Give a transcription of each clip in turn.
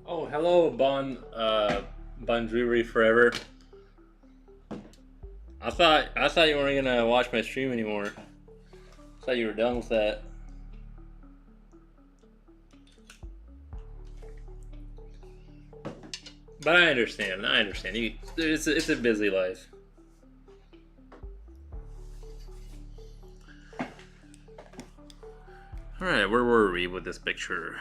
Oh, hello, Bon Drewery Forever. I thought you weren't gonna watch my stream anymore. I thought you were done with that. But I understand. I understand. It's a busy life. All right, where were we with this picture?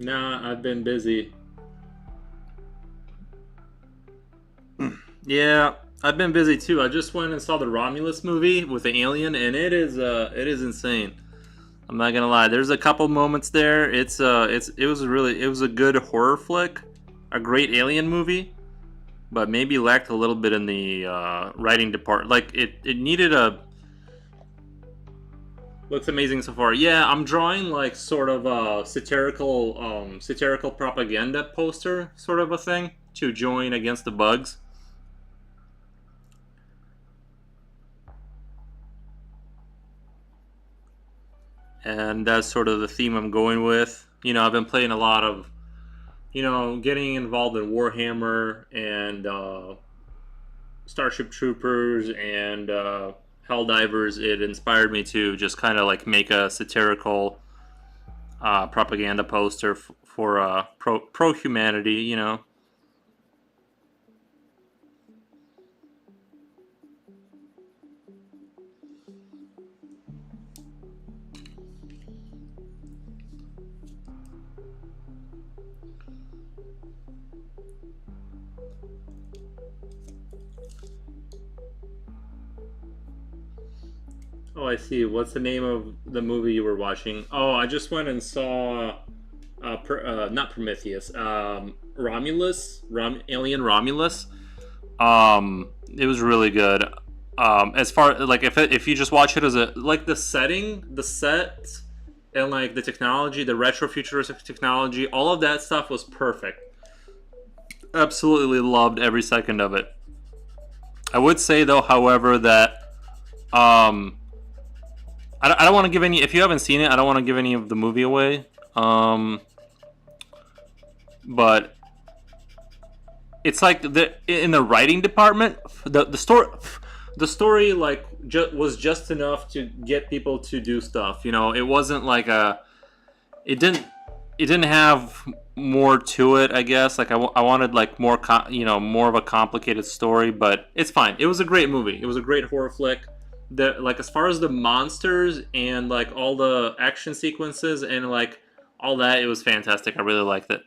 Nah, I've been busy. Yeah, I've been busy too. I just went and saw the Romulus movie with the alien, and it is insane. I'm not gonna lie. There's a couple moments there. It was a good horror flick, a great alien movie, but maybe lacked a little bit in the writing department. Like it needed a. Looks amazing so far. Yeah, I'm drawing like sort of a satirical propaganda poster sort of a thing to join against the bugs. And that's sort of the theme I'm going with. I've been playing a lot of, getting involved in Warhammer and Starship Troopers and Helldivers. It inspired me to just kind of like make a satirical propaganda poster for pro humanity. Oh, I see. What's the name of the movie you were watching? Oh, I just went and saw, not Prometheus, Romulus, Alien Romulus. It was really good. As far like if you just watch it as a like the setting, the set, and like the technology, the retro futuristic technology, all of that stuff was perfect. Absolutely loved every second of it. I would say though, however, that um, I don't want to give any. If you haven't seen it, I don't want to give any of the movie away. But it's like in the writing department, the story like was just enough to get people to do stuff. It wasn't like it didn't have more to it. I guess like I wanted like more of a complicated story, but it's fine. It was a great movie. It was a great horror flick. Like as far as the monsters and like all the action sequences and like all that, it was fantastic. I really liked it.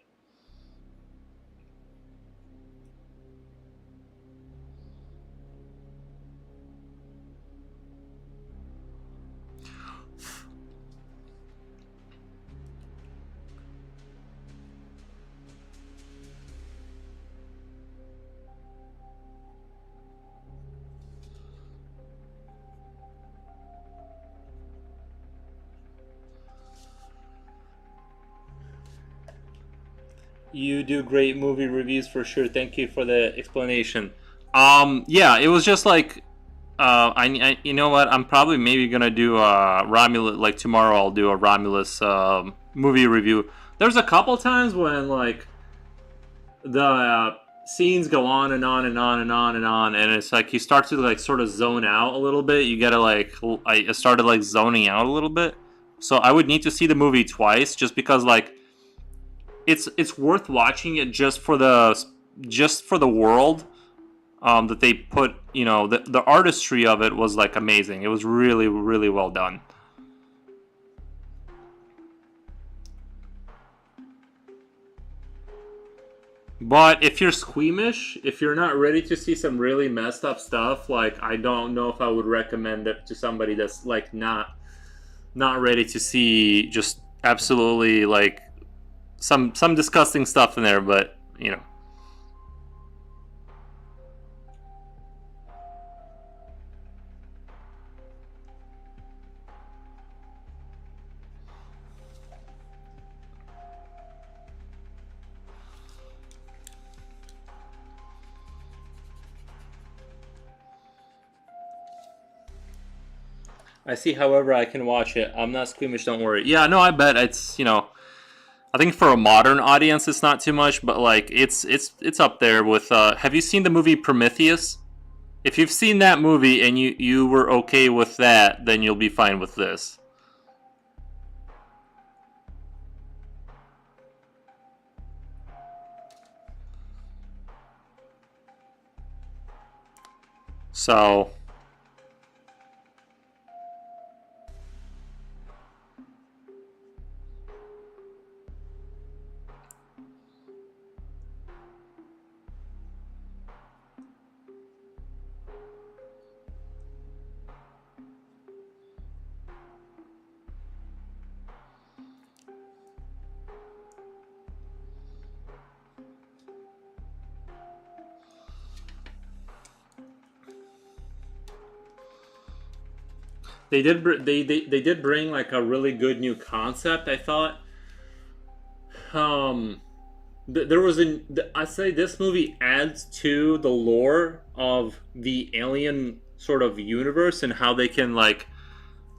You do great movie reviews for sure. Thank you for the explanation. Yeah, it was just like, you know what? I'm probably maybe gonna do a Romulus. Like tomorrow, I'll do a Romulus movie review. There's a couple times when like the scenes go on and on and on and on and on, and it's like you start to like sort of zone out a little bit. You gotta like, I started like zoning out a little bit. So I would need to see the movie twice just because like it's worth watching it just for the world that they put. The artistry of it was like amazing. It was really really well done. But if you're squeamish, if you're not ready to see some really messed up stuff, like I don't know if I would recommend it to somebody that's like not ready to see just absolutely like some disgusting stuff in there, but you know. I see. However, I can watch it. I'm not squeamish. Don't worry. Yeah, no, I bet it's I think for a modern audience, it's not too much, but like it's up there with. Have you seen the movie Prometheus? If you've seen that movie and you were okay with that, then you'll be fine with this. So they did bring like a really good new concept. I thought. Um, there was I say this movie adds to the lore of the Alien sort of universe and how they can like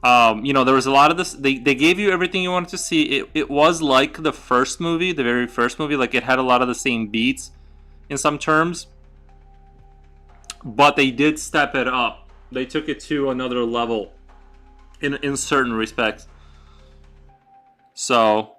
there was a lot of this. They gave you everything you wanted to see. It was like the first movie, the very first movie. Like it had a lot of the same beats in some terms, but they did step it up. They took it to another level in certain respects. So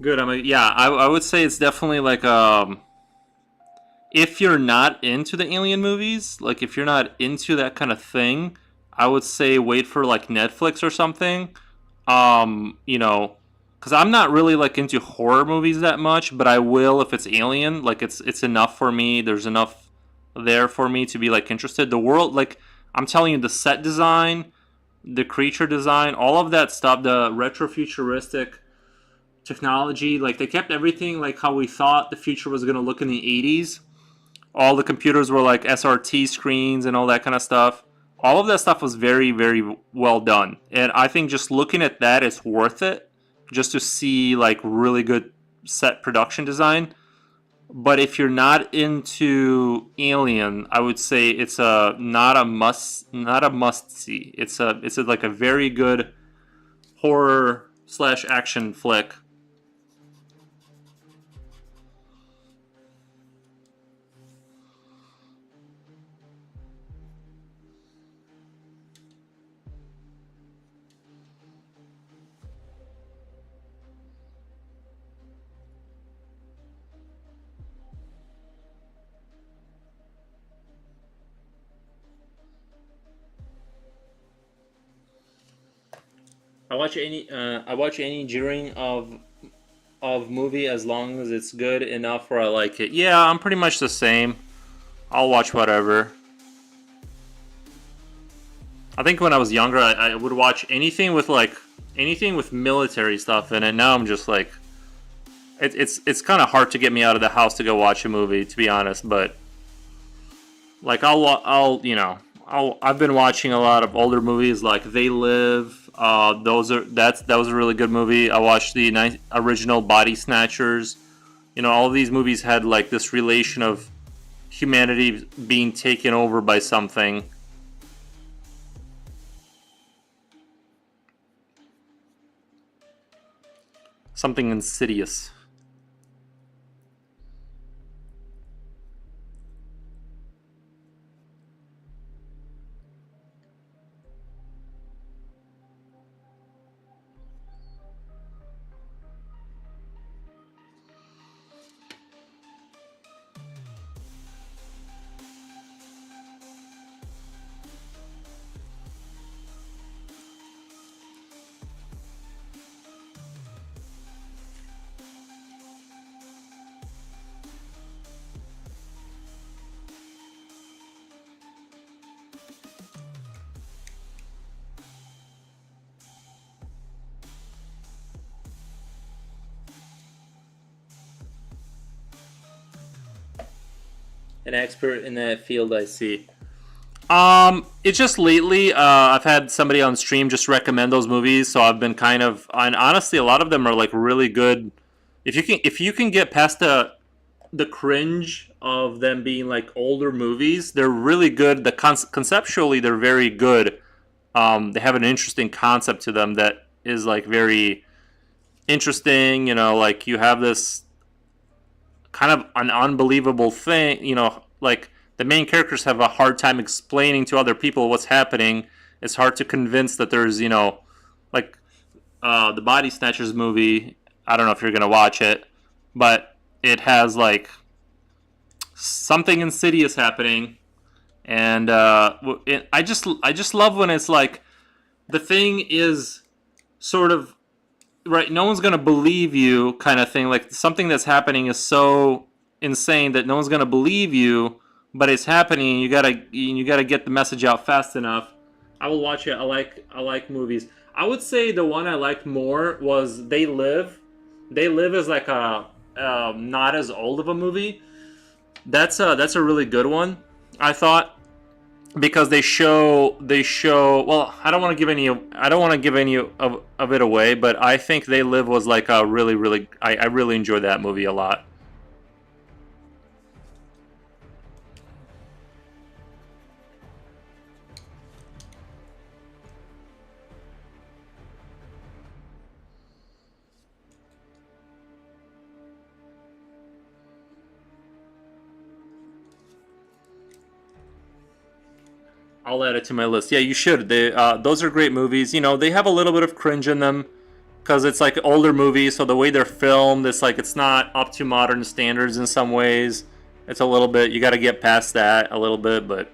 good. I mean, yeah, I would say it's definitely like if you're not into the Alien movies, like if you're not into that kind of thing, I would say wait for like Netflix or something. Because I'm not really like into horror movies that much, but I will if it's Alien. Like it's enough for me. There's enough there for me to be like interested. The world, like I'm telling you, the set design, the creature design, all of that stuff, the retrofuturistic technology, like they kept everything like how we thought the future was going to look in the 80s. All the computers were like SRT screens and all that kind of stuff. All of that stuff was very, very well done. And I think just looking at that is worth it just to see like really good set production design. But if you're not into Alien, I would say it's a not a must see. It's like a very good horror slash action flick. I watch any during of movie as long as it's good enough where I like it. Yeah, I'm pretty much the same. I'll watch whatever. I think when I was younger, I would watch anything with military stuff in it. Now I'm just like, it's kind of hard to get me out of the house to go watch a movie, to be honest. But like I've been watching a lot of older movies like They Live. That was a really good movie. I watched the original Body Snatchers. All of these movies had like this relation of humanity being taken over by something insidious. an expert in that field, I see. It's just lately, I've had somebody on stream just recommend those movies, so I've been kind of, and honestly, a lot of them are like really good. If you can get past the cringe of them being like older movies, they're really good. Conceptually, they're very good. They have an interesting concept to them that is like very interesting. You know, like you have this kind of an unbelievable thing. You know, like the main characters have a hard time explaining to other people what's happening. It's hard to convince that there's, you know, like the Body Snatchers movie. I don't know if you're gonna watch it, but it has like something insidious happening, and I just love when it's like the thing is sort of right. No one's gonna believe you, kind of thing. Like something that's happening is so insane that no one's gonna believe you, but it's happening. You gotta get the message out fast enough. I will watch it. I like movies. I would say the one I liked more was They Live. They Live is like a not as old of a movie. That's a really good one, I thought, because they show well, I don't want to give any of it away, but I think They Live was like a really I really enjoyed that movie a lot. I'll add it to my list. Yeah, you should. Those are great movies. You know, they have a little bit of cringe in them because it's like older movies, so the way they're filmed, it's like it's not up to modern standards in some ways. It's a little bit, you got to get past that a little bit, but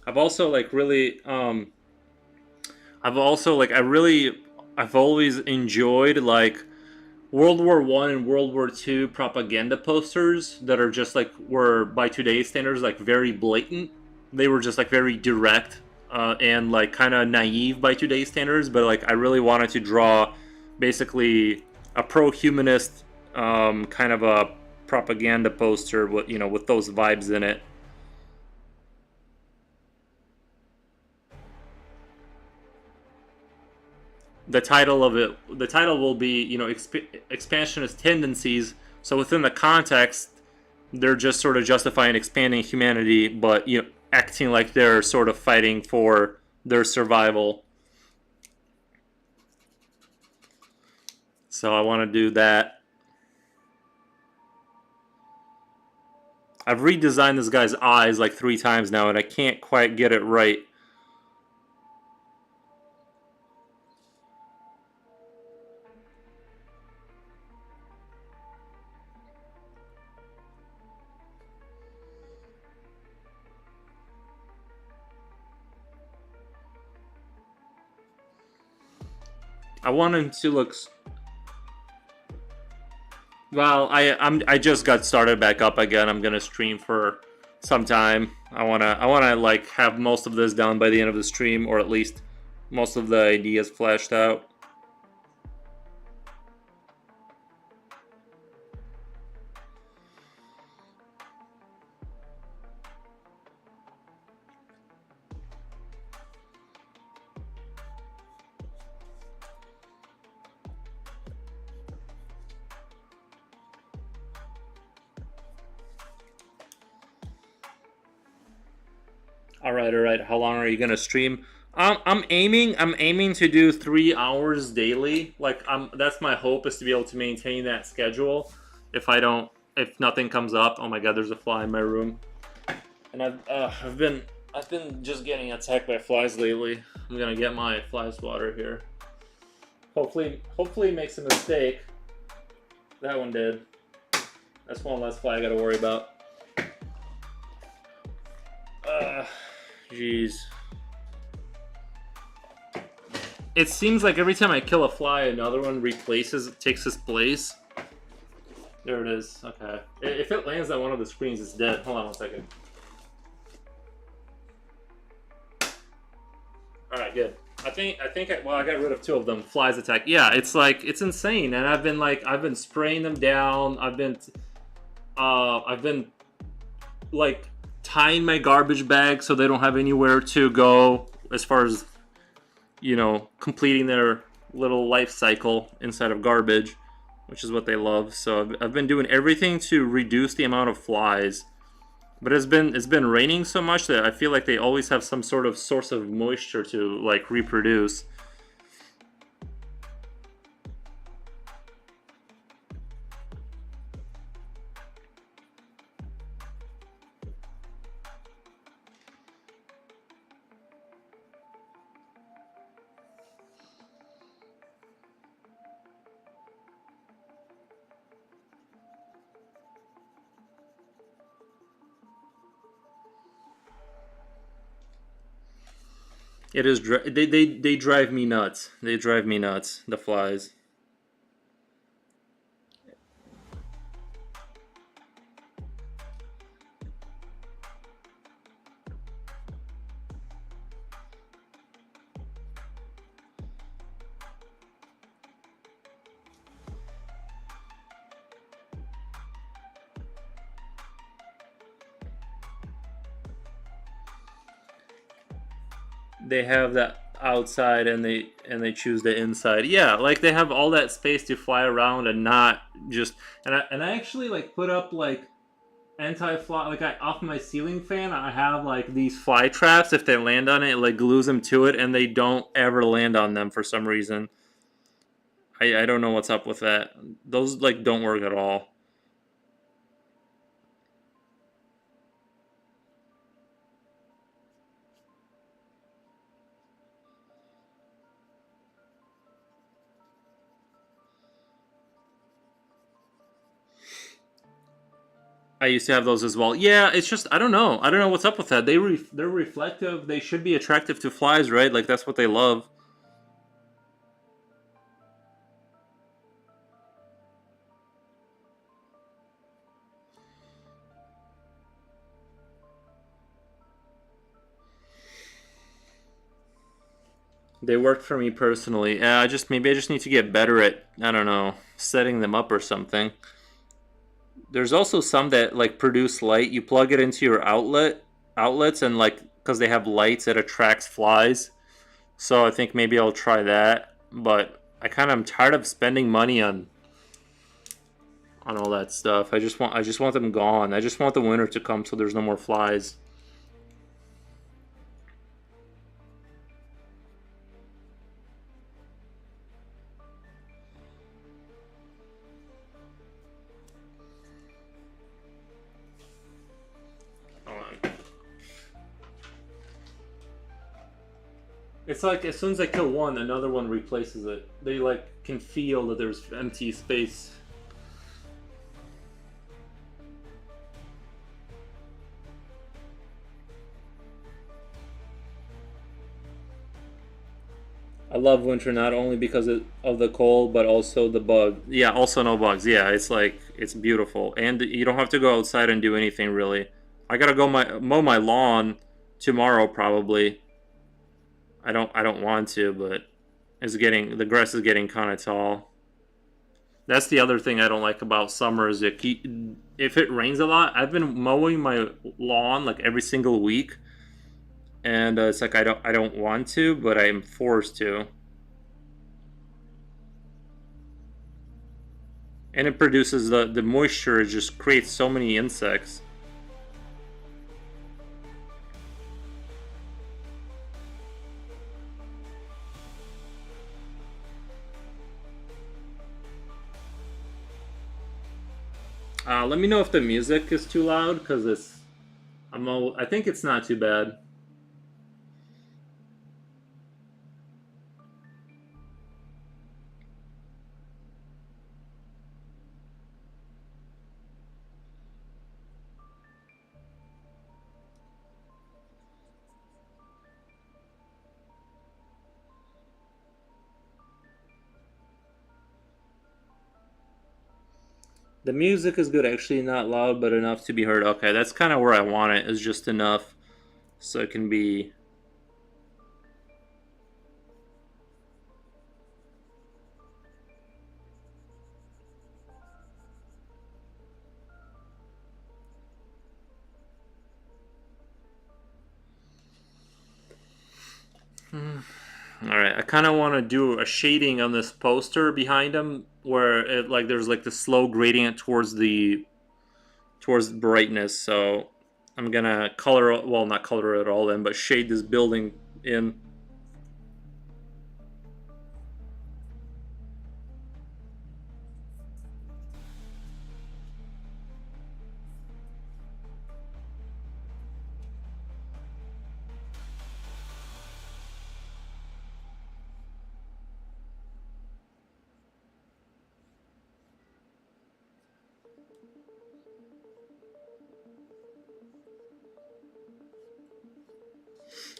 I've also like really I've also like I really I've always enjoyed like World War I and World War II propaganda posters that are just like were by today's standards like very blatant. They were just like very direct and like kind of naive by today's standards, but like I really wanted to draw basically a pro-humanist kind of a propaganda poster with, you know, with those vibes in it. The title will be, you know, expansionist tendencies. So within the context, they're just sort of justifying expanding humanity, but, you know, acting like they're sort of fighting for their survival. So I want to do that. I've redesigned this guy's eyes like 3 times now, and I can't quite get it right. I want him to look. Well, I just got started back up again. I'm gonna stream for some time. I wanna like have most of this done by the end of the stream, or at least most of the ideas fleshed out. All right, all right. How long are you gonna stream? I'm aiming to do 3 hours daily. Like, that's my hope, is to be able to maintain that schedule. If nothing comes up, oh my God, there's a fly in my room, and I've been just getting attacked by flies lately. I'm gonna get my fly swatter here. Hopefully, it makes a mistake. That one did. That's one less fly I gotta worry about. Jeez. It seems like every time I kill a fly, another one replaces, takes its place. There it is. Okay. If it lands on one of the screens, it's dead. Hold on one second. All right, good. Well, I got rid of two of them. Flies attack. Yeah, it's like it's insane, and I've been spraying them down. I've been like tying my garbage bag so they don't have anywhere to go as far as completing their little life cycle inside of garbage, which is what they love. So I've been doing everything to reduce the amount of flies. But it's been raining so much that I feel like they always have some sort of source of moisture to like reproduce. It is they drive me nuts. They drive me nuts. The flies. They have that outside and they choose the inside. Yeah, like they have all that space to fly around and not just and I actually like put up like anti-fly like I off my ceiling fan I have like these fly traps. If they land on it, it like glues them to it and they don't ever land on them for some reason. I don't know what's up with that. Those like don't work at all. I used to have those as well. Yeah, it's just I don't know. I don't know what's up with that. They're reflective. They should be attractive to flies, right? Like that's what they love. They work for me personally. I just need to get better at I don't know setting them up or something. There's also some that like produce light. You plug it into your outlets and like because they have lights it attracts flies. So I think maybe I'll try that. But I kind of am tired of spending money on all that stuff. I just want them gone. I just want the winter to come so there's no more flies. It's like as soon as I kill one, another one replaces it. They like can feel that there's empty space. I love winter not only because of the cold, but also the bug. Yeah, also no bugs. Yeah, it's like it's beautiful, and you don't have to go outside and do anything really. I gotta go mow my lawn tomorrow probably. I don't want to, but the grass is getting kind of tall. That's the other thing I don't like about summer is if it rains a lot. I've been mowing my lawn like every single week, and it's like I don't want to, but I am forced to. And it produces the moisture. It just creates so many insects. Let me know if the music is too loud because I think it's not too bad. The music is good, actually, not loud, but enough to be heard. Okay, that's kind of where I want it, is just enough so it can be. All right, I kind of want to do a shading on this poster behind him, where it like there's like the slow gradient towards brightness. So I'm gonna color, well, not color it all in, but shade this building in.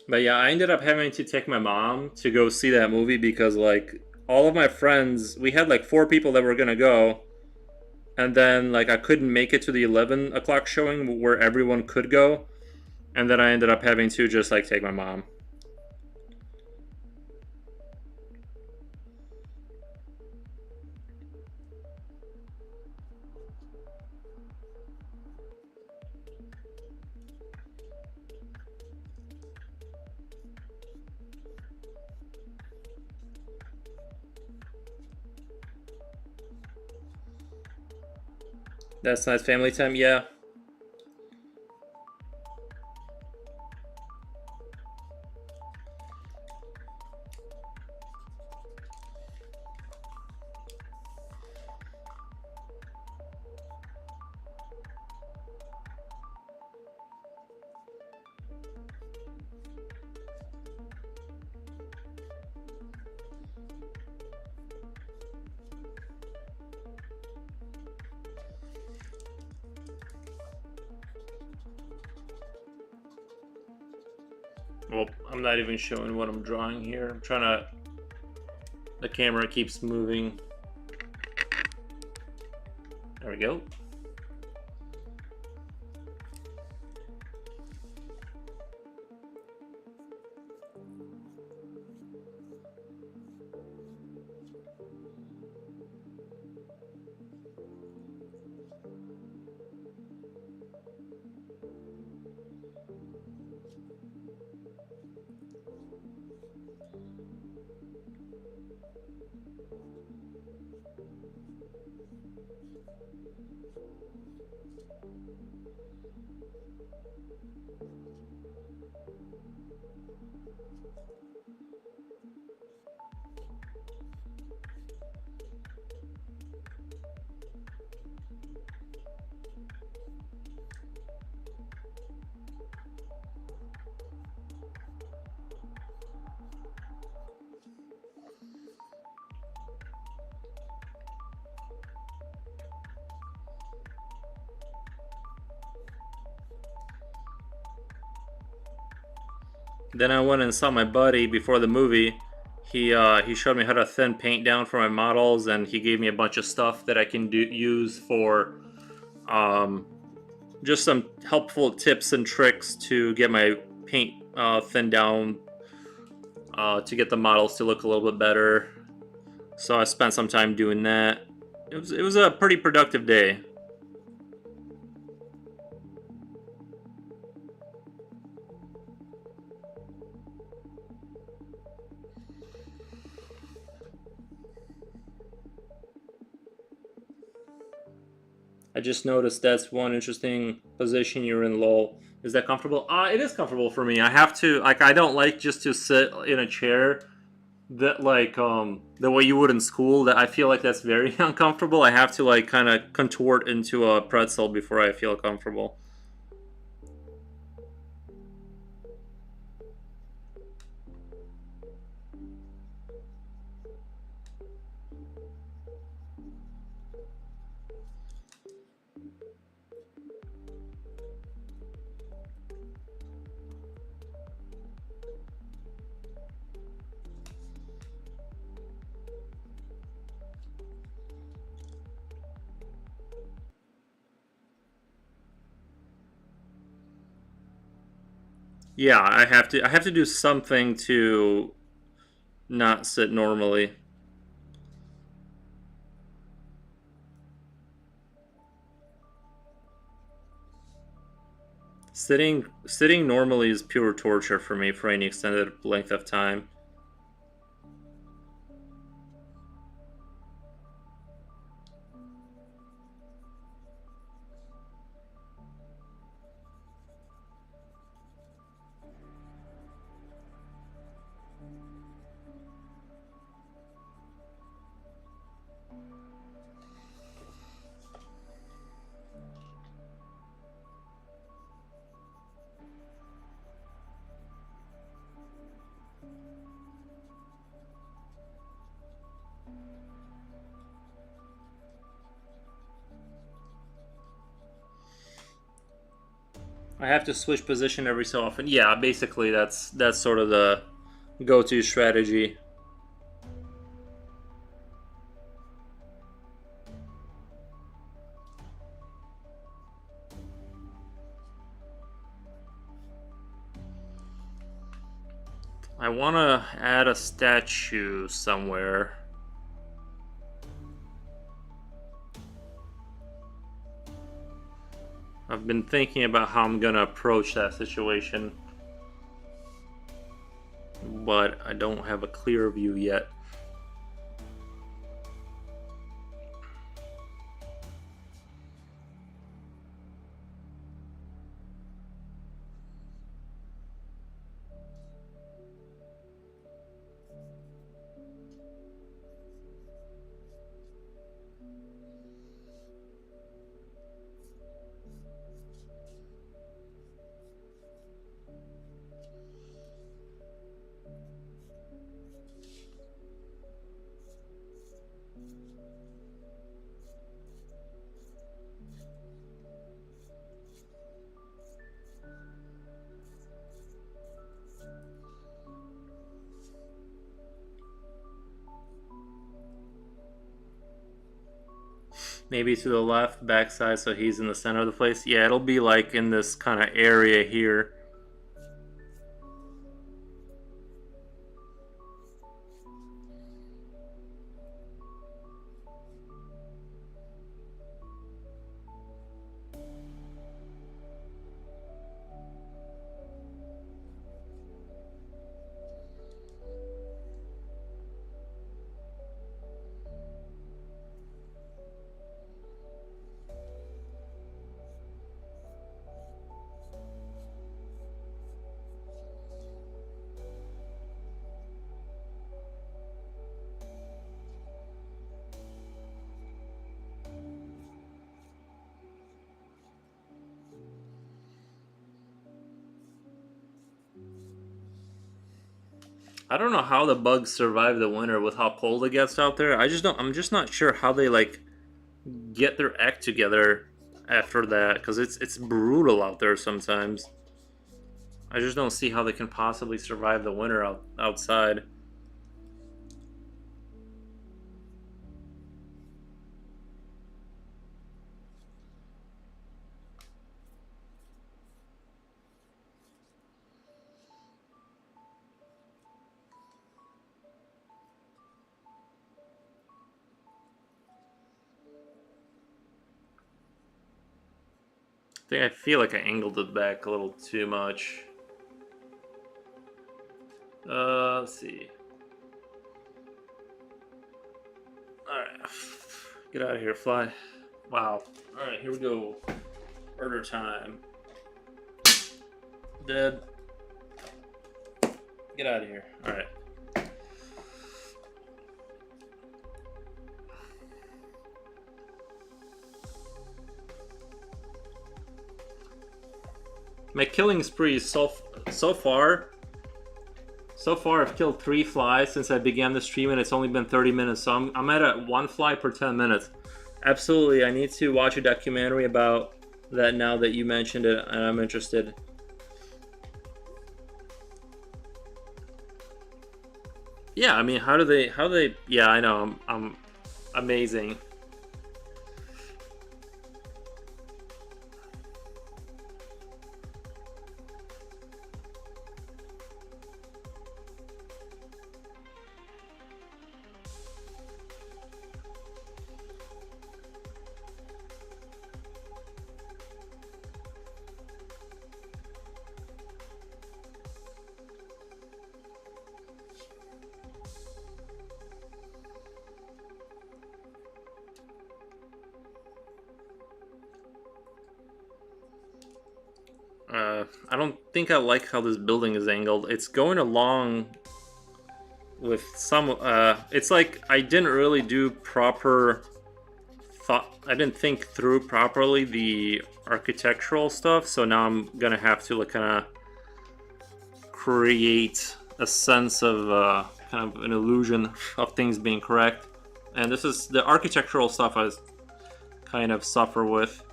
But yeah, I ended up having to take my mom to go see that movie because like all of my friends, we had like four people that were gonna go, and then like I couldn't make it to the 11 o'clock showing where everyone could go, and then I ended up having to just like take my mom. That's nice family time, yeah. Well, I'm not even showing what I'm drawing here. I'm trying to. The camera keeps moving. There we go. Then I went and saw my buddy before the movie. He showed me how to thin paint down for my models, and he gave me a bunch of stuff that I can use for um, just some helpful tips and tricks to get my paint thinned down to get the models to look a little bit better. So I spent some time doing that. It was a pretty productive day. I just noticed that's one interesting position you're in, lol. Is that comfortable? It is comfortable for me. I have to like I don't like just to sit in a chair that like the way you would in school. That I feel like that's very uncomfortable. I have to like kind of contort into a pretzel before I feel comfortable. Yeah, I have to do something to not sit normally. Sitting normally is pure torture for me for any extended length of time. I have to switch position every so often. Yeah, basically that's sort of the go-to strategy. I want to add a statue somewhere. I've been thinking about how I'm gonna approach that situation, but I don't have a clear view yet. Maybe to the left, backside, so he's in the center of the place. Yeah, it'll be like in this kind of area here. I don't know how the bugs survive the winter with how cold it gets out there. I just don't. I'm just not sure how they like get their act together after that because it's brutal out there sometimes. I just don't see how they can possibly survive the winter outside. I feel like I angled it back a little too much. Let's see. All right, get out of here, fly. Wow. All right, here we go. Murder time. Dead. Get out of here. All right. My killing spree is so far. So far, I've killed 3 flies since I began the stream, and it's only been 30 minutes. So I'm at a 1 fly per 10 minutes. Absolutely, I need to watch a documentary about that now that you mentioned it, and I'm interested. Yeah, I mean, how do they? How do they? Yeah, I know. I'm amazing. I don't think I like how this building is angled. It's going along with some. It's like I didn't really do proper thought. I didn't think through properly the architectural stuff. So now I'm gonna have to like kind of create a sense of kind of an illusion of things being correct. And this is the architectural stuff I kind of suffer with.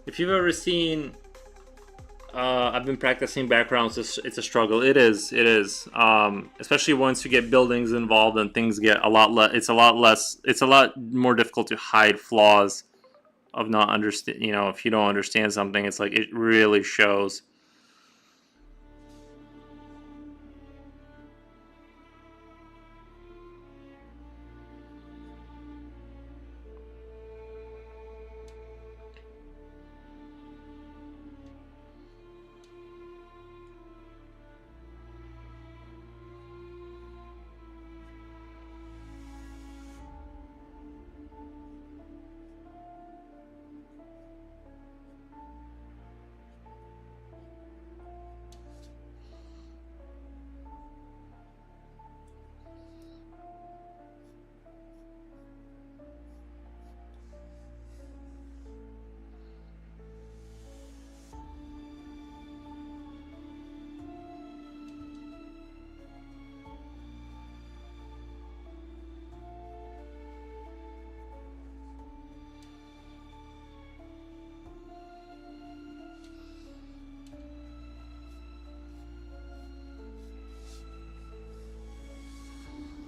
If you've ever seen, I've been practicing backgrounds. It's a struggle. It is. It is. Especially once you get buildings involved and things get a lot less. It's a lot less. It's a lot more difficult to hide flaws of not understand. You know, if you don't understand something, it's like it really shows.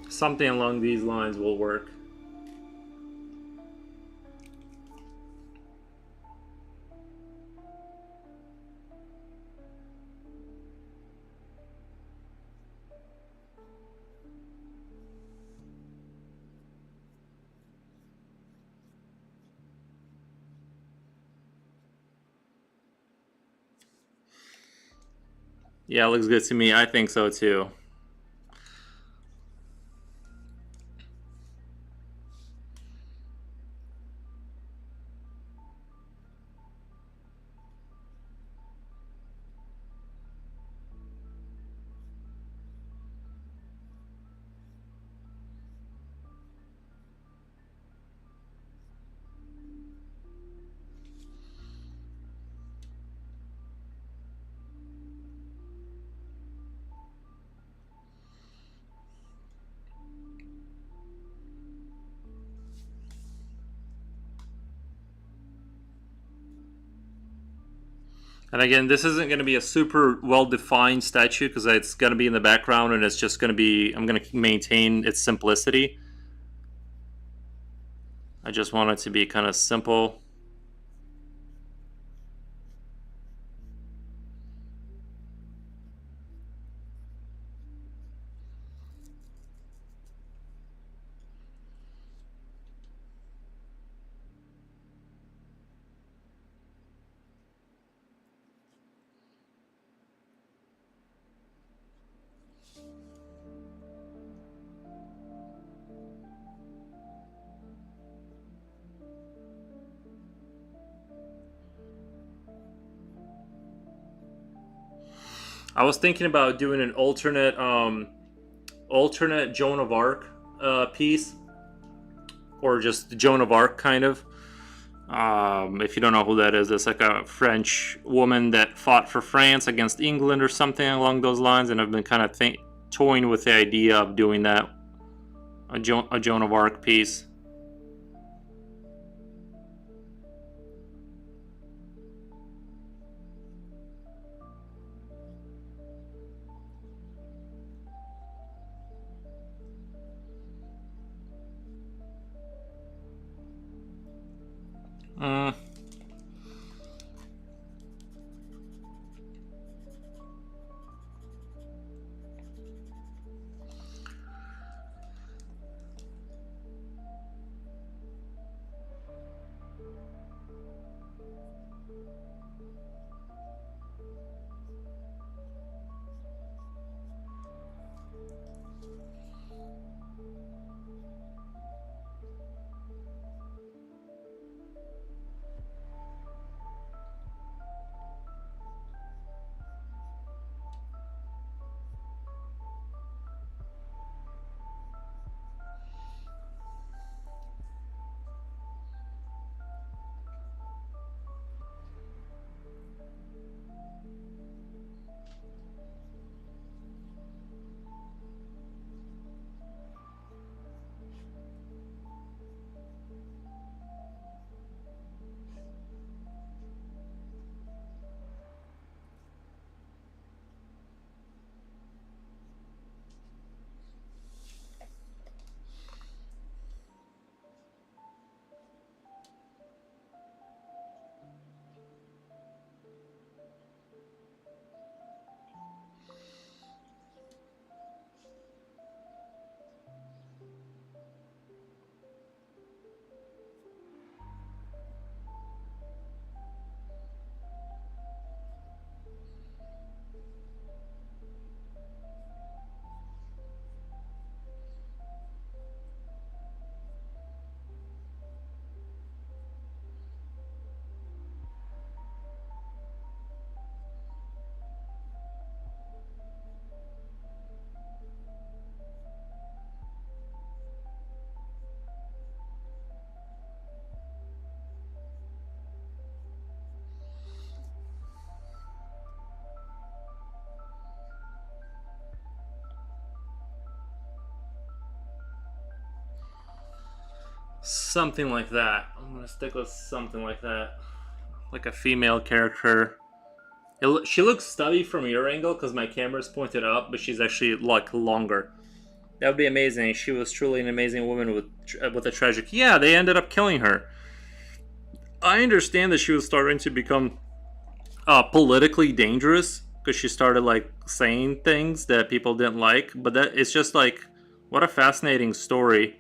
Something along these lines will work. Yeah, it looks good to me. I think so too. And again, this isn't going to be a super well-defined statue because it's going to be in the background and it's just going to be, I'm going to maintain its simplicity. I just want it to be kind of simple. I was thinking about doing an alternate Joan of Arc piece, or just Joan of Arc kind of. If you don't know who that is, it's like a French woman that fought for France against England or something along those lines. And I've been kind of toying with the idea of doing that, a Joan of Arc piece. Mm, something like that. I'm gonna stick with something like that, like a female character. She looks stubby from your angle because my camera's pointed up, but she's actually like longer. That would be amazing. She was truly an amazing woman with a tragic. Yeah, they ended up killing her. I understand that she was starting to become politically dangerous because she started like saying things that people didn't like. But that it's just like, what a fascinating story.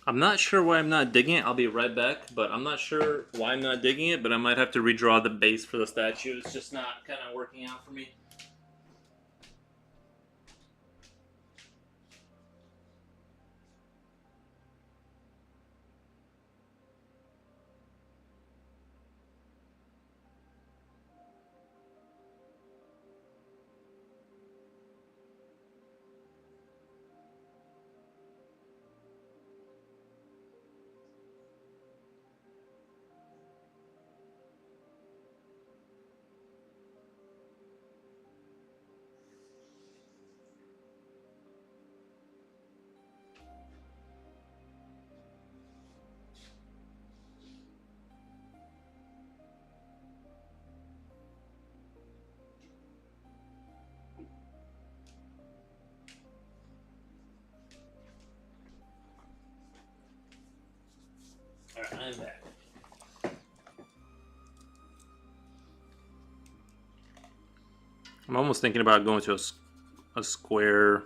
I'm not sure why I'm not digging it. I'll be right back, but I'm not sure why I'm not digging it, but I might have to redraw the base for the statue. It's just not kind of working out for me. Alright, I'm back. I'm almost thinking about going to a square.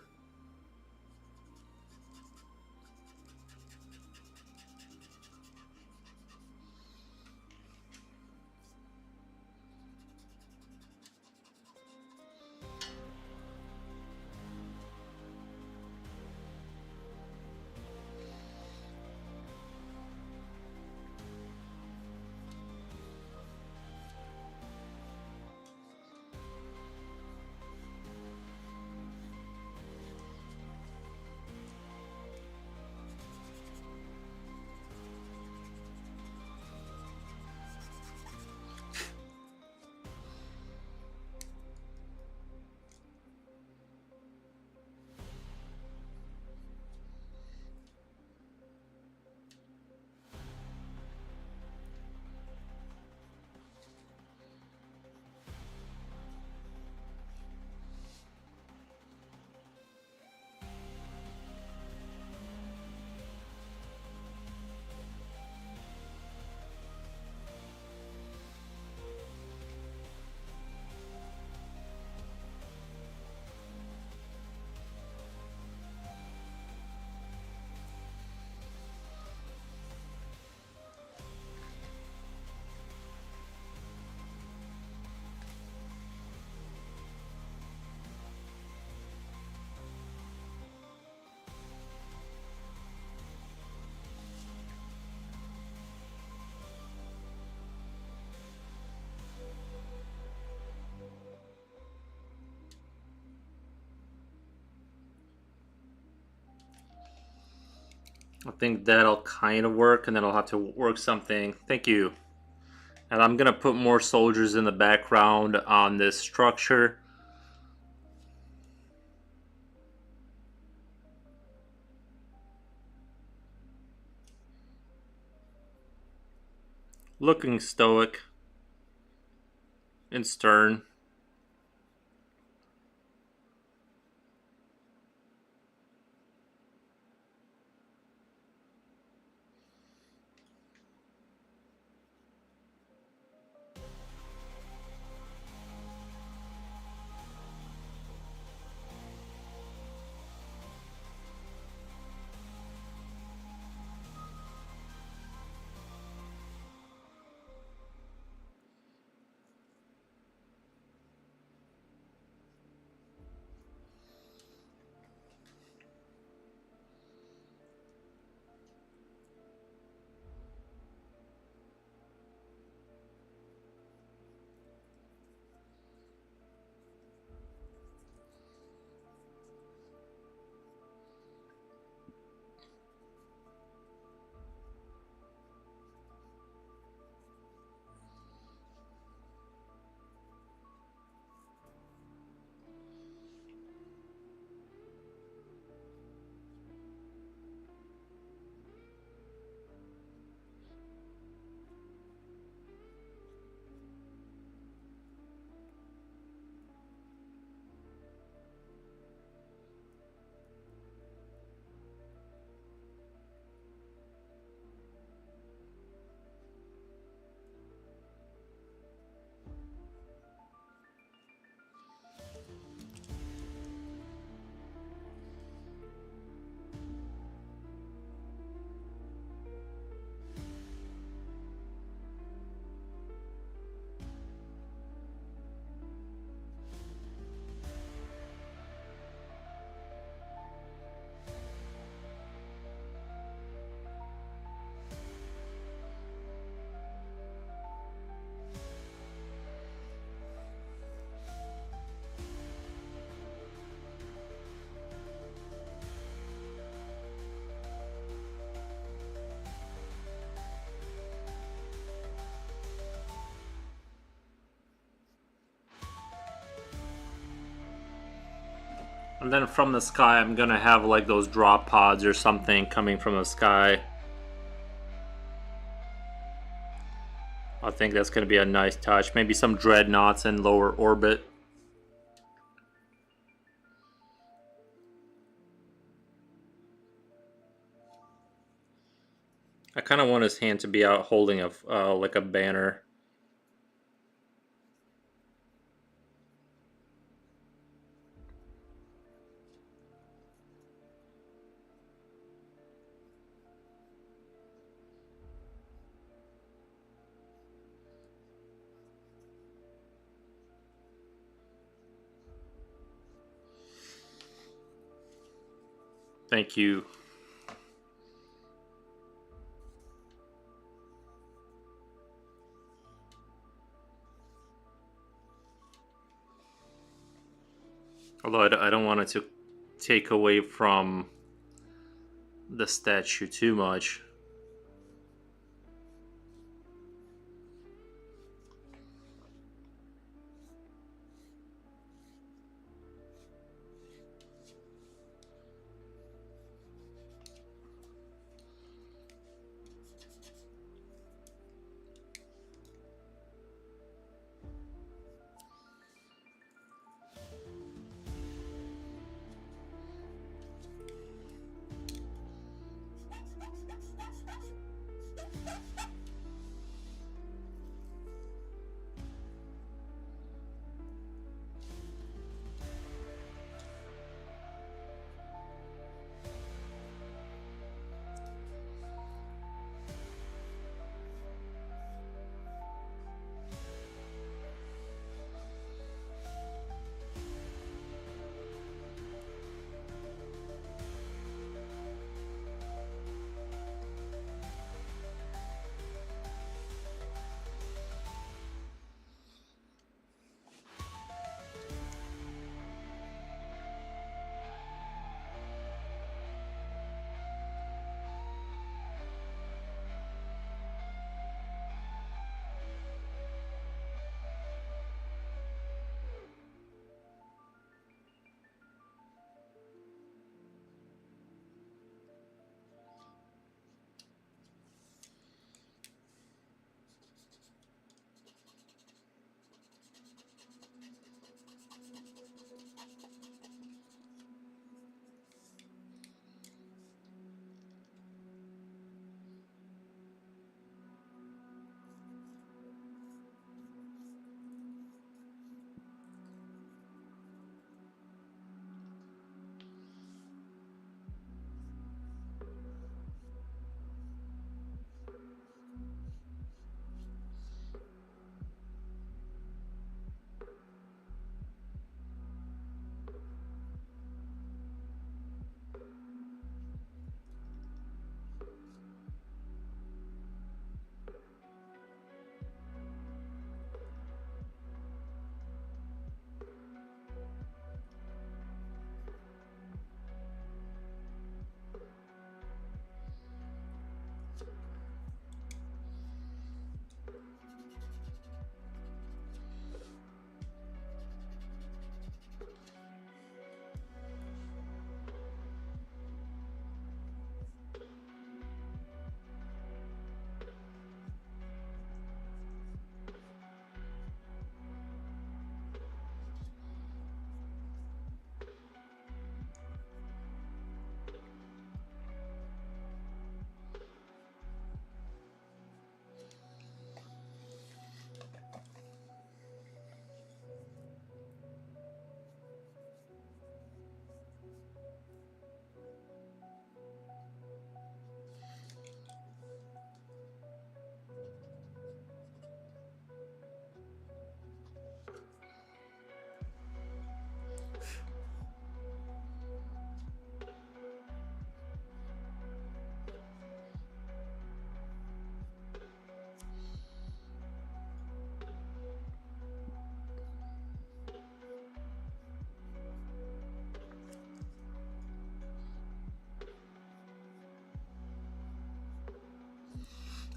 I think that'll kind of work, and then I'll have to work something. Thank you. And I'm gonna put more soldiers in the background on this structure. Looking stoic and stern. And then from the sky, I'm gonna have like those drop pods or something coming from the sky. I think that's gonna be a nice touch. Maybe some dreadnoughts in lower orbit. I kind of want his hand to be out holding a like a banner. Thank you. Although I don't want it to take away from the statue too much.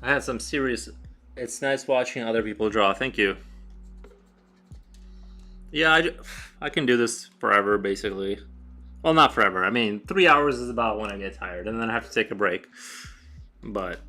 I had some serious. It's nice watching other people draw. Thank you. Yeah, I can do this forever, basically. Well, not forever. I mean, 3 hours is about when I get tired, and then I have to take a break. But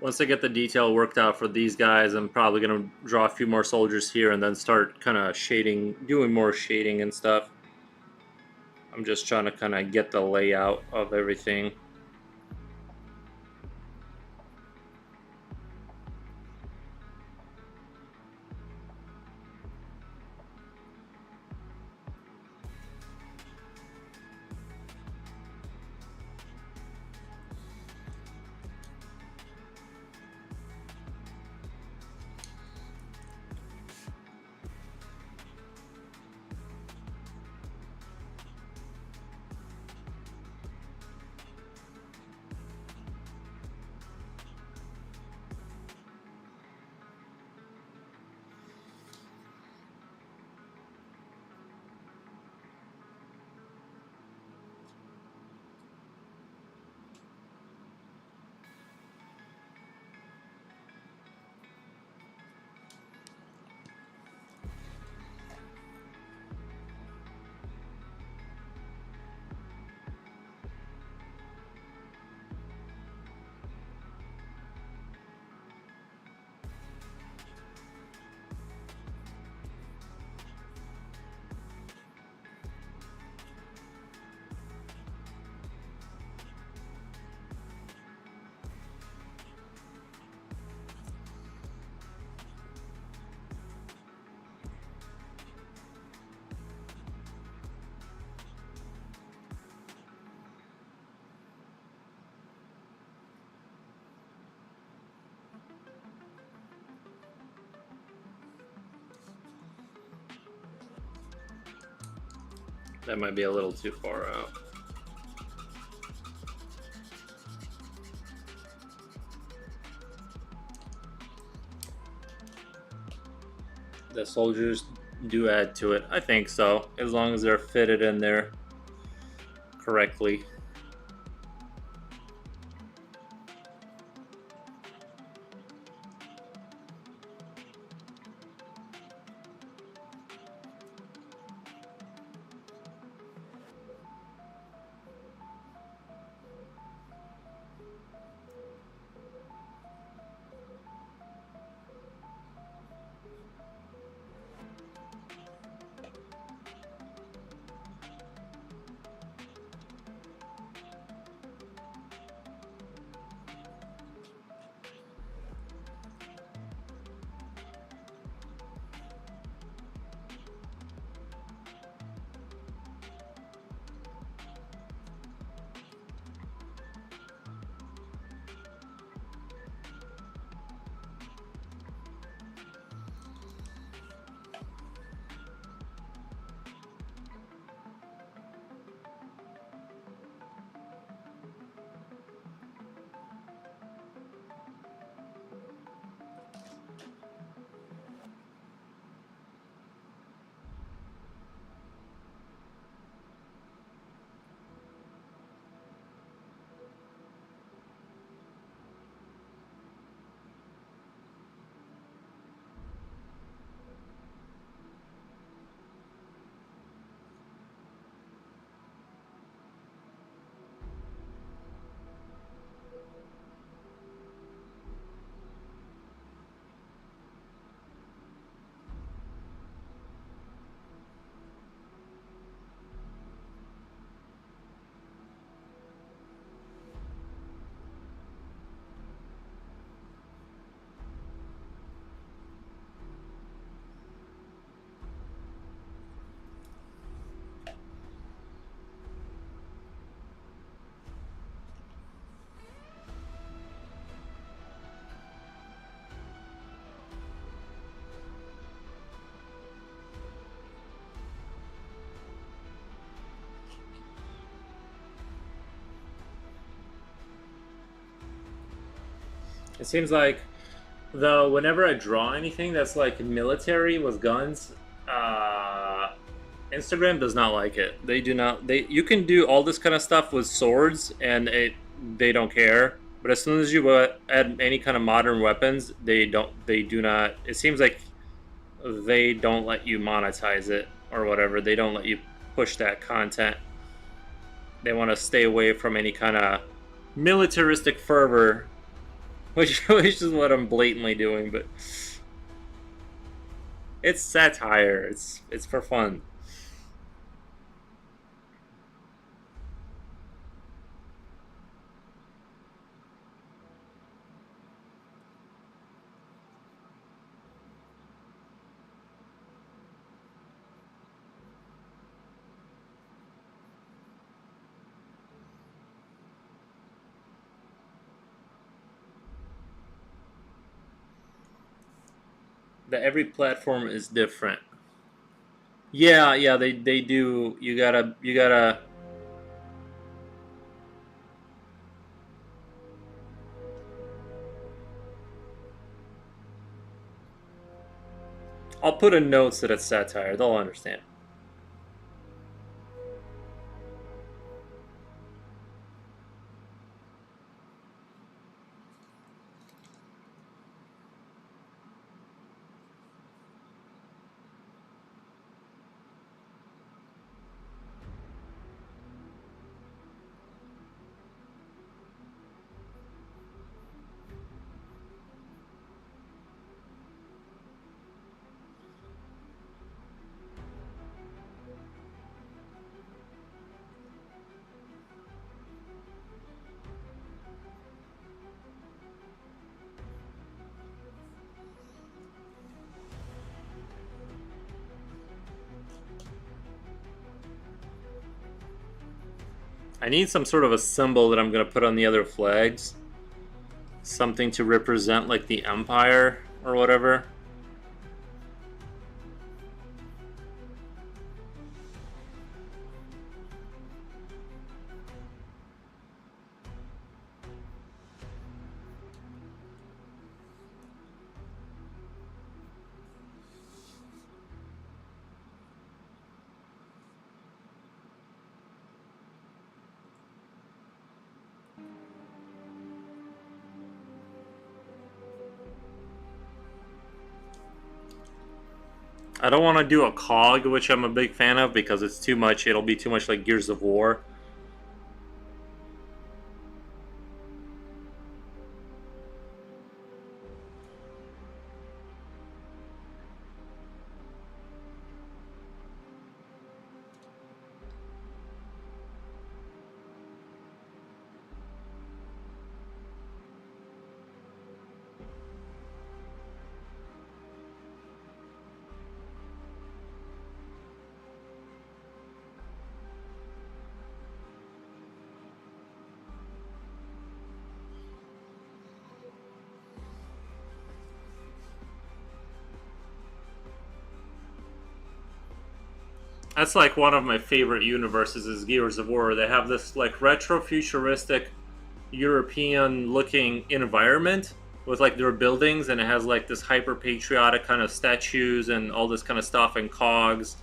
once I get the detail worked out for these guys, I'm probably gonna draw a few more soldiers here and then start kind of shading, doing more shading and stuff. I'm just trying to kind of get the layout of everything. That might be a little too far out. The soldiers do add to it. I think so, as long as they're fitted in there correctly. It seems like, though, whenever I draw anything that's like military with guns, Instagram does not like it. They do not. They You can do all this kind of stuff with swords, and they don't care. But as soon as you add any kind of modern weapons, they don't. They do not. It seems like they don't let you monetize it or whatever. They don't let you push that content. They want to stay away from any kind of militaristic fervor, which is what I'm blatantly doing. But it's satire. It's for fun. That every platform is different. Yeah, yeah, they do. You gotta. I'll put in notes that it's satire. They'll understand. I need some sort of a symbol that I'm gonna put on the other flags. Something to represent like the Empire or whatever. I don't want to do a cog, which I'm a big fan of because it's too much. It'll be too much like Gears of War. That's like one of my favorite universes is Gears of War. They have this like retro futuristic European looking environment with like their buildings, and it has like this hyper patriotic kind of statues and all this kind of stuff and cogs.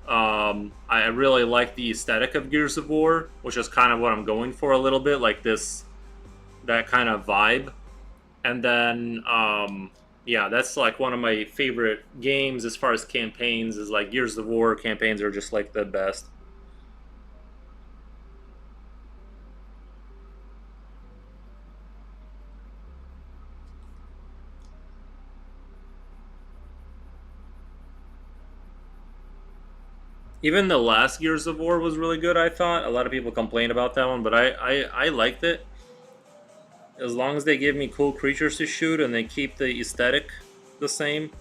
I really like the aesthetic of Gears of War, which is kind of what I'm going for a little bit, like this that kind of vibe. And then yeah, that's like one of my favorite games as far as campaigns is like Gears of War campaigns are just like the best. Even the last Gears of War was really good. I thought a lot of people complained about that one, but I liked it as long as they give me cool creatures to shoot and they keep the aesthetic the same.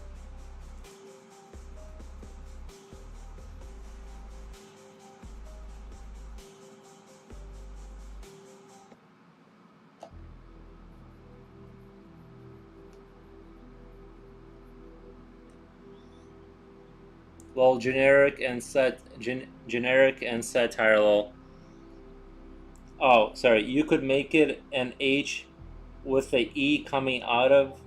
Well, generic and satirical. Oh, sorry. You could make it an H with the E coming out of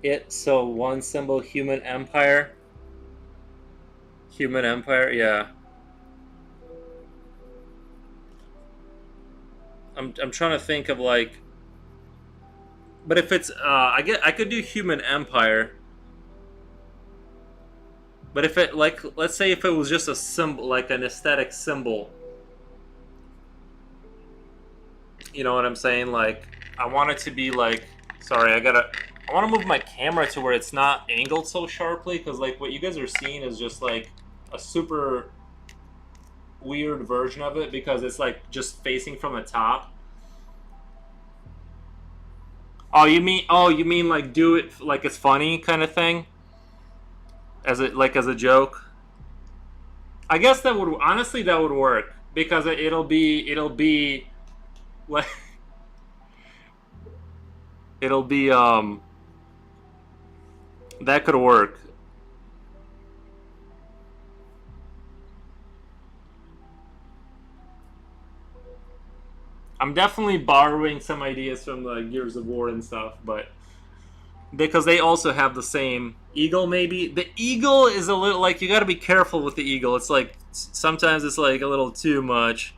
it. So one symbol, human empire. Human empire. Yeah. I'm trying to think of like, but if it's I could do human empire. But if it like let's say if it was just a symbol like an aesthetic symbol, you know what I'm saying? Like I want it to be like sorry, I want to move my camera to where it's not angled so sharply because like what you guys are seeing is just like a super weird version of it because it's like just facing from the top. Oh you mean like do it like it's funny kind of thing as it like as a joke. I guess that would honestly that would work because it'll be like it'll be that could work. I'm definitely borrowing some ideas from the Gears of War and stuff, but because they also have the same eagle. Maybe the eagle is a little like you got to be careful with the eagle. It's like sometimes it's like a little too much,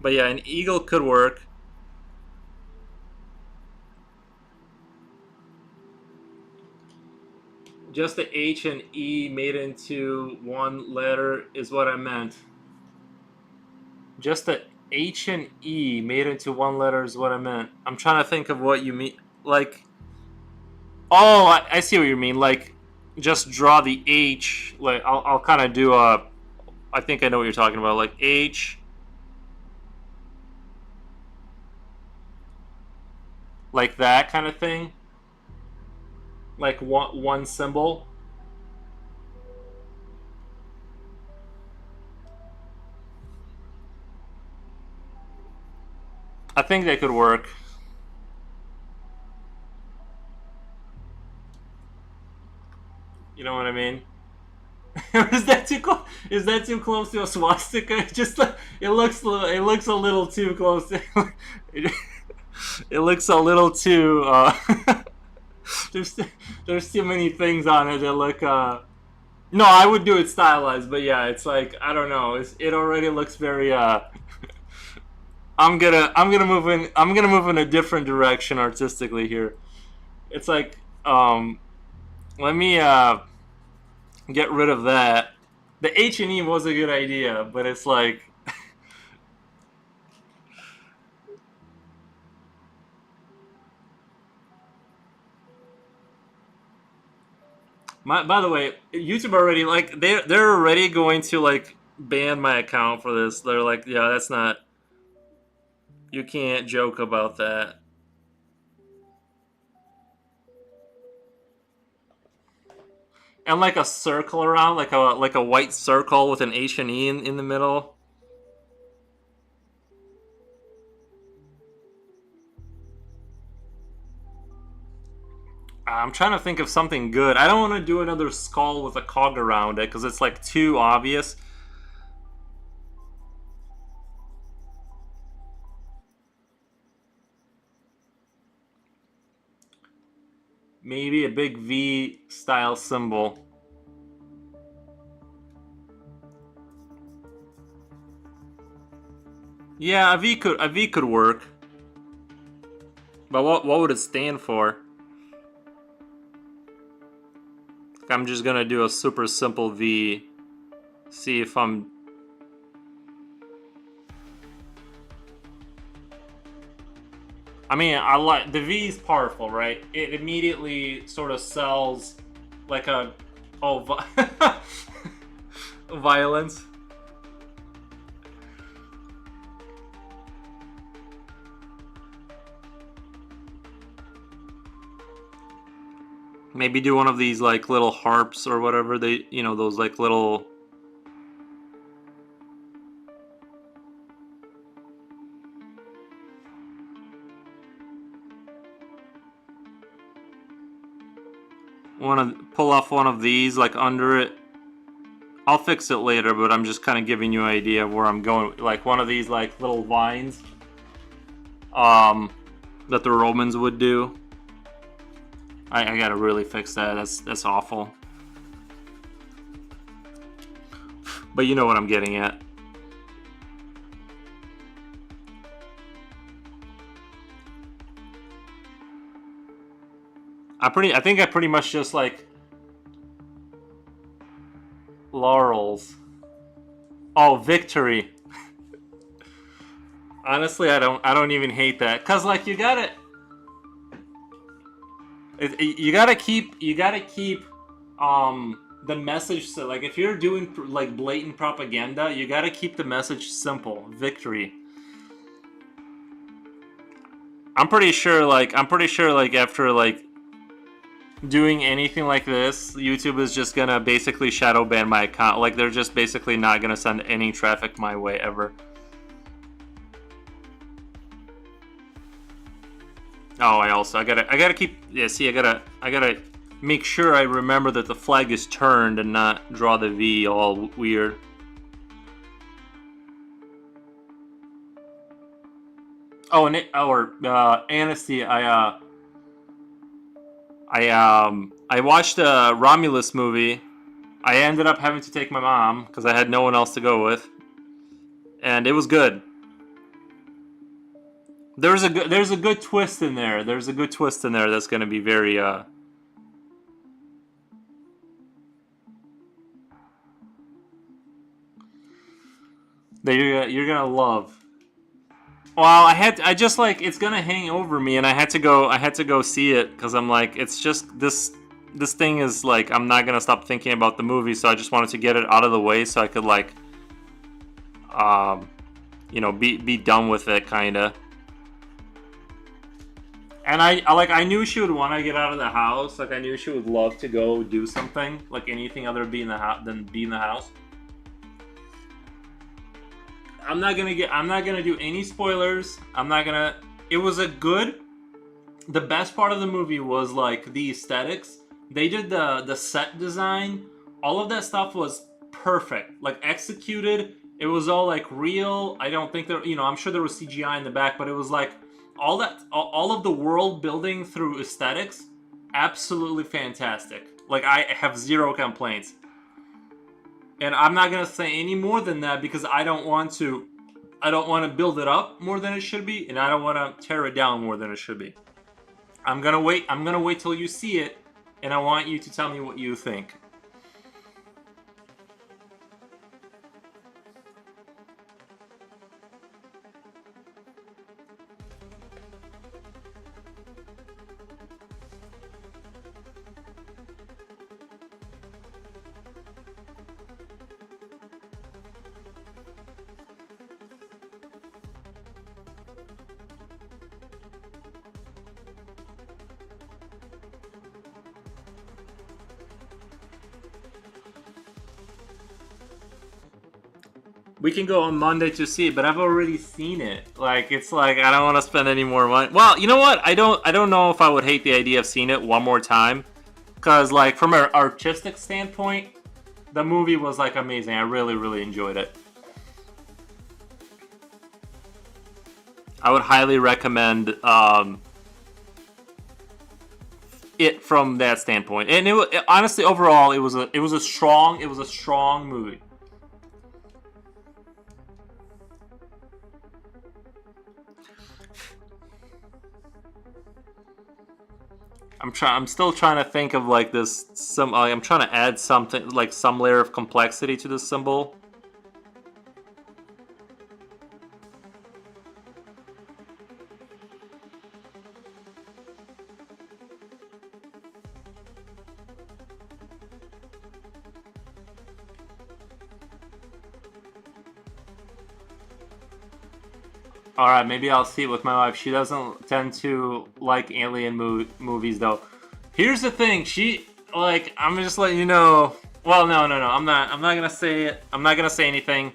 but yeah, an eagle could work. Just the H and E made into one letter is what I meant. Just the H and E made into one letter is what I meant. I'm trying to think of what you mean. Like, oh, I see what you mean. Like, just draw the H. Like, I'll kind of do a. I think I know what you're talking about. Like H, like that kind of thing. Like one symbol. I think that could work. You know what I mean? Is that too close? Is that too close to a swastika? It looks a little too close. It, it looks a little too. There's there's too many things on it that look. No, I would do it stylized, but yeah, it's like I don't know. It already looks very. I'm gonna move in a different direction artistically here. It's like Let me get rid of that. The H&E was a good idea, but it's like, by the way, YouTube already like they're already going to like ban my account for this. They're like, yeah, that's not, you can't joke about that. And like a circle around, like a white circle with an H&E in the middle. I'm trying to think of something good. I don't want to do another skull with a cog around it because it's like too obvious. Maybe a big V style symbol. Yeah, a V could work. But what would it stand for? I'm just gonna do a super simple V. See if I'm. I mean, I like the V is powerful, right? It immediately sort of sells like a violence. Maybe do one of these like little harps or whatever they, those like little. Want to pull off one of these like under it. I'll fix it later, but I'm just kind of giving you an idea of where I'm going. Like one of these like little vines, um, that the Romans would do. I gotta really fix that. That's awful. But you know what I'm getting at. I think I pretty much just like laurels. Oh, victory. Honestly, I don't even hate that, cause like you gotta keep the message. So like if you're doing like blatant propaganda, you gotta keep the message simple. Victory. I'm pretty sure like after like doing anything like this, YouTube is just gonna basically shadow ban my account. Like they're just basically not gonna send any traffic my way ever. Oh, I gotta keep, yeah, see, I gotta make sure I remember that the flag is turned and not draw the V all weird. Oh, and Anasty, I watched a Romulus movie. I ended up having to take my mom because I had no one else to go with, and it was good. There's a good twist in there. There's a good twist in there that's gonna be very that you're gonna love. Well, I just like it's gonna hang over me, and I had to go see it because I'm like it's just this thing is like I'm not gonna stop thinking about the movie, so I just wanted to get it out of the way so I could like um be done with it kind of. And I knew she would want to get out of the house. Like I knew she would love to go do something like anything other than be in the house. I'm not gonna do any spoilers. I'm not gonna. It was a good. The best part of the movie was like the aesthetics. They did the set design. All of that stuff was perfect. Like executed. It was all like real. I don't think there. I'm sure there was CGI in the back, but it was like all of the world building through aesthetics. Absolutely fantastic. Like I have zero complaints. And I'm not gonna say any more than that because I don't want to. I don't want to build it up more than it should be, and I don't want to tear it down more than it should be. I'm gonna wait. I'm gonna wait till you see it, and I want you to tell me what you think. We can go on Monday to see it, but I've already seen it. Like it's like I don't want to spend any more money. Well, you know what? I don't know if I would hate the idea of seeing it one more time, because like from an artistic standpoint, the movie was like amazing. I really enjoyed it. I would highly recommend it from that standpoint. And honestly, overall, it was a strong movie. I'm still trying to think of like this. I'm trying to add something like some layer of complexity to this symbol. All right, maybe I'll see it with my wife. She doesn't tend to like alien movies, though. Here's the thing: she like. I'm just letting you know. Well, no. I'm not. I'm not gonna say it. I'm not gonna say anything.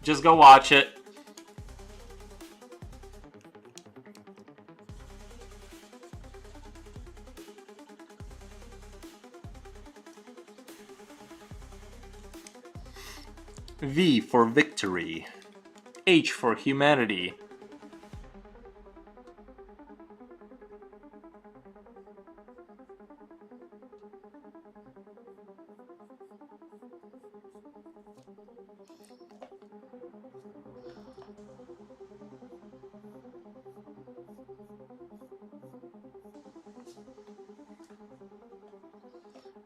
Just go watch it. V for victory. H for humanity.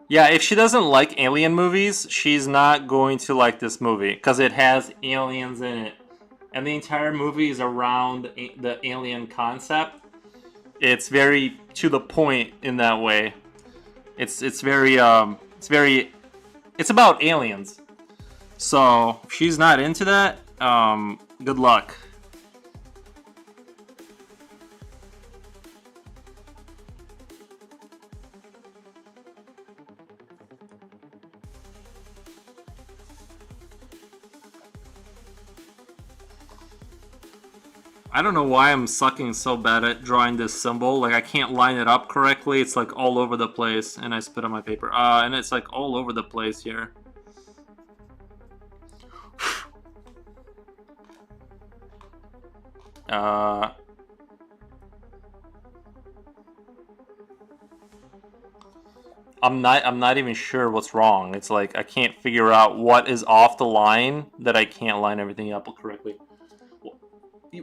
Yeah, if she doesn't like alien movies, she's not going to like this movie because it has aliens in it. And the entire movie is around the alien concept. It's very to the point in that way. It's about aliens. So if she's not into that, good luck. I don't know why I'm sucking so bad at drawing this symbol. Like I can't line it up correctly. It's like all over the place, and I spit on my paper. And it's like all over the place here. Uh, I'm not even sure what's wrong. It's like I can't figure out what is off the line that I can't line everything up correctly.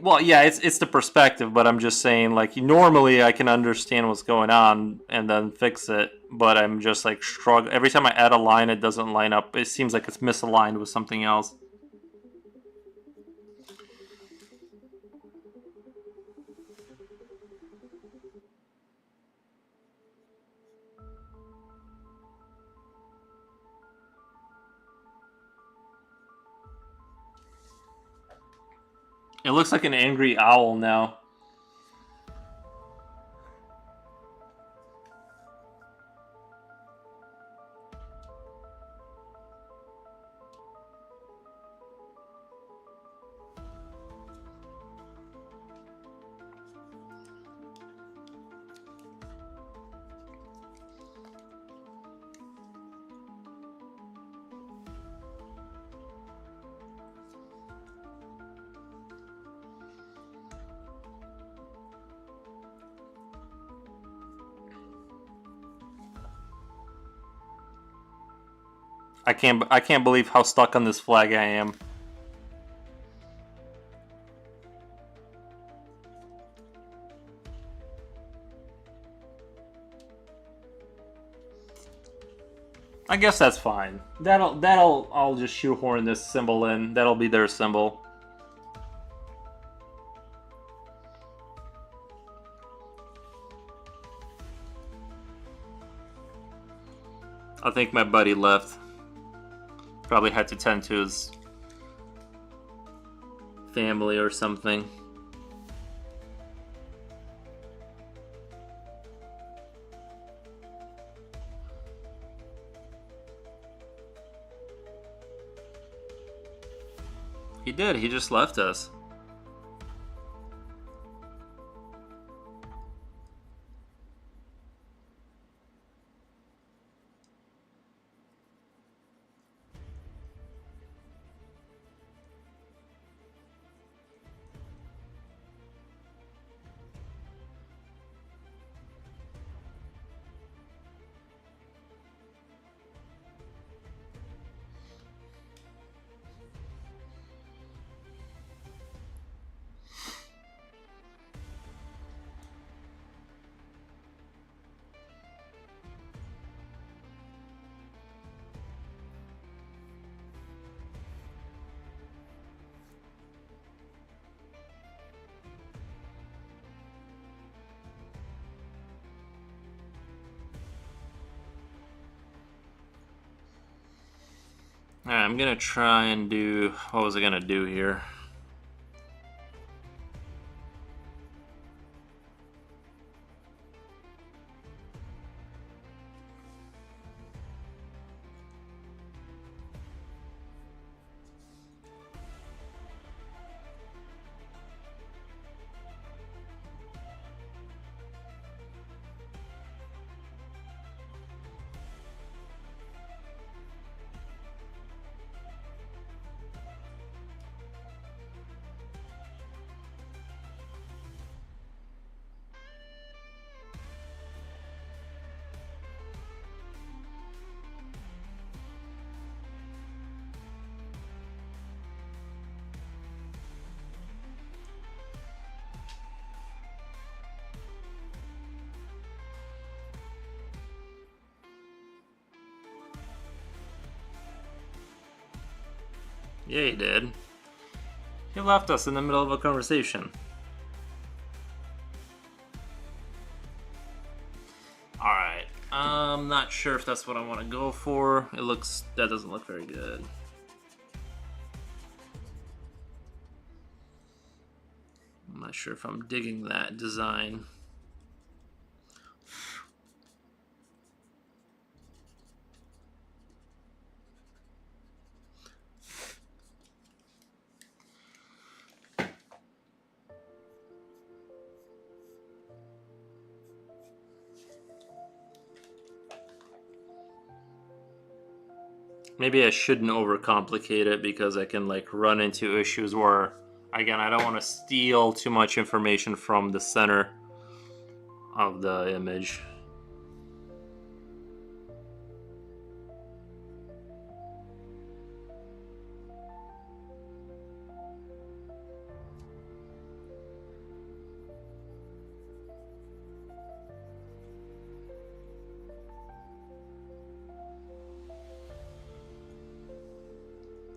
Well, yeah, it's the perspective, but I'm just saying like normally I can understand what's going on and then fix it, but I'm just like struggle every time I add a line it doesn't line up. It seems like it's misaligned with something else. It looks like an angry owl now. I can't believe how stuck on this flag I am. I guess that's fine. That'll I'll just shoehorn this symbol in. That'll be their symbol. I think my buddy left. Probably had to tend to his family or something. He did. He just left us. Alright, I'm gonna try and do... What was I gonna do here? Yeah, he did. He left us in the middle of a conversation. Alright. I'm not sure if that's what I want to go for. That doesn't look very good. I'm not sure if I'm digging that design. Maybe I shouldn't overcomplicate it because I can like run into issues where, again, I don't want to steal too much information from the center of the image.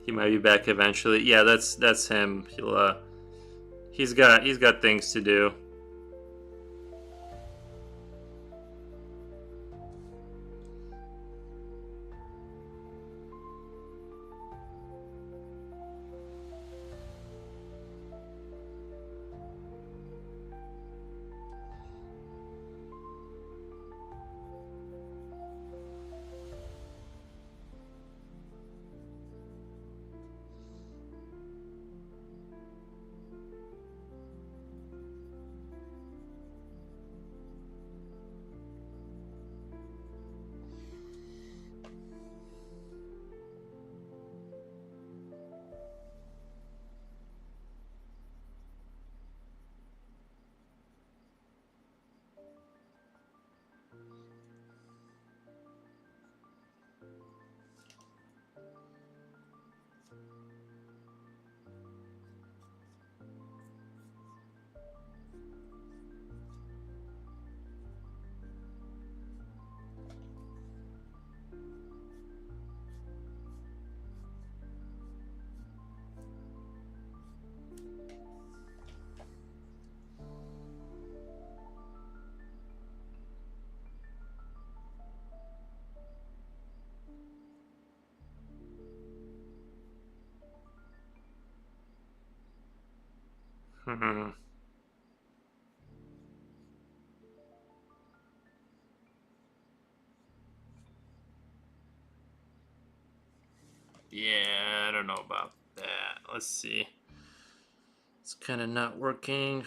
He might be back eventually. Yeah, that's him. He's got things to do. Hmm. Yeah, I don't know about that. Let's see. It's kind of not working.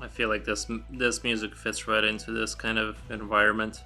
I feel like this music fits right into this kind of environment.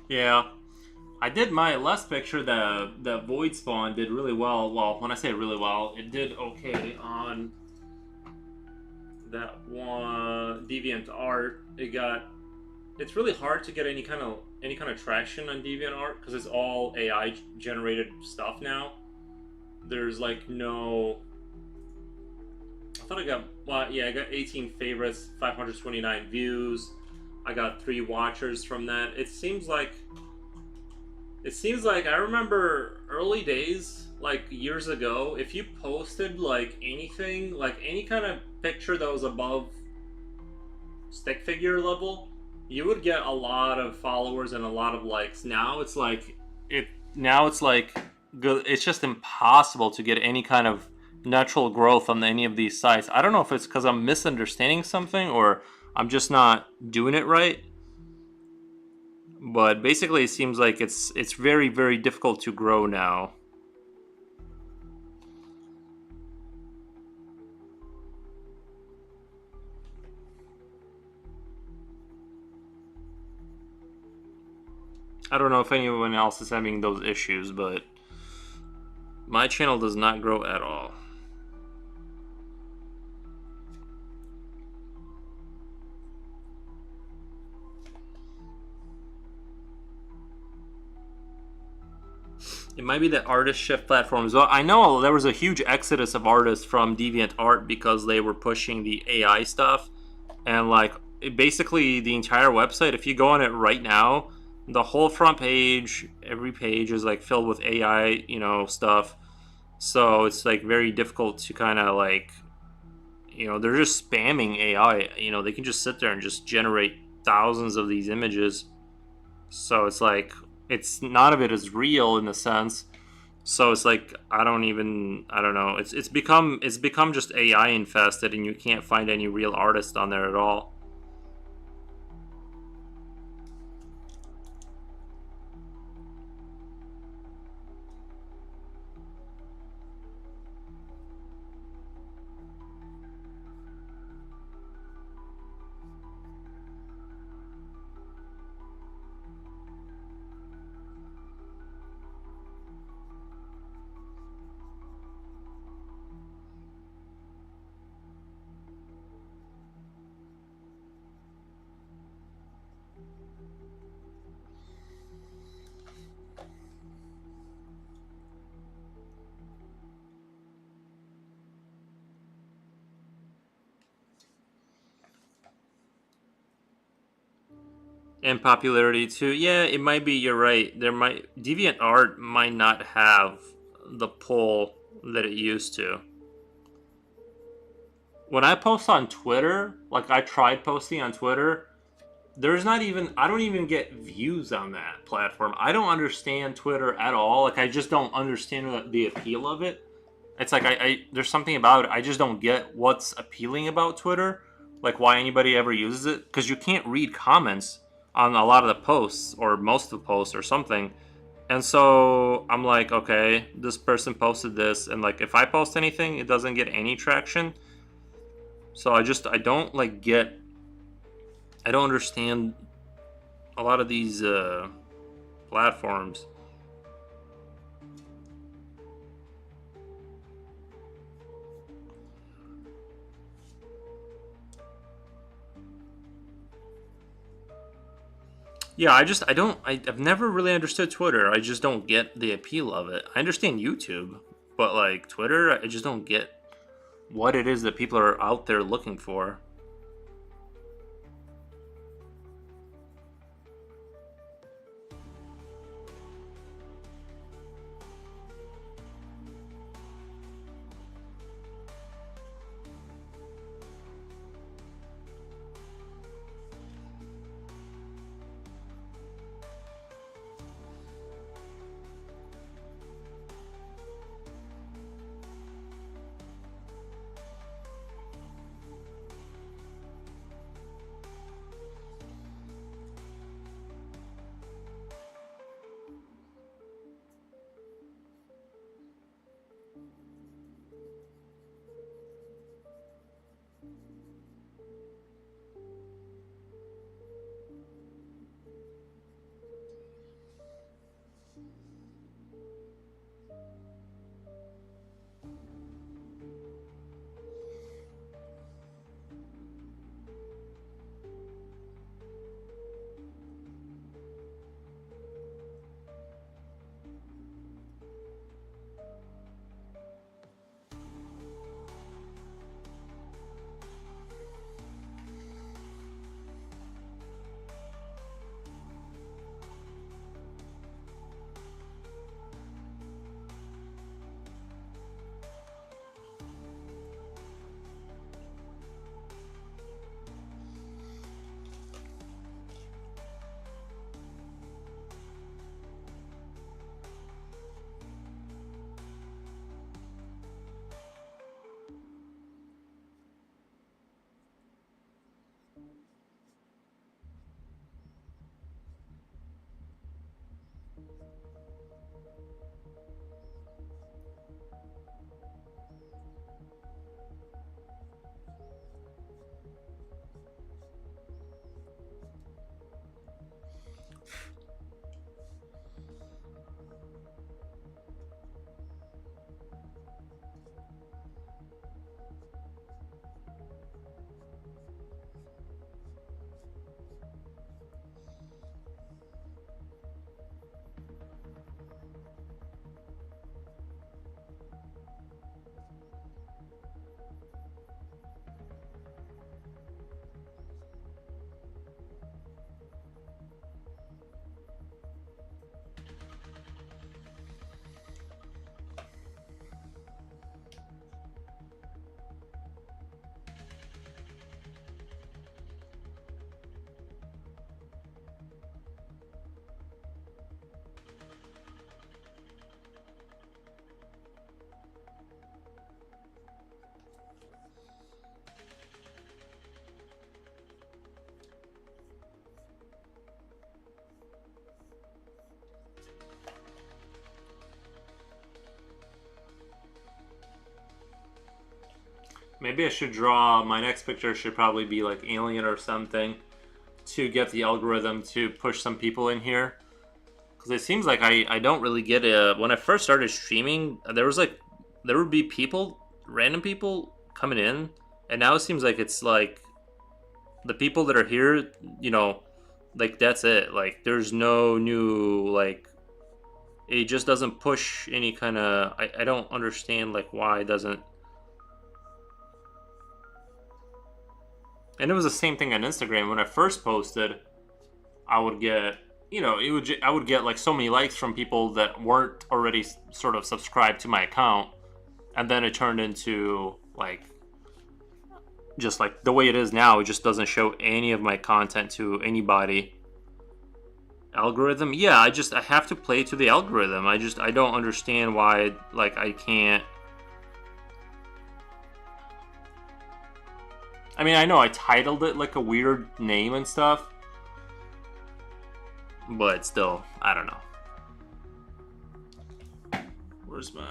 Yeah, I did my last picture. The void spawn did really well. Well, when I say really well, it did okay on that one deviant art. It's really hard to get any kind of traction on deviant art because it's all AI generated stuff now. There's like no. I thought I got, well, yeah, I got 18 favorites, 529 views. I got 3 watchers from that. It seems like I remember early days, like years ago, if you posted like anything, like any kind of picture that was above stick figure level, you would get a lot of followers and a lot of likes. It now it's like good. It's just impossible to get any kind of natural growth on any of these sites. I don't know if it's because I'm misunderstanding something or I'm just not doing it right. But basically, it seems like it's very very difficult to grow now. I don't know if anyone else is having those issues, but my channel does not grow at all. It might be the artist shift platforms. Well, I know there was a huge exodus of artists from DeviantArt because they were pushing the AI stuff, and like basically the entire website. If you go on it right now, the whole front page, every page is like filled with AI, stuff. So it's like very difficult to kind of like, they're just spamming AI. They can just sit there and just generate thousands of these images. So it's like it's none of it is real in a sense. So it's like I don't know. It's become just AI infested, and you can't find any real artists on there at all. And popularity too. Yeah, it might be. You're right. There might DeviantArt might not have the pull that it used to. When I post on Twitter, like I tried posting on Twitter, there's not even I don't even get views on that platform. I don't understand Twitter at all. Like I just don't understand the appeal of it. It's like I there's something about it. I just don't get what's appealing about Twitter. Like why anybody ever uses it, because you can't read comments on a lot of the posts or most of the posts or something. And so I'm like, okay, this person posted this, and like if I post anything, it doesn't get any traction. So I don't like get I don't understand a lot of these platforms. Yeah, I've never really understood Twitter. I just don't get the appeal of it. I understand YouTube, but like Twitter, I just don't get what it is that people are out there looking for. Maybe I should draw, my next picture should probably be like alien or something to get the algorithm to push some people in here. Because it seems like I don't really get it. When I first started streaming, there would be people, random people coming in. And now it seems like it's like the people that are here, you know, like that's it. Like there's no new, like, it just doesn't push any kind of, I don't understand like why it doesn't. And it was the same thing on Instagram. When I first posted, I would get, you know, I would get like so many likes from people that weren't already sort of subscribed to my account, and then it turned into like just like the way it is now. It just doesn't show any of my content to anybody. Algorithm, yeah, I have to play to the algorithm. I don't understand why like I can't. I mean, I know I titled it like a weird name and stuff, but still, I don't know. Where's my...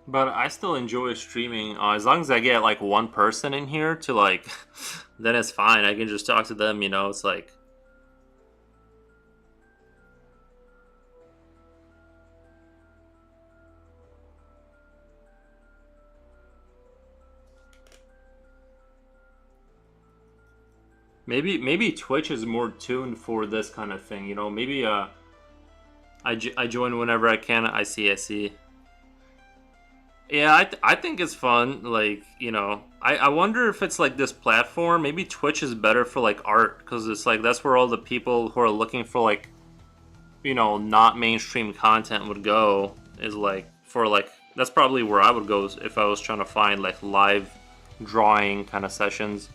But I still enjoy streaming as long as I get like one person in here to like, then it's fine. I can just talk to them. You know, it's like maybe Twitch is more tuned for this kind of thing. You know, maybe I join whenever I can. I see. Yeah, I think it's fun. Like, you know, I wonder if it's like this platform. Maybe Twitch is better for like art because it's like that's where all the people who are looking for like, you know, not mainstream content would go. Is like for like that's probably where I would go if I was trying to find like live drawing kind of sessions.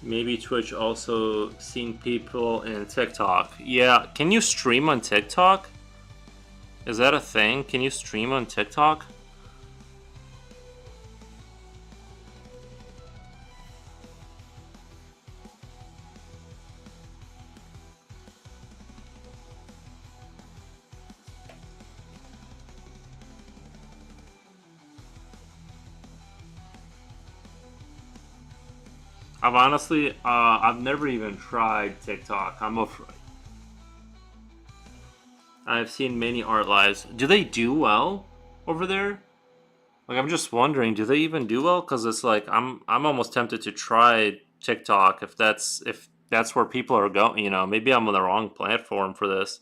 Maybe Twitch also seen people in TikTok. Yeah, can you stream on TikTok? Is that a thing? Can you stream on TikTok? I've never even tried TikTok. I'm afraid. I've seen many art lives. Do they do well over there? Like, I'm just wondering, do they even do well? Because it's like I'm almost tempted to try TikTok if that's where people are going. Maybe I'm on the wrong platform for this.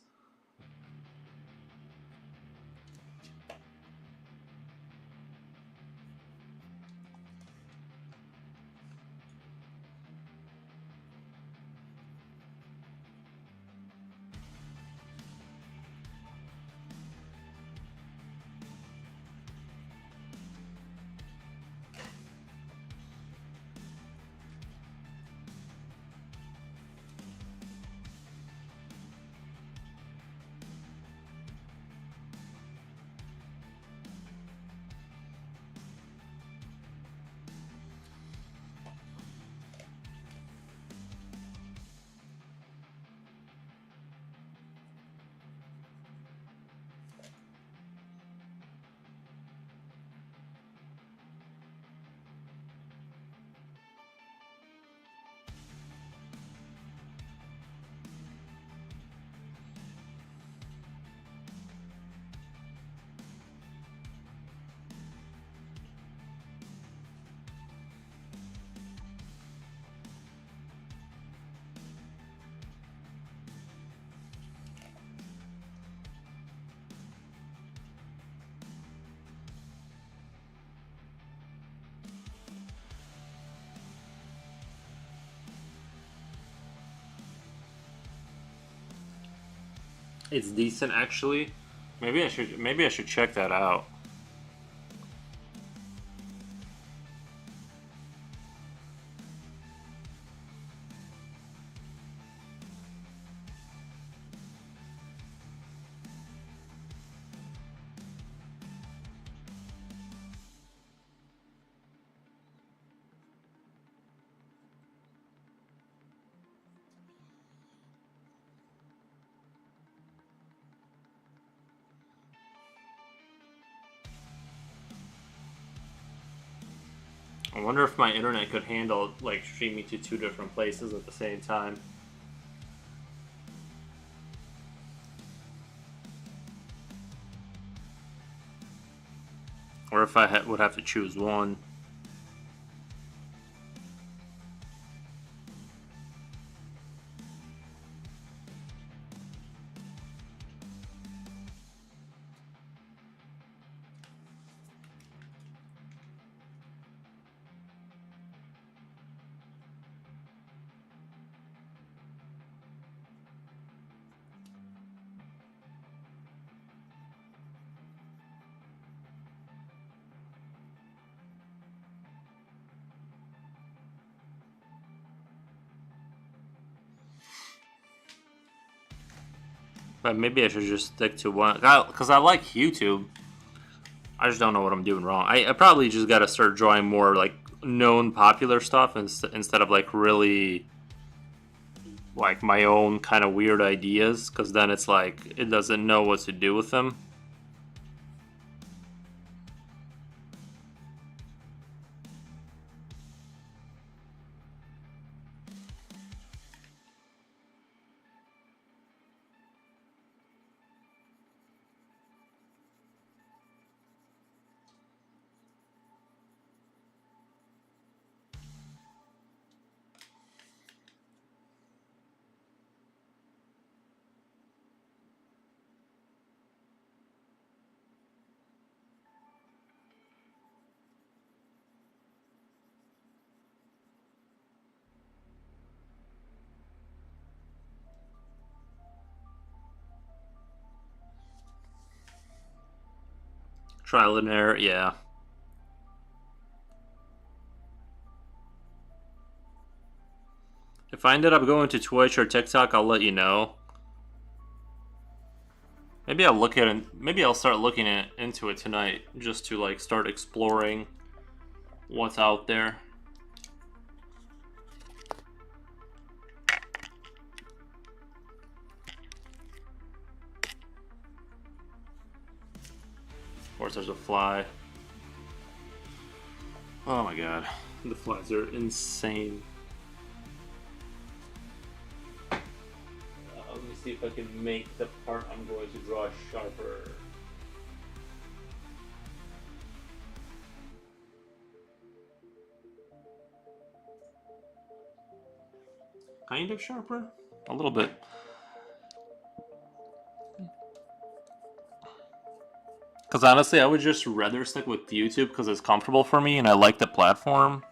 It's decent actually. Maybe I should check that out. I wonder if my internet could handle like streaming to two different places at the same time, or if I would have to choose one. But maybe I should just stick to one because I like YouTube. I just don't know what I'm doing wrong. I probably just got to start drawing more like known popular stuff instead of like really like my own kind of weird ideas because then it's like it doesn't know what to do with them. Trial and error, yeah. If I ended up going to Twitch or TikTok, I'll let you know. Maybe I'll look at it. Maybe I'll start looking into it tonight, just to like start exploring what's out there. Of course, there's a fly. Oh my god, the flies are insane. Let me see if I can make the part I'm going to draw sharper. Kind of sharper? A little bit. Because honestly, I would just rather stick with YouTube because it's comfortable for me and I like the platform.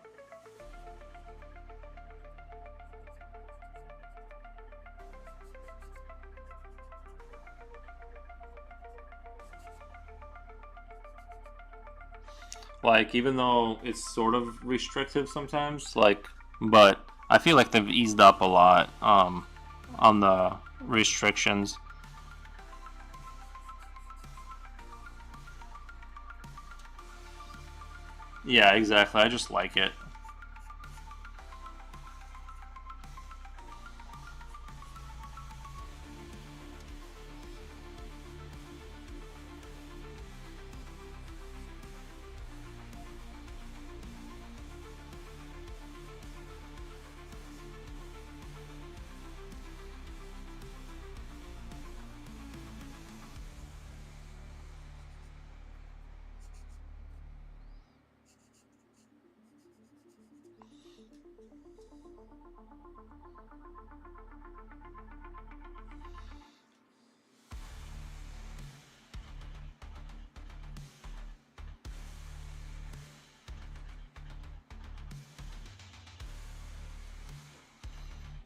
Like, even though it's sort of restrictive sometimes, like, but I feel like they've eased up a lot on the restrictions. Yeah, exactly. I just like it.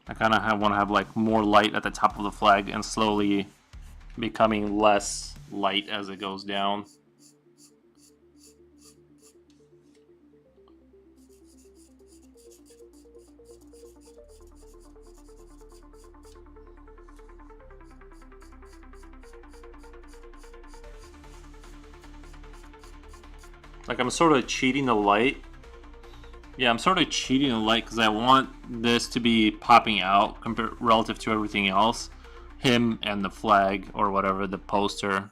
I kind of want to have like more light at the top of the flag and slowly becoming less light as it goes down. Like I'm sort of cheating the light. Yeah, I'm sort of cheating the light because I want this to be popping out compared relative to everything else. Him and the flag or whatever, the poster.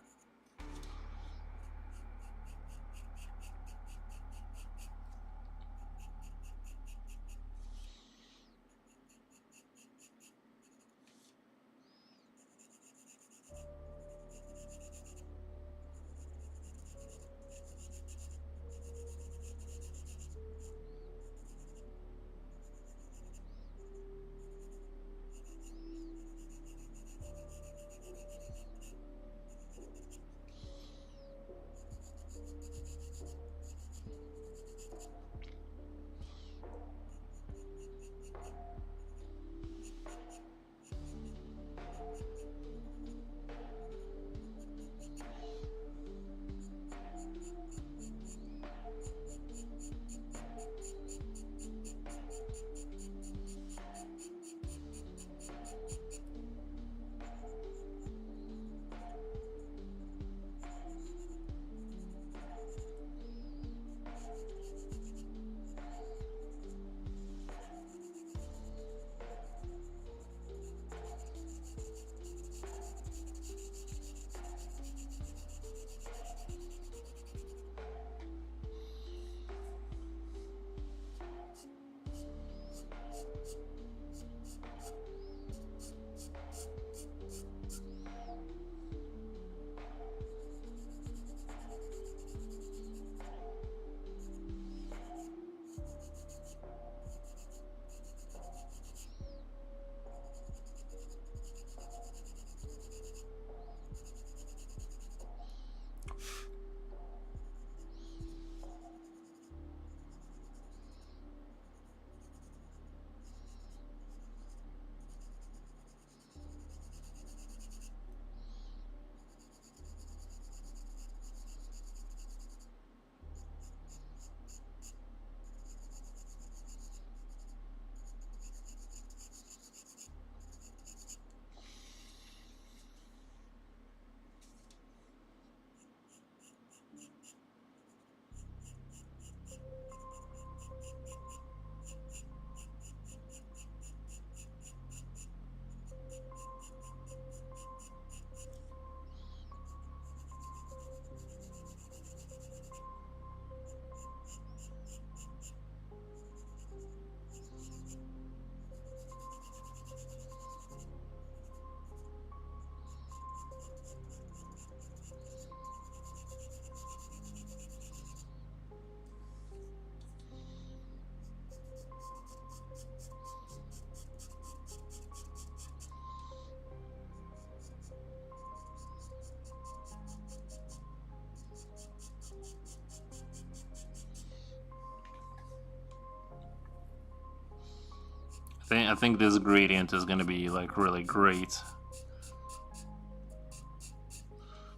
I think this gradient is gonna be like really great.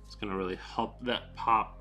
It's gonna really help that pop.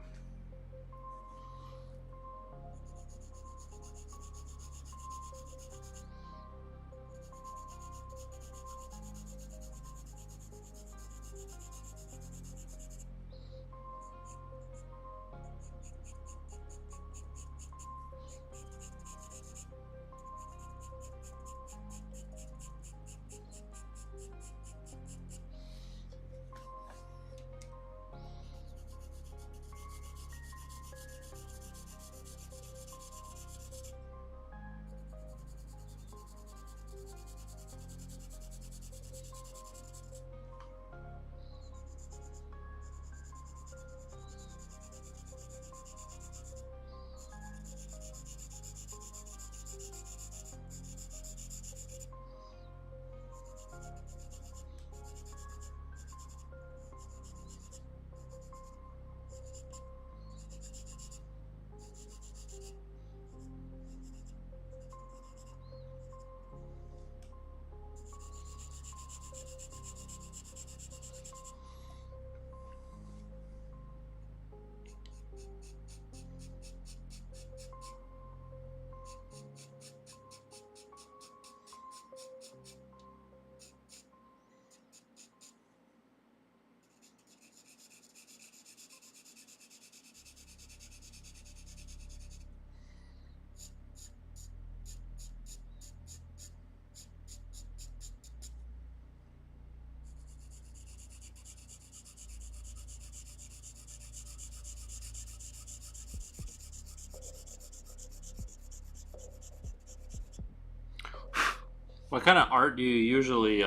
What kind of art do you usually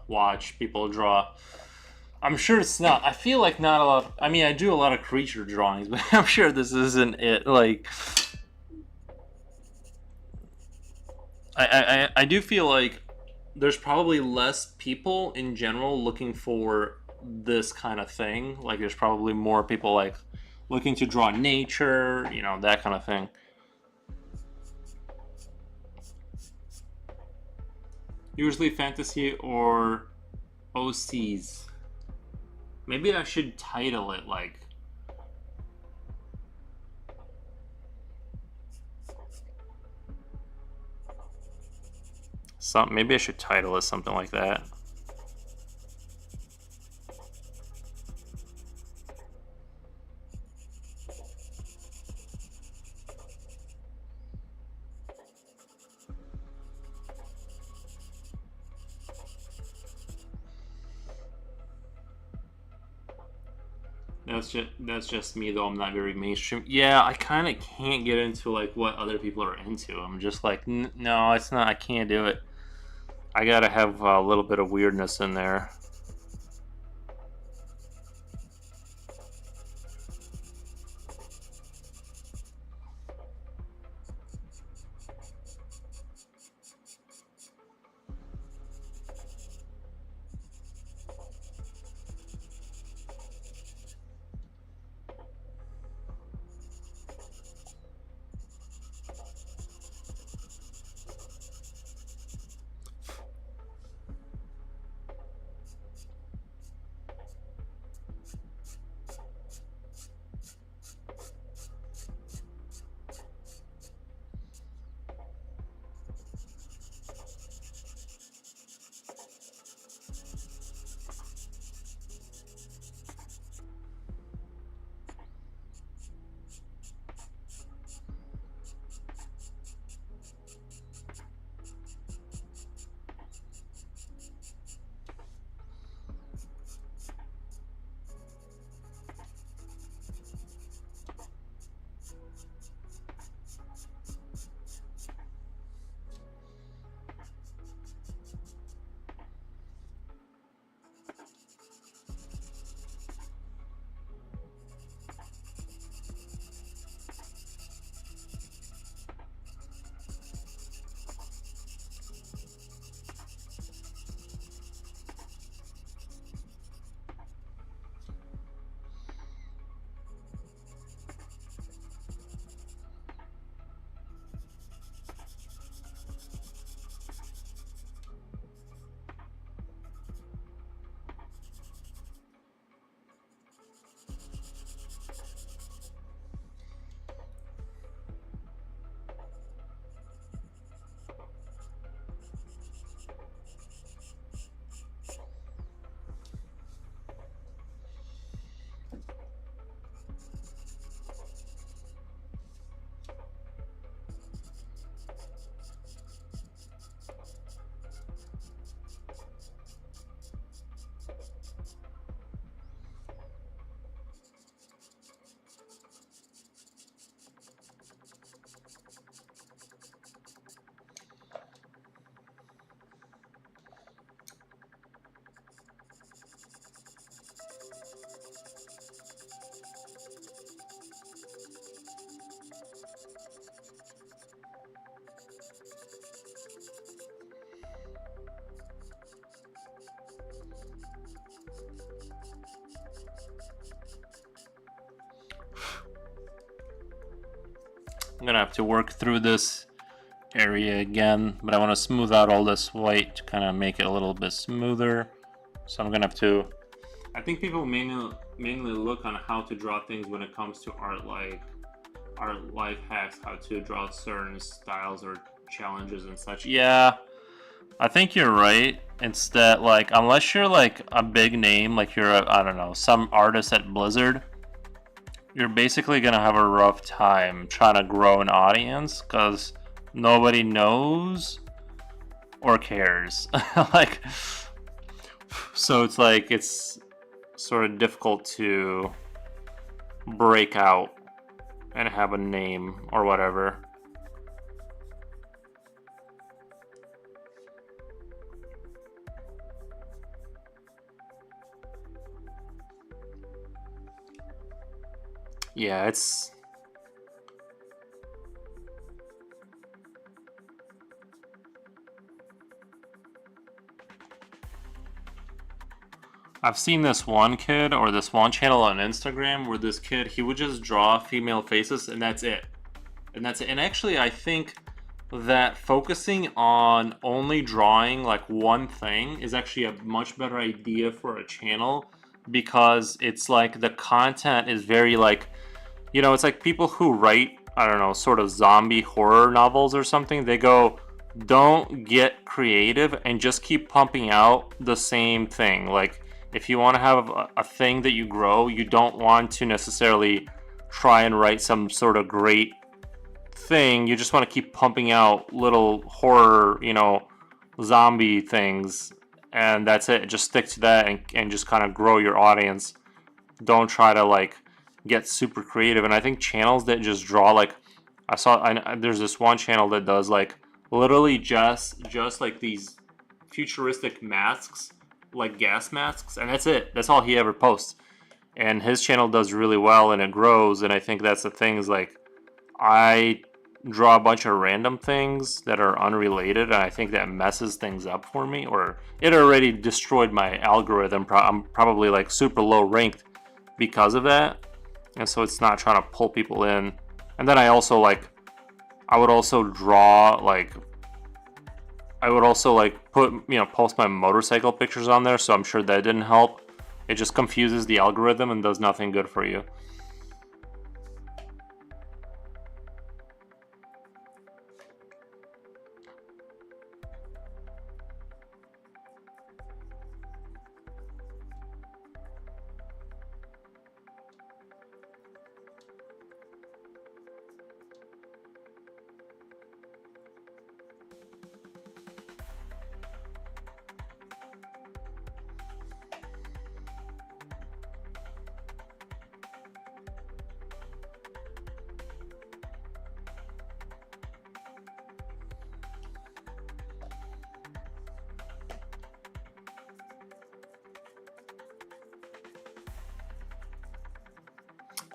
watch people draw? I'm sure it's not. I feel like not a lot. I mean, I do a lot of creature drawings, but I'm sure this isn't it. Like, I do feel like there's probably less people in general looking for this kind of thing. Like, there's probably more people like looking to draw nature, that kind of thing. Usually fantasy or OCs. Maybe I should title it like something. Maybe I should title it something like that. That's just me though. I'm not very mainstream. Yeah, I kind of can't get into like what other people are into. I'm just like, no, it's not. I can't do it. I gotta have a little bit of weirdness in there. I'm gonna have to work through this area again, but I want to smooth out all this white to kind of make it a little bit smoother. So I'm gonna have to. I think people mainly look on how to draw things when it comes to art life hacks, how to draw certain styles or challenges and such. Yeah, I think you're right. Instead, like, unless you're like a big name, like you're a, I don't know, some artist at Blizzard, you're basically gonna have a rough time trying to grow an audience because nobody knows or cares. Like, so it's like it's sort of difficult to break out and have a name or whatever. Yeah, it's. I've seen this one kid or this one channel on Instagram where this kid, he would just draw female faces and that's it. And that's it. And actually, I think that focusing on only drawing like one thing is actually a much better idea for a channel because it's like the content is very like, you know, it's like people who write, I don't know, sort of zombie horror novels or something. They go, don't get creative and just keep pumping out the same thing. Like, if you want to have a thing that you grow, you don't want to necessarily try and write some sort of great thing. You just want to keep pumping out little horror, you know, zombie things. And that's it. Just stick to that and just kind of grow your audience. Don't try to like get super creative. And I think channels that just draw like there's this one channel that does like literally just like these futuristic masks, like gas masks, and that's it. That's all he ever posts. And his channel does really well and it grows, and I think that's the thing is like I draw a bunch of random things that are unrelated, and I think that messes things up for me, or it already destroyed my algorithm. I'm probably like super low ranked because of that, and so it's not trying to pull people in. And then I also like I would also draw like I would also like put, you know, post my motorcycle pictures on there, so I'm sure that didn't help. It just confuses the algorithm and does nothing good for you.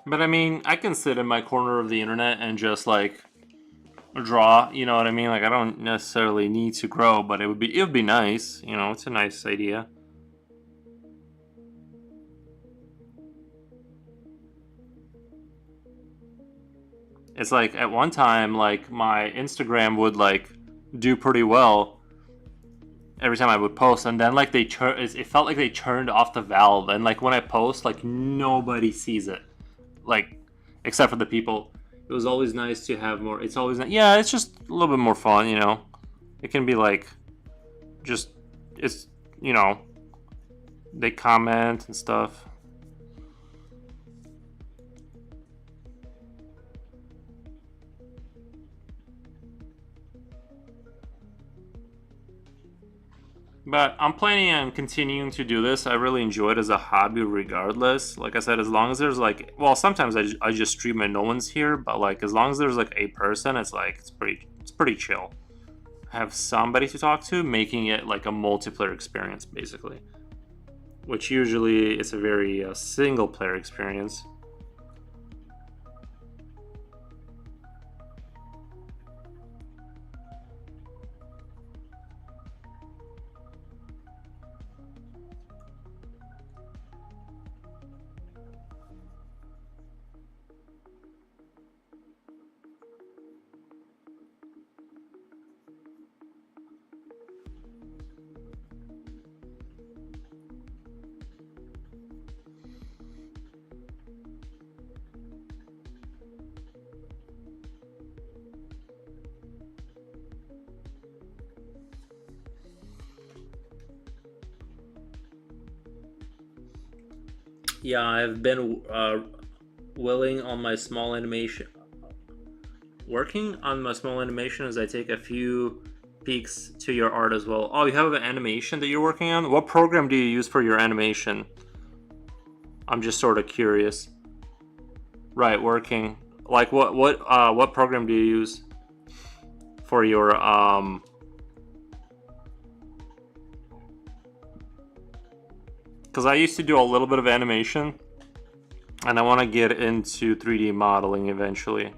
But I mean, I can sit in my corner of the internet and just like draw, you know what I mean? Like I don't necessarily need to grow, but it would be nice, you know, it's a nice idea. It's like at one time like my Instagram would like do pretty well every time I would post, and then like it felt like they turned off the valve, and like when I post like nobody sees it. Like except for the people. It was always nice to have more. It's always yeah, it's just a little bit more fun, you know. It can be like just it's, you know, they comment and stuff. But I'm planning on continuing to do this. I really enjoy it as a hobby regardless. Like I said, as long as there's like, well, sometimes I just stream and no one's here, but like as long as there's like a person, it's like it's pretty chill. Have somebody to talk to, making it like a multiplayer experience basically. Which usually is a very single player experience. Yeah, I've been willing on my small animation, working on my small animation as I take a few peeks to your art as well. Oh, you have an animation that you're working on? What program do you use for your animation? I'm just sort of curious. Right, working. Like what program do you use for your cuz I used to do a little bit of animation and I want to get into 3D modeling eventually.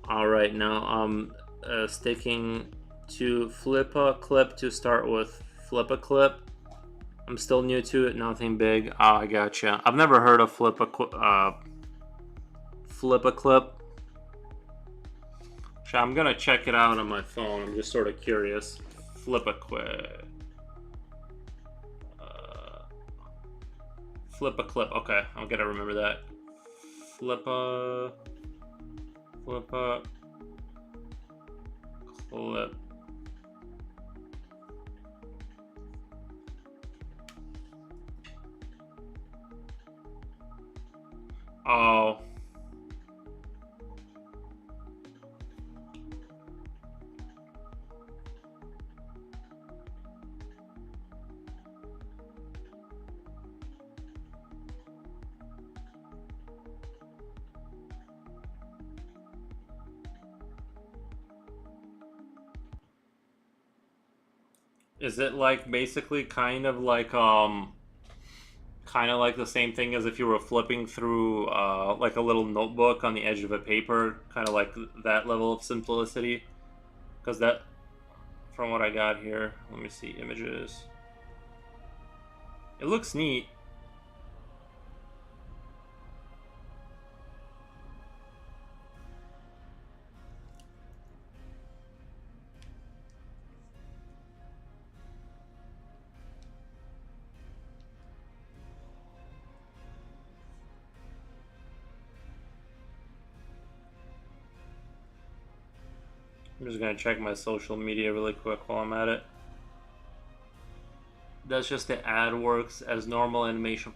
All right, now sticking to flip a clip to start with. Flip a clip. I'm still new to it, nothing big. Oh, I gotcha. I've never heard of flip a clip. So I'm gonna check it out on my phone. I'm just sort of curious. Flip a clip. Uh, Flip a clip. Okay, I'm gonna remember that. Flip a clip. Oh, is it like basically kind of like the same thing as if you were flipping through like a little notebook on the edge of a paper, kind of like that level of simplicity? Because that, from what I got here, let me see images. It looks neat. I'm just gonna check my social media really quick while I'm at it. That's just the ad works as normal animation.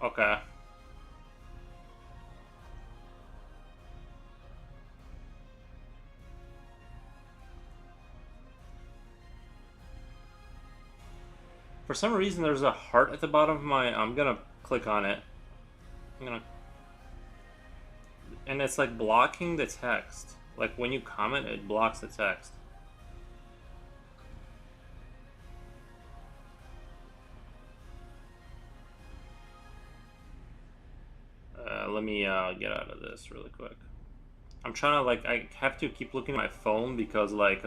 Okay. For some reason, there's a heart at the bottom of my. I'm gonna click on it. I'm gonna, and it's like blocking the text. Like when you comment, it blocks the text. Let me get out of this really quick. I'm trying to like I have to keep looking at my phone because like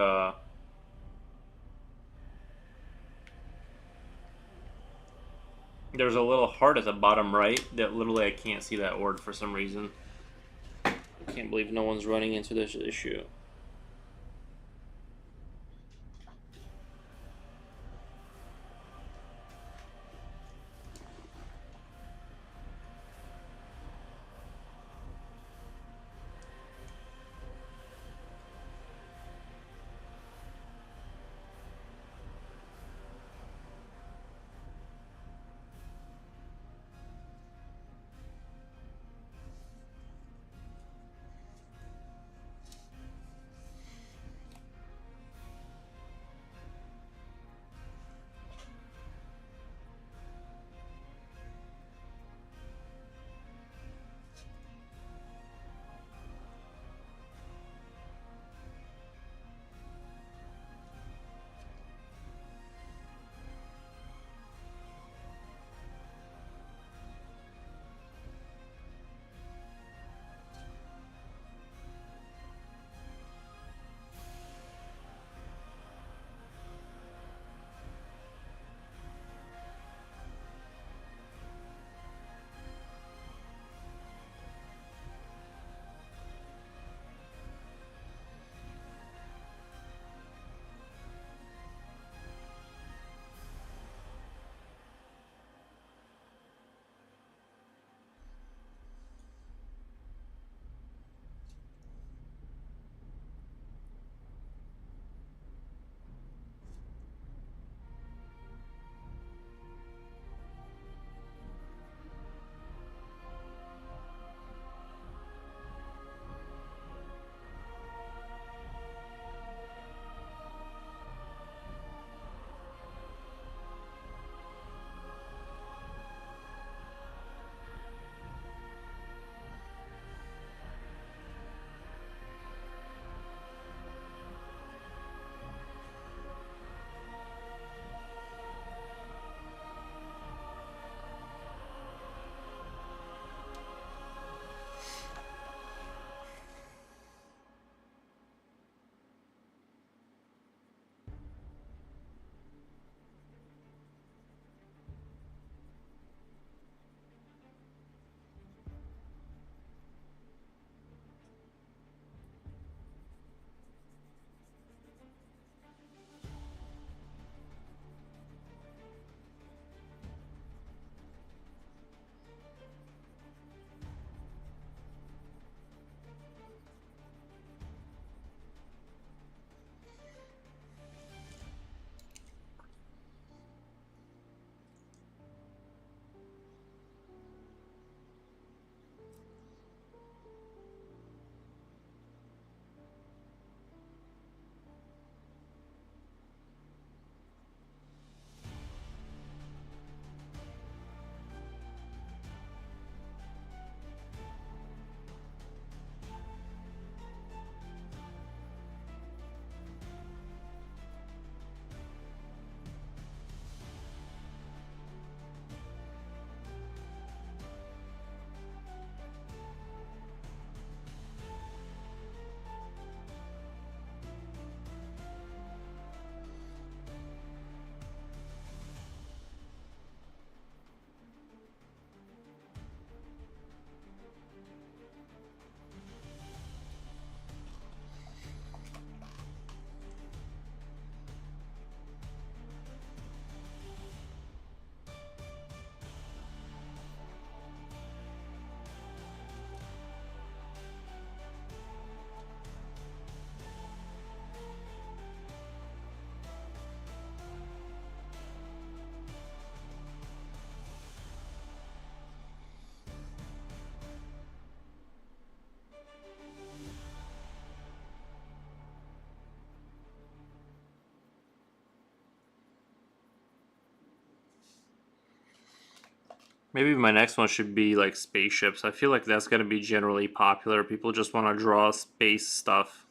there's a little heart at the bottom right that literally I can't see that word for some reason. I can't believe no one's running into this issue. Maybe my next one should be like spaceships. I feel like that's gonna be generally popular. People just want to draw space stuff.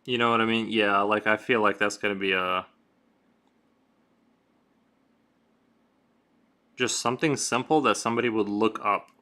You know what I mean? Yeah, like I feel like that's gonna be a just something simple that somebody would look up.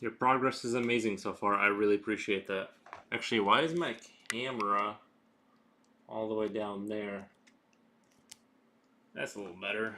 Your progress is amazing so far. I really appreciate that. Actually, why is my camera all the way down there? That's a little better.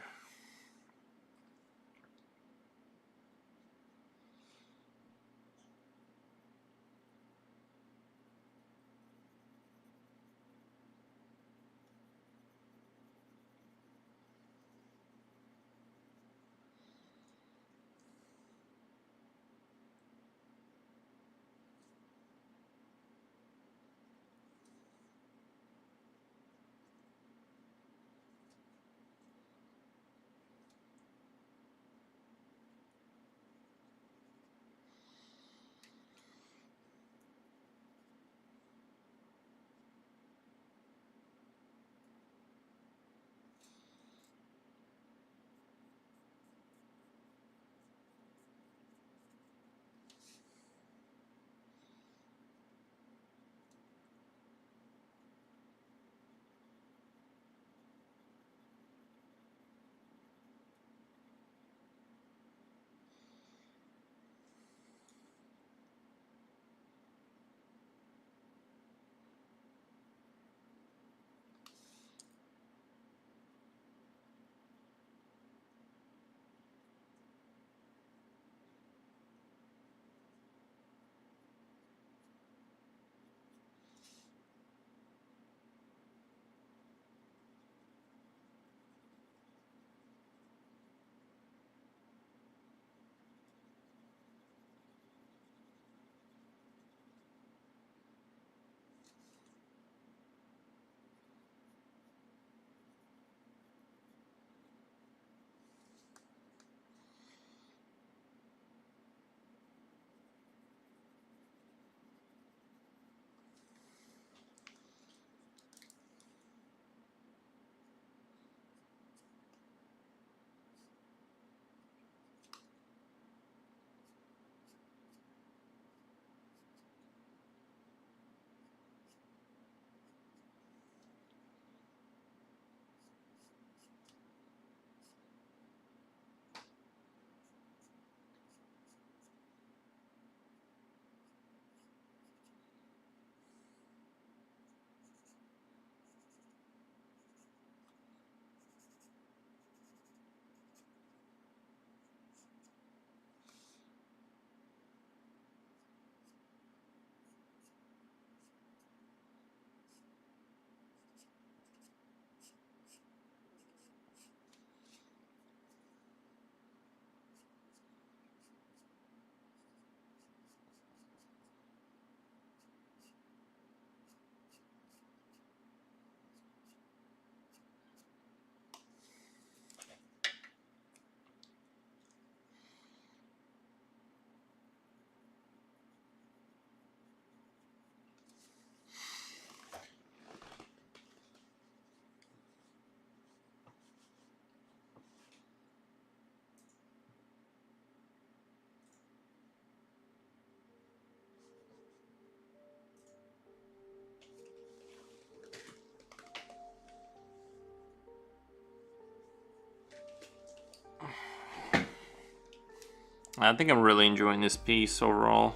I think I'm really enjoying this piece overall.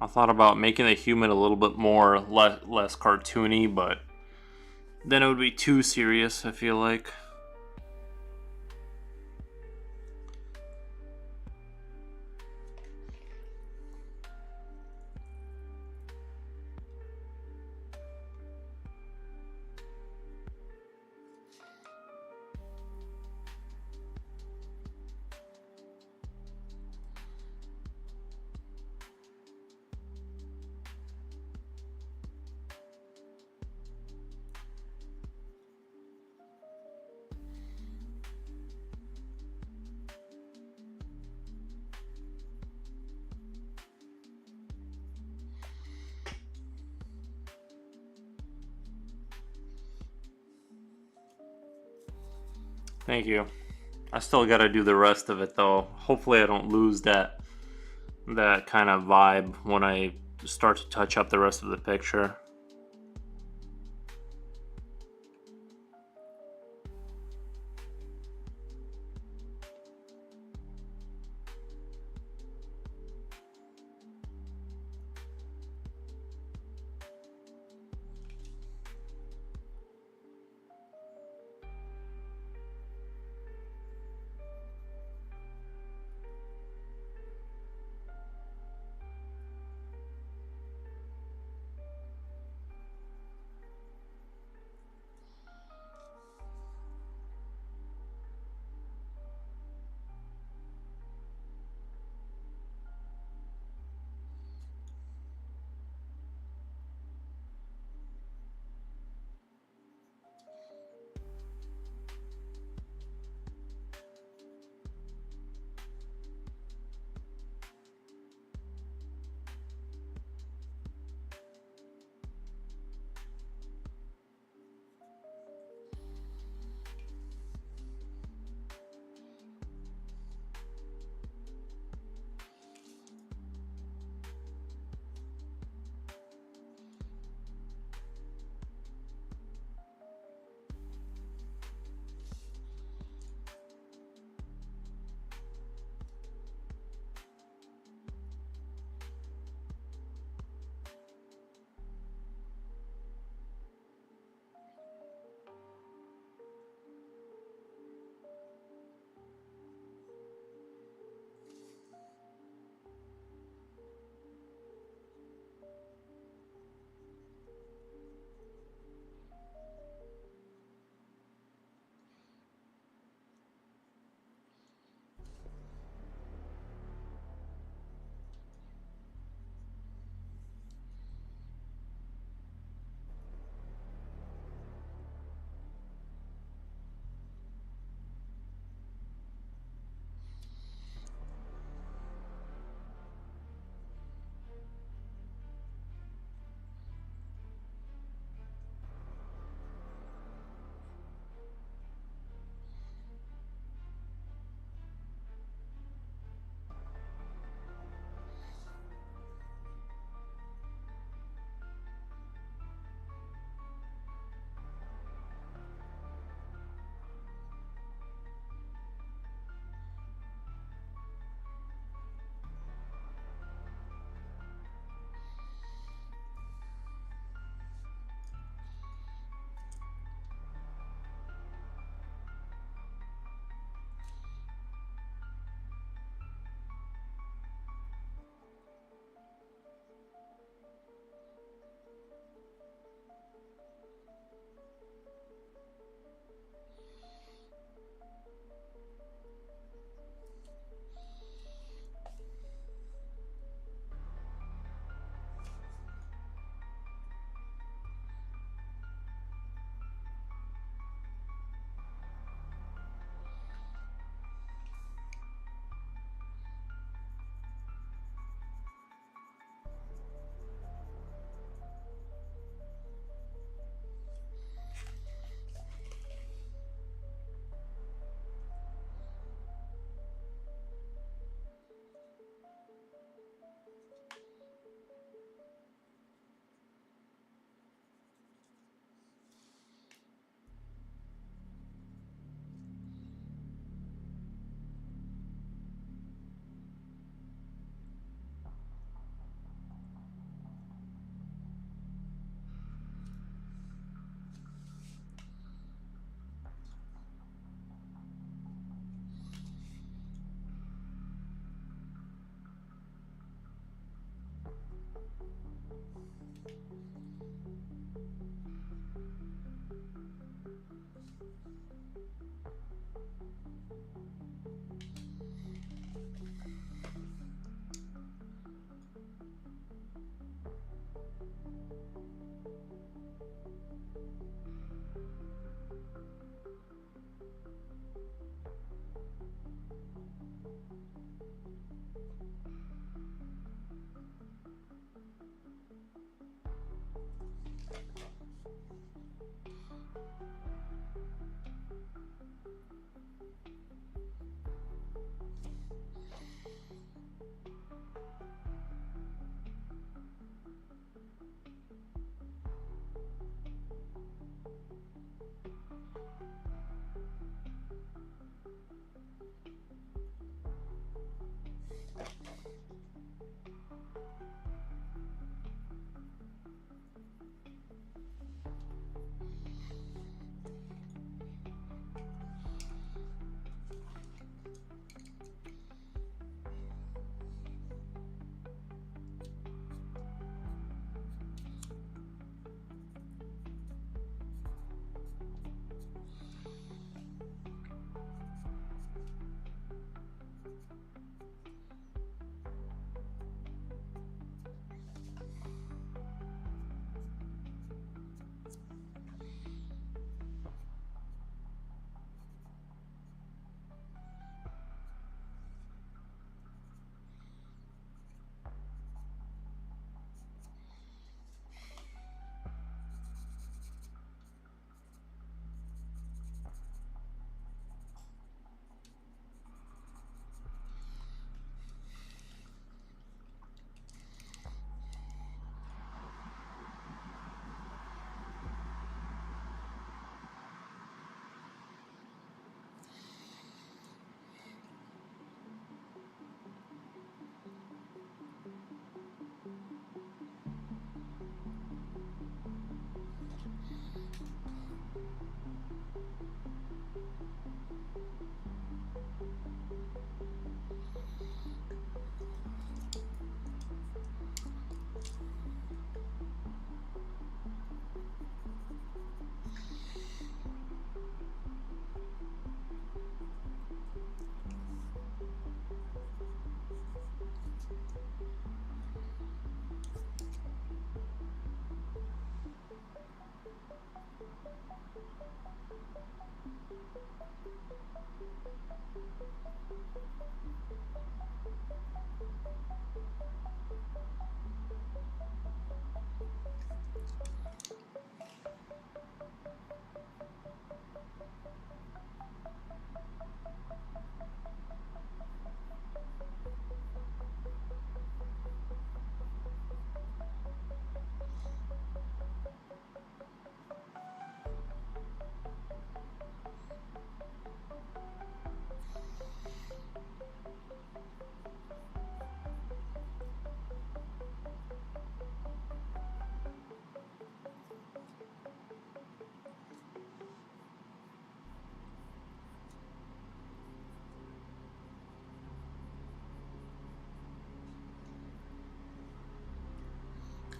I thought about making the human a little bit more less cartoony, but then it would be too serious, I feel like. Thank you. I still gotta do the rest of it though. Hopefully I don't lose that kind of vibe when I start to touch up the rest of the picture.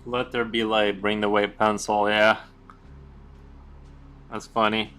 Let there be light. Bring the white pencil. Yeah, that's funny.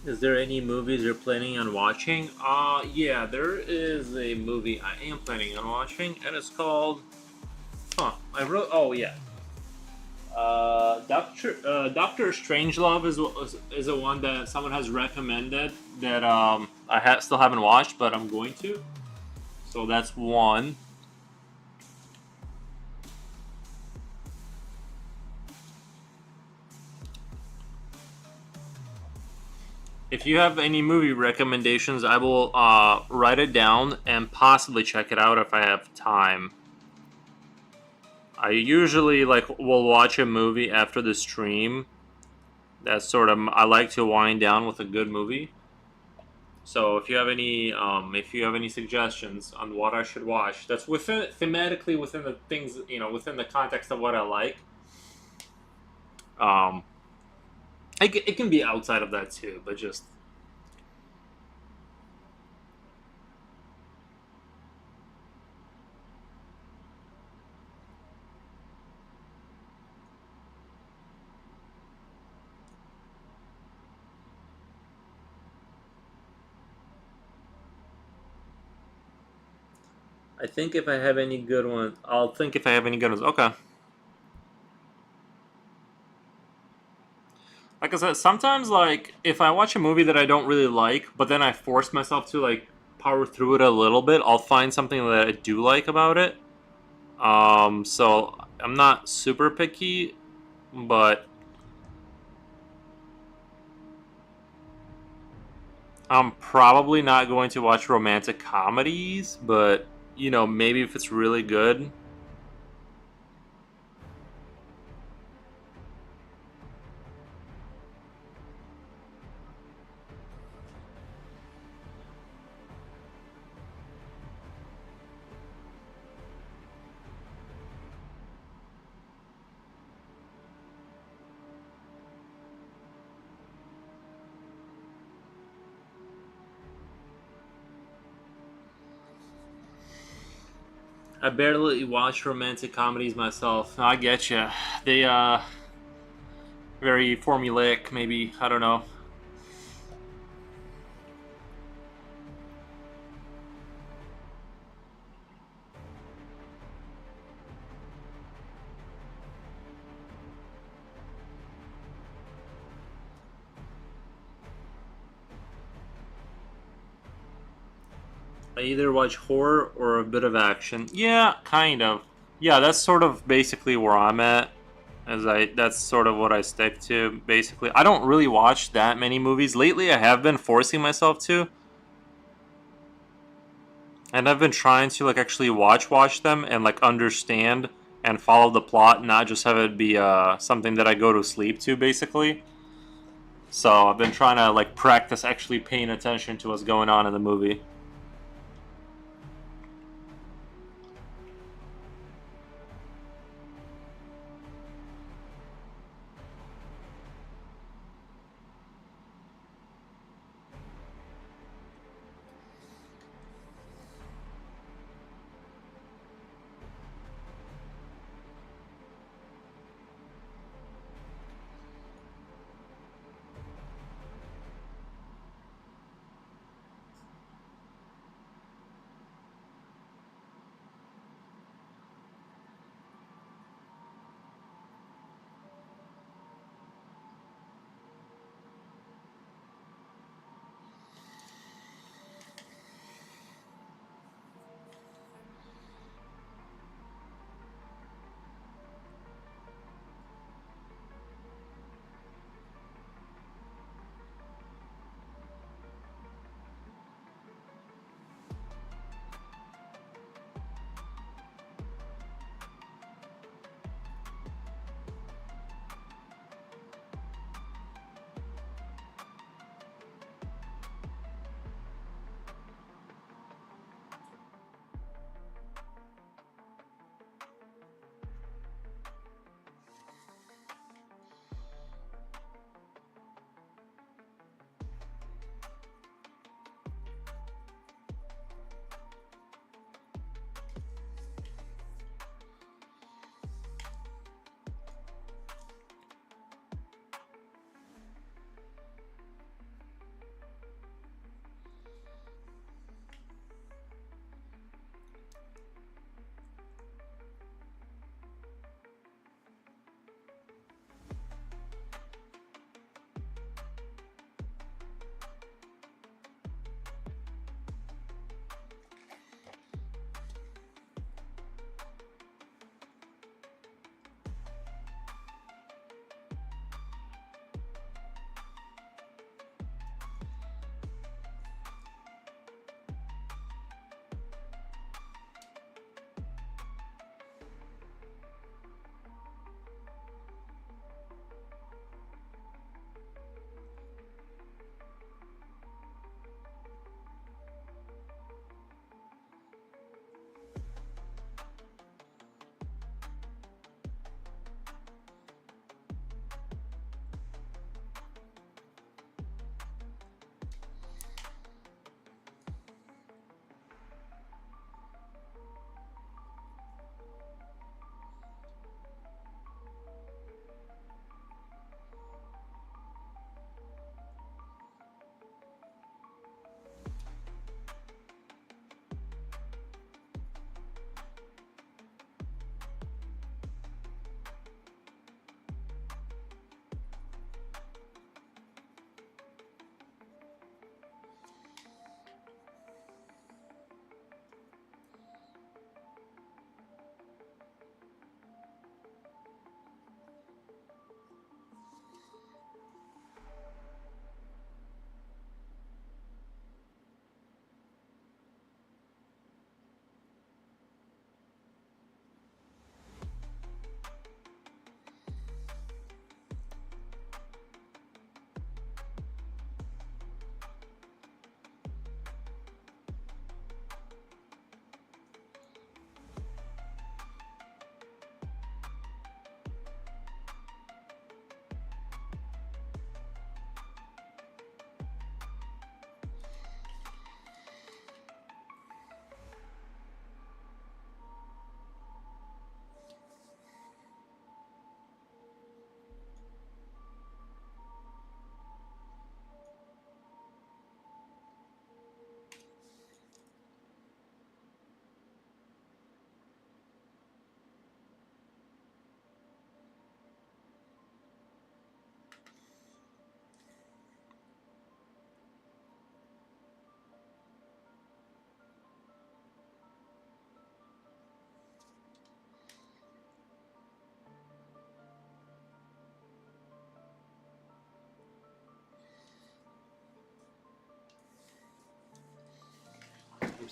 Is there any movies you're planning on watching? Yeah, there is a movie I am planning on watching, and it's called. I wrote. Oh yeah. Doctor Strangelove is a one that someone has recommended that still haven't watched, but I'm going to. So that's one. If you have any movie recommendations, I will write it down and possibly check it out if I have time. I usually will watch a movie after the stream. That's sort of I like to wind down with a good movie. So if you have any suggestions on what I should watch, that's within thematically within the things within the context of what I like. Um, it can be outside of that too, but just I think if I have any good ones, I'll think if I have any good ones. Okay. Like I said, sometimes if I watch a movie that I don't really like, but then I force myself to power through it a little bit, I'll find something that I do like about it. So I'm not super picky, but I'm probably not going to watch romantic comedies. But maybe if it's really good, I barely watch romantic comedies myself. I get you. They very formulaic, maybe. I don't know. I either watch horror or a bit of action. Yeah, kind of. Yeah, that's sort of basically where I'm at. That's sort of what I stick to. Basically, I don't really watch that many movies lately. I have been forcing myself to, and I've been trying to actually watch them and understand and follow the plot, not just have it be something that I go to sleep to, basically. So I've been trying to practice actually paying attention to what's going on in the movie.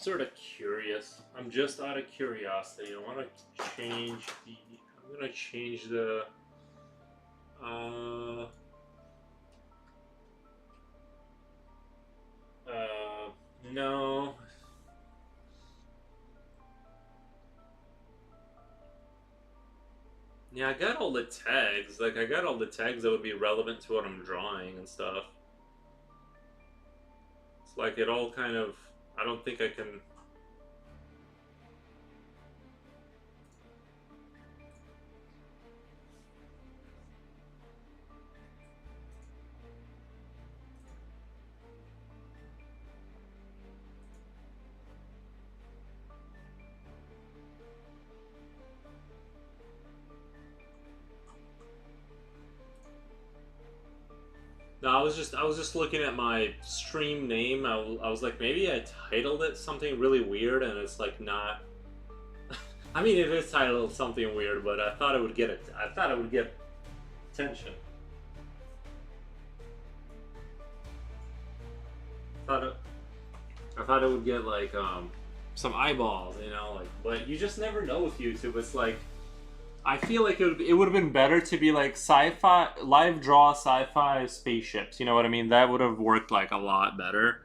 sort of curious. I'm just out of curiosity. I want to change the. I'm gonna change the. Uh, no. Yeah, I got all the tags. Like, I got all the tags that would be relevant to what I'm drawing and stuff. It's like it all kind of. I don't think I can. No, I was just looking at my stream name. I was like, maybe I titled it something really weird, and it's like not. I mean, it is titled something weird, but I thought it would get it. I thought it would get attention. I thought it, I thought it would get like some eyeballs, you know, like. But you just never know with YouTube. It's like I feel like it would have been better to be like sci-fi live draw sci-fi spaceships. You know what I mean? That would have worked like a lot better.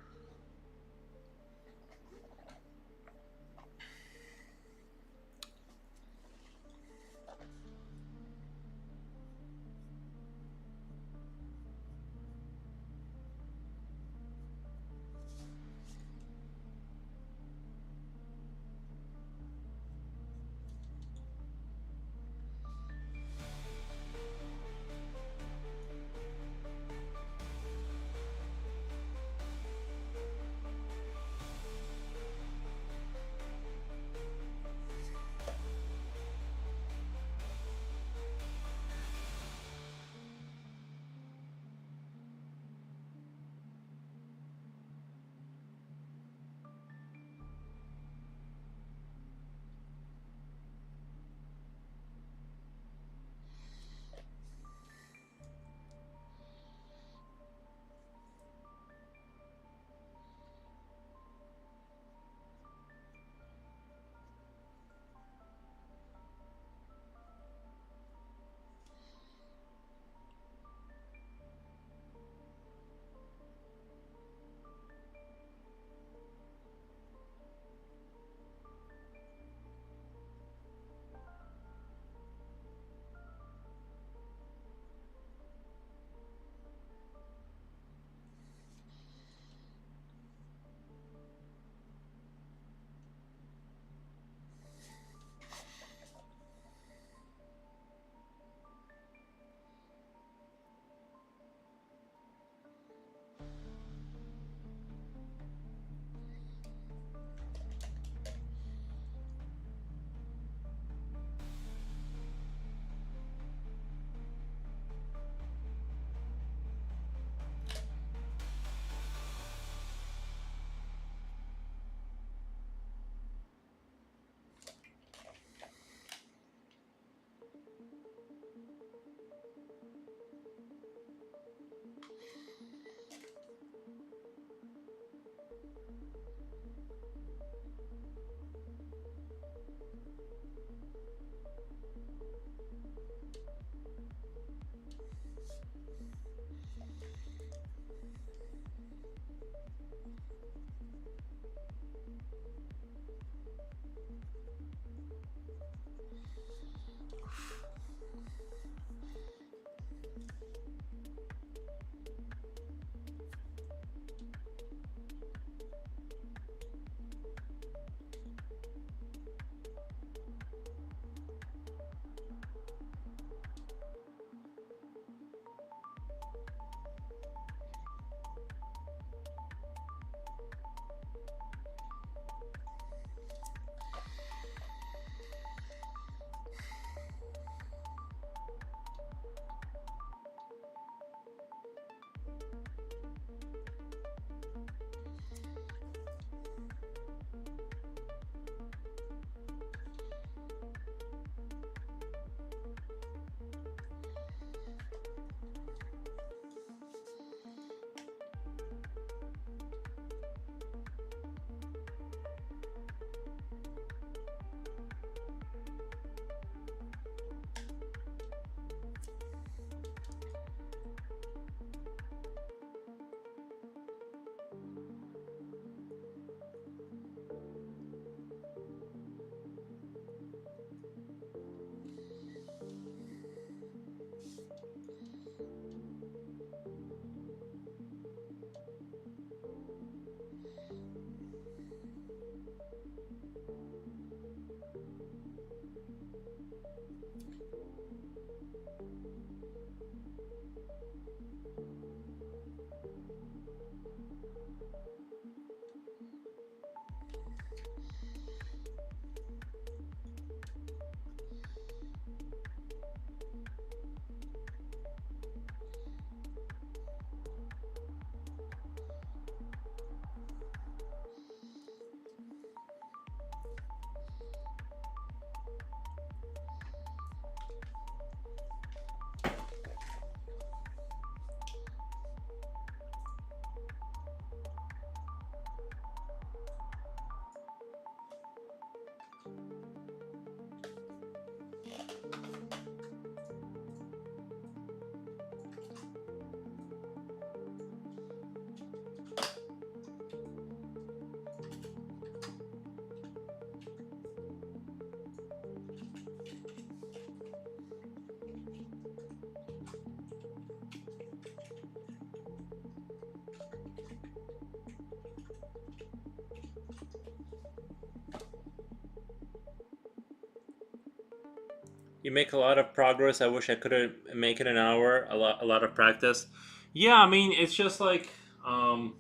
You make a lot of progress. I wish I could make it an hour. A lot of practice. Yeah, I mean, it's just like, um,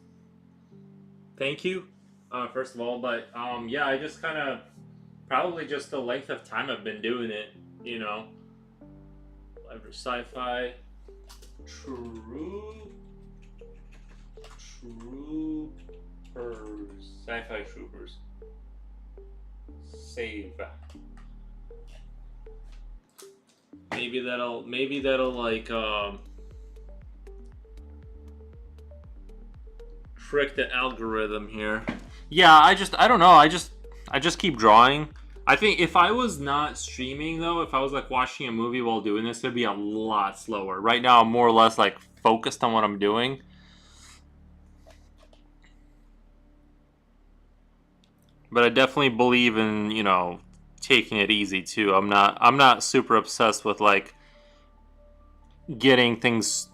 thank you, first of all. But yeah, I just kind of probably just the length of time I've been doing it. You know, sci-fi, true, troopers, sci-fi troopers, save. Maybe that'll like trick the algorithm here. Yeah, I don't know. I just keep drawing. I think if I was not streaming though, if I was like watching a movie while doing this, it'd be a lot slower. Right now, I'm more or less like focused on what I'm doing. But I definitely believe in taking it easy too. I'm not super obsessed with like getting things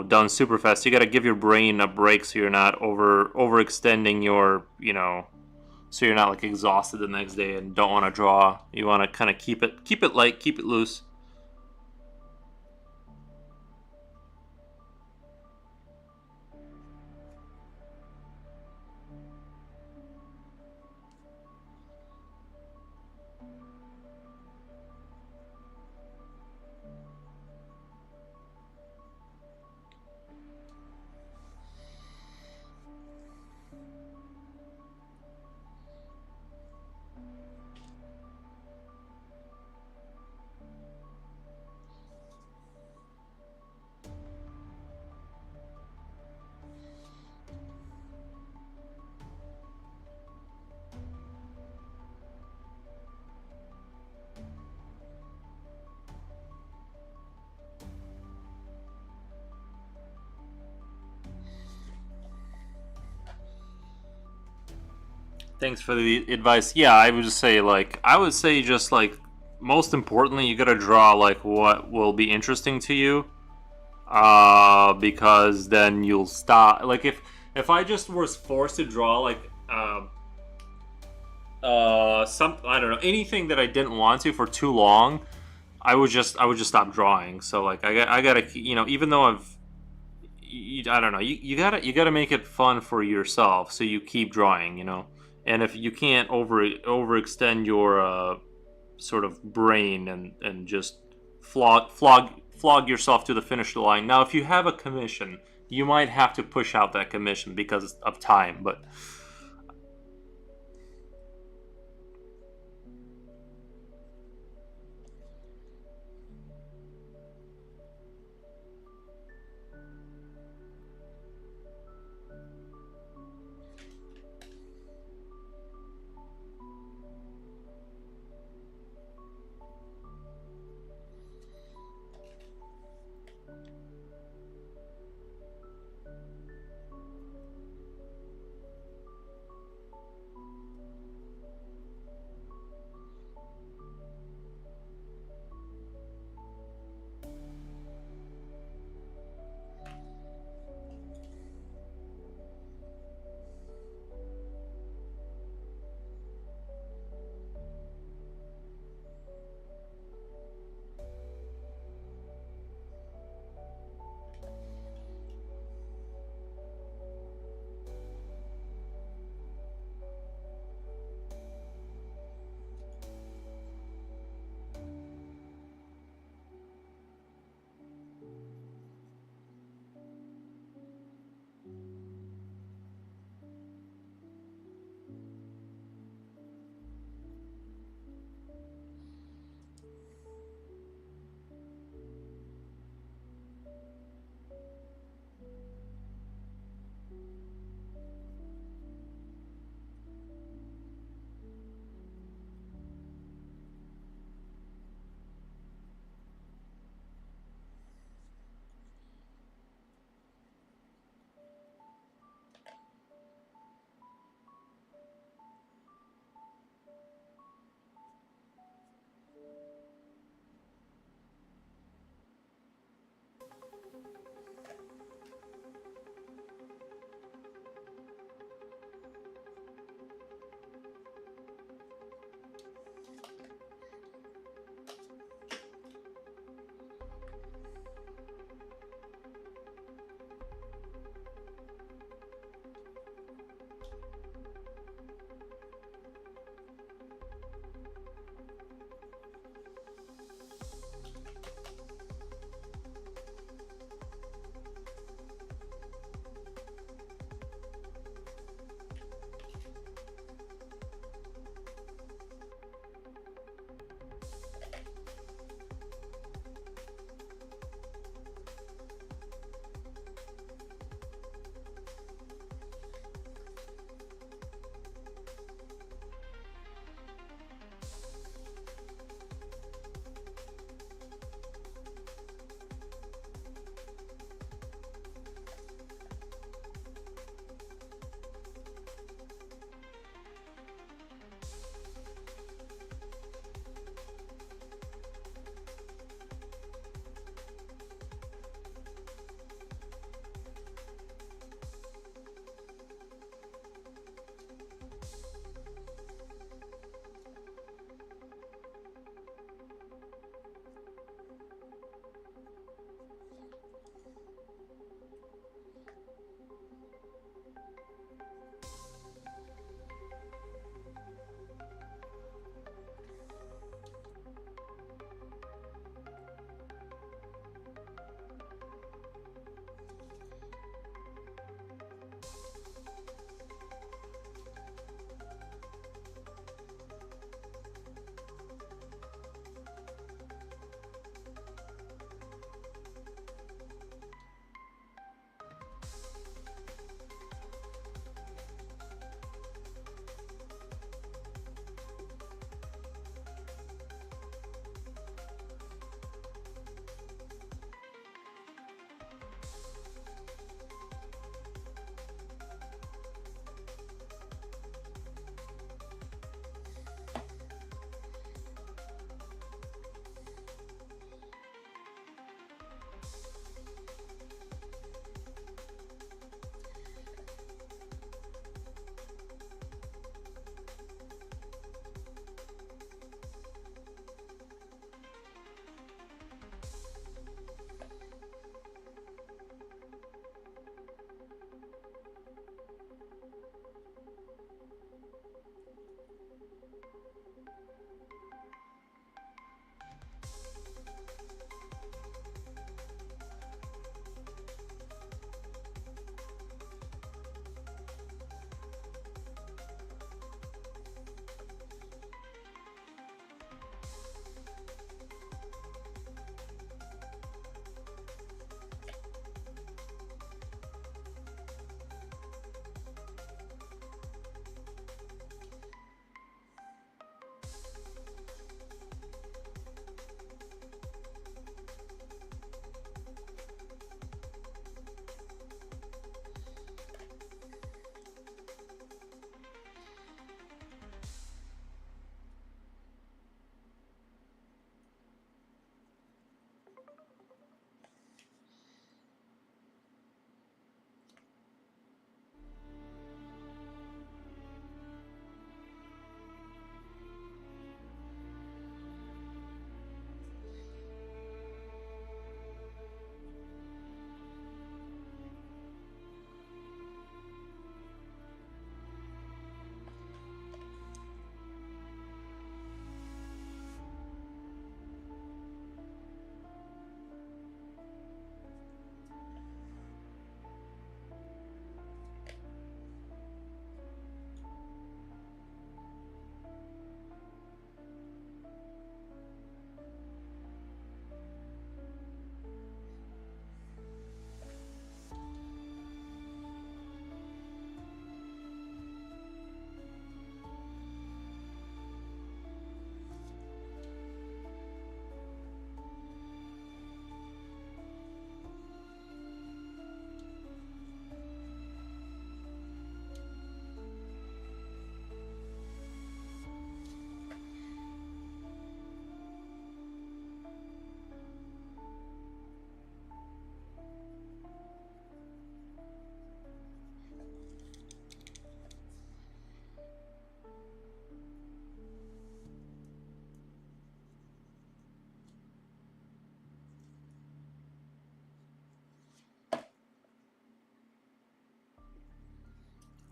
done super fast. You got to give your brain a break so you're not overextending your so you're not like exhausted the next day and don't want to draw. You want to kind of keep it light, keep it loose. Thanks for the advice. Yeah, I would say just like most importantly, you got to draw like what will be interesting to you. Because then you'll stop. Like if I just was forced to draw like some I don't know anything that I didn't want to for too long, I would just stop drawing. So like I gotta even though I don't know you gotta make it fun for yourself so you keep drawing. And if you can't overextend your sort of brain and just flog yourself to the finish line. Now, if you have a commission, you might have to push out that commission because of time. But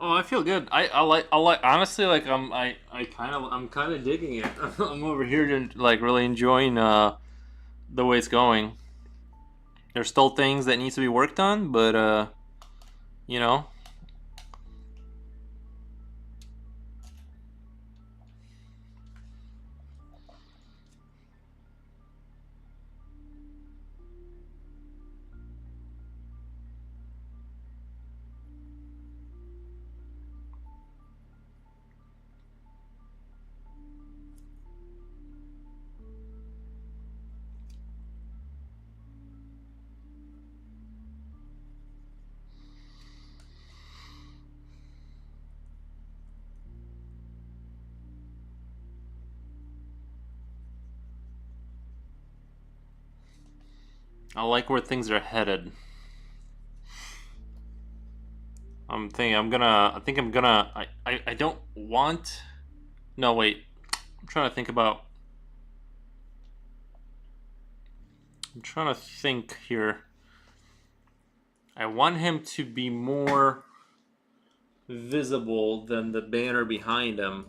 Oh, I feel good. I like honestly like I'm kind of digging it. I'm over here like really enjoying the way it's going. There's still things that needs to be worked on, but you know, I like where things are headed. I think I'm gonna I don't want no wait. I'm trying to think about I'm trying to think here. I want him to be more visible than the banner behind him.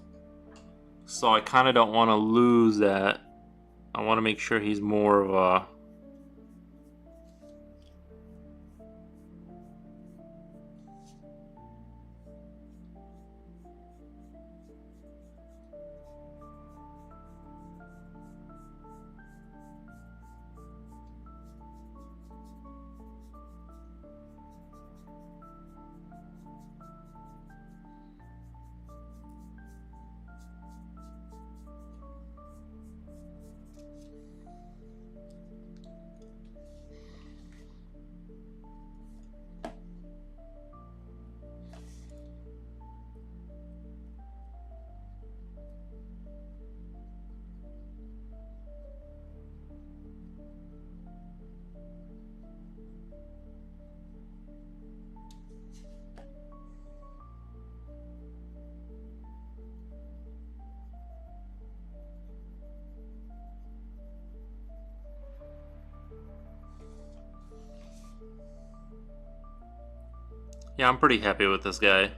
So I kind of don't want to lose that. I want to make sure he's more of a. Yeah, I'm pretty happy with this guy.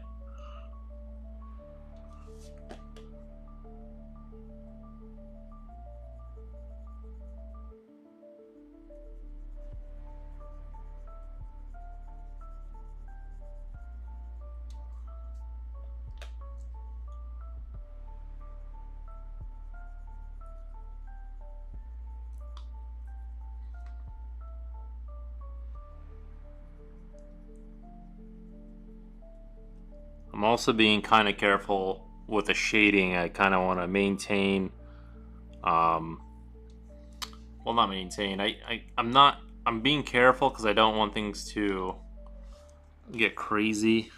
I'm also being kind of careful with the shading. I kind of want to maintain. Um, well, not maintain. I'm not. I'm being careful because I don't want things to get crazy.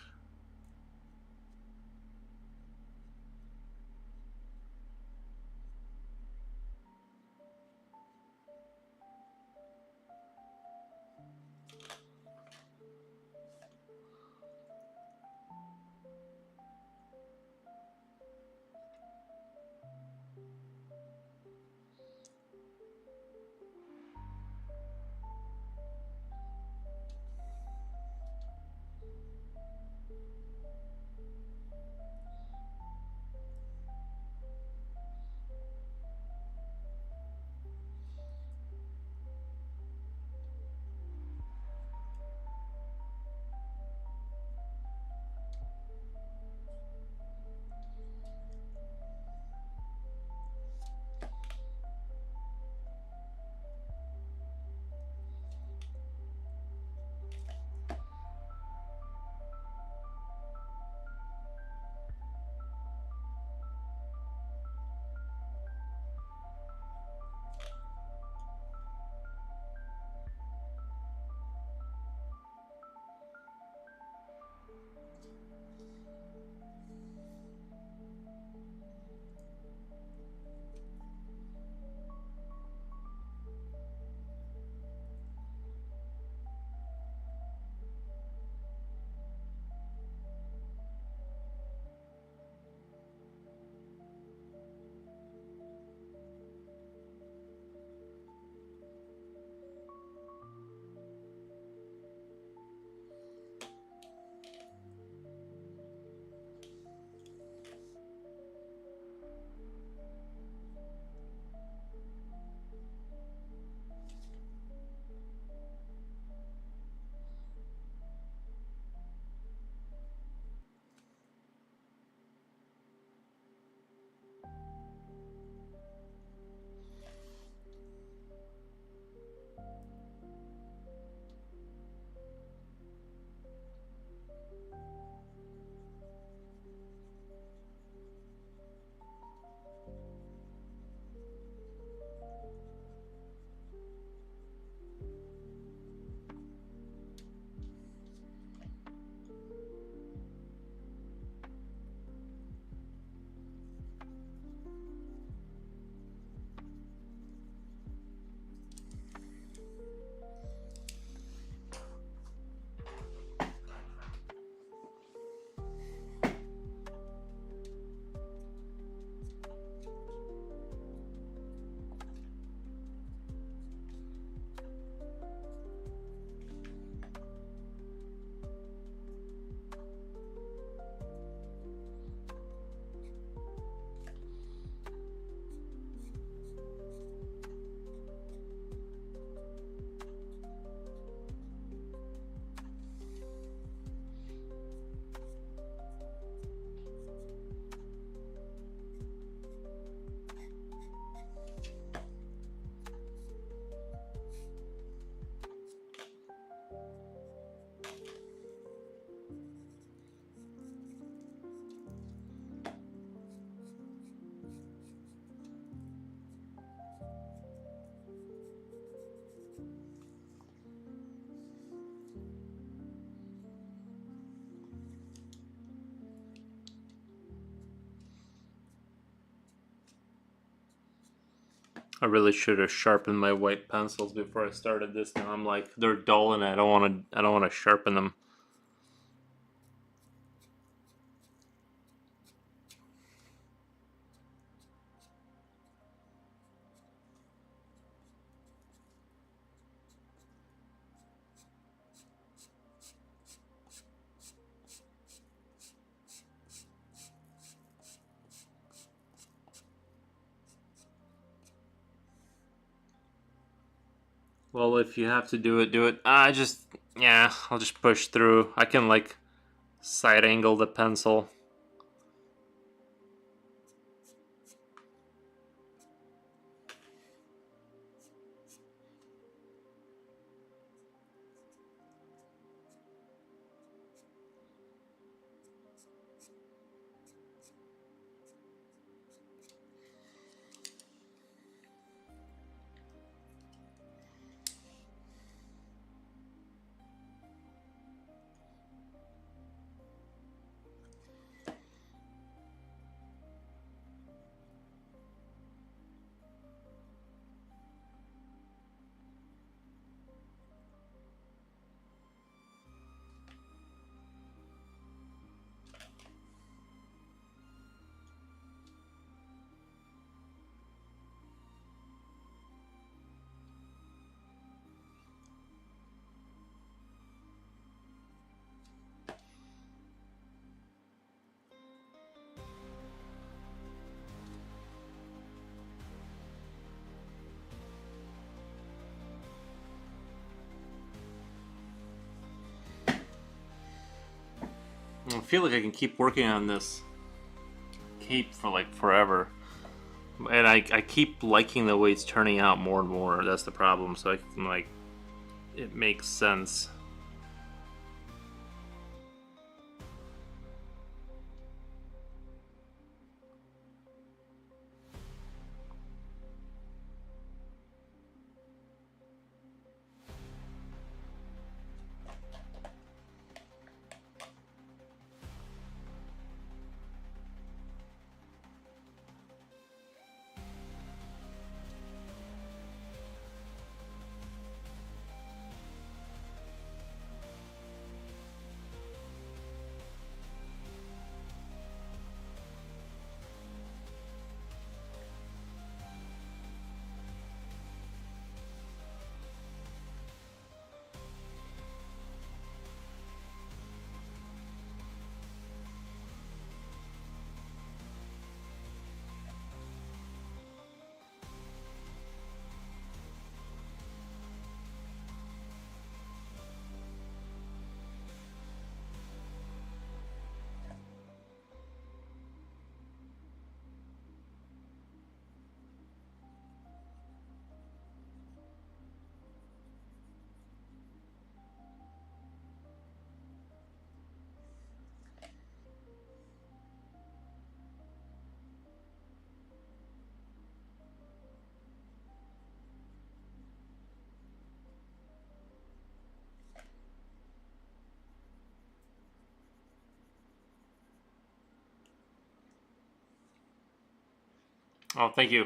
I really should have sharpened my white pencils before I started this. Now I'm like, they're dull and I don't want to. I don't want to sharpen them. Well, if you have to do it, do it. Yeah, I'll just push through. I can like side angle the pencil. I feel like I can keep working on this cape for like forever. And I keep liking the way it's turning out more and more. That's the problem. So I'm like, it makes sense. Oh, thank you.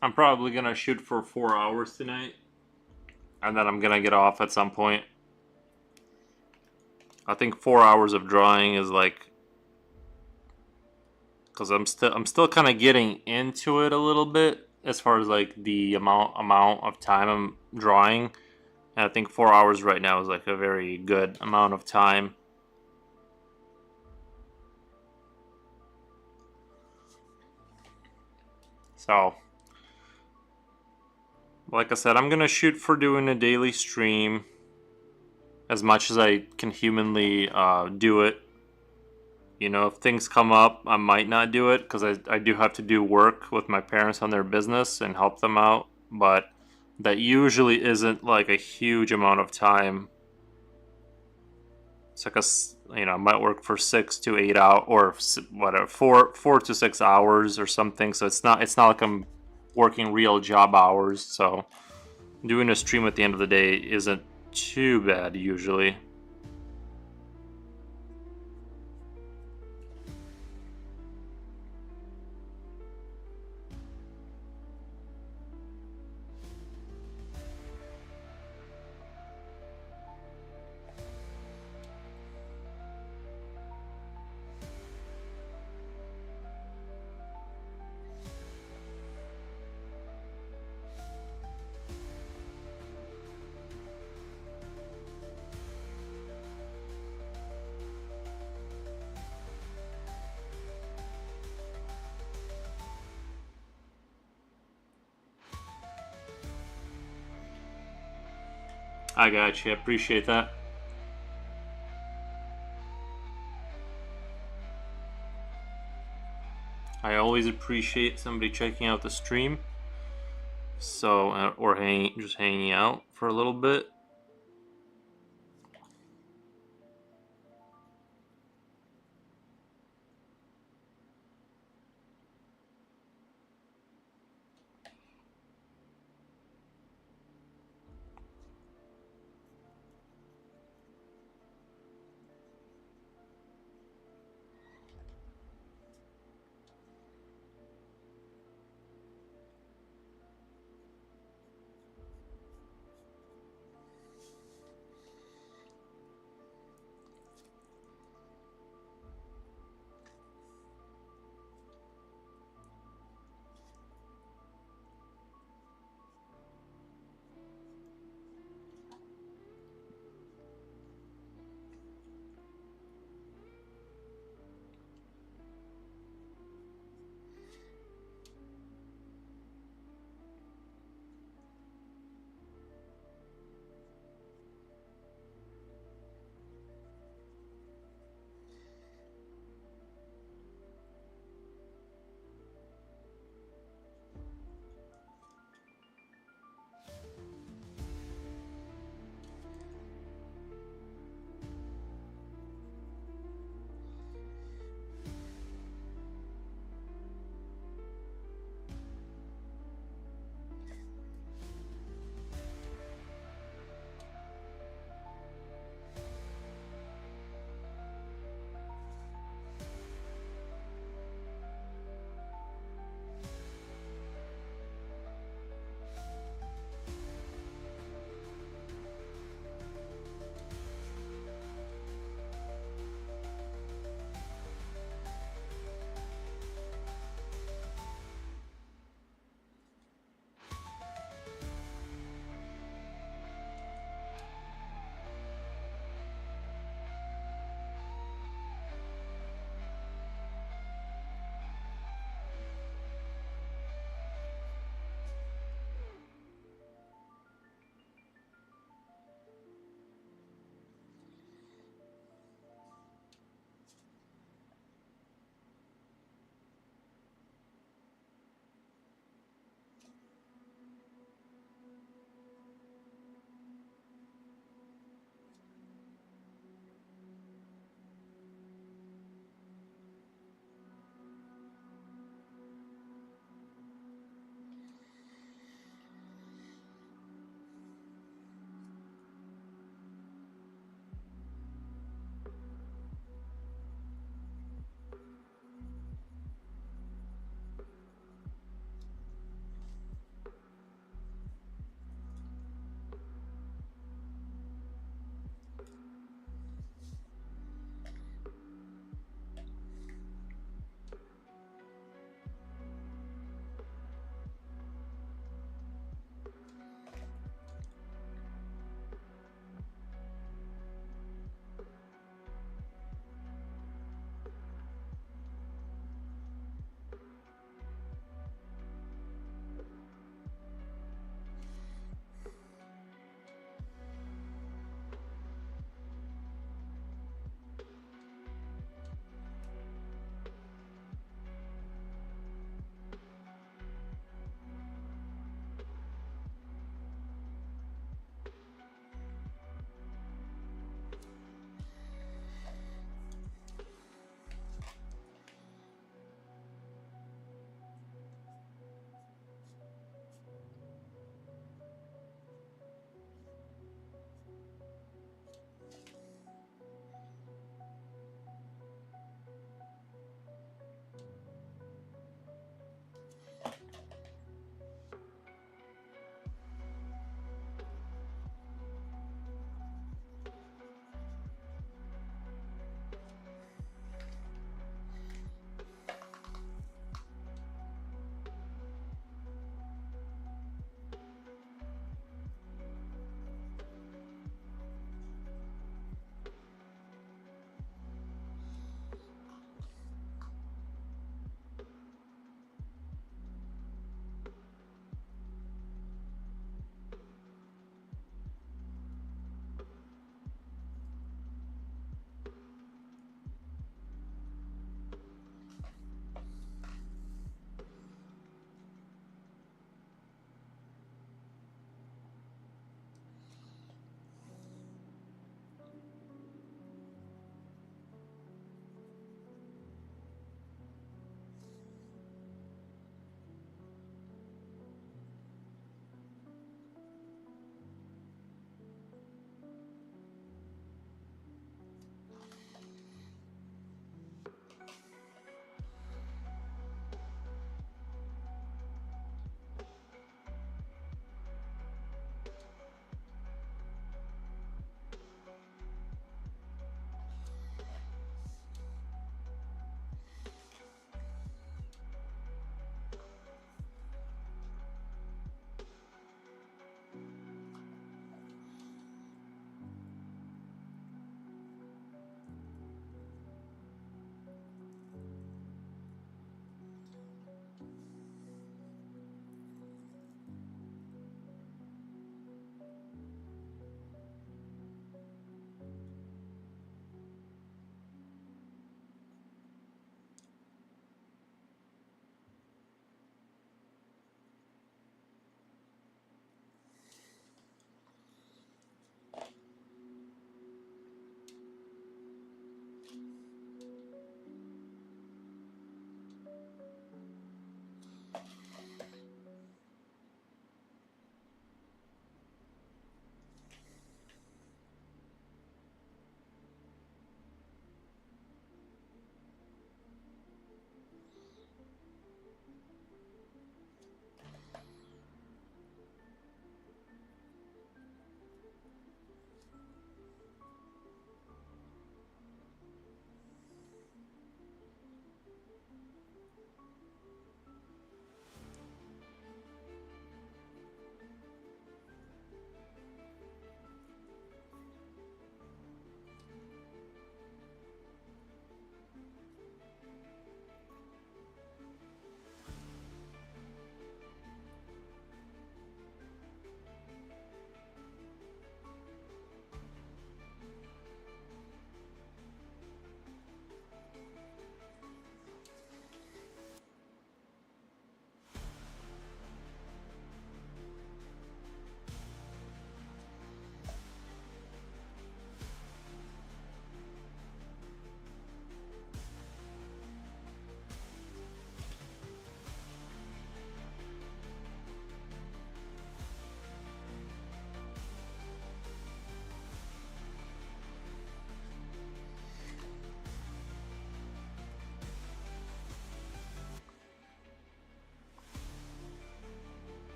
I'm probably gonna shoot for 4 hours tonight, and then I'm gonna get off at some point. I think 4 hours of drawing is like, because I'm still kind of getting into it a little bit as far as like the amount of time I'm drawing. And I think 4 hours right now is like a very good amount of time. So, like I said, I'm gonna shoot for doing a daily stream as much as I can humanly do it. You know, if things come up, I might not do it because I do have to do work with my parents on their business and help them out. But that usually isn't like a huge amount of time. It's like I might work for 6 to 8 hours or whatever, 4 to 6 hours or something. So it's not like I'm working real job hours. So doing a stream at the end of the day isn't too bad usually. I got you. Appreciate that. I always appreciate somebody checking out the stream. So, or just hanging out for a little bit.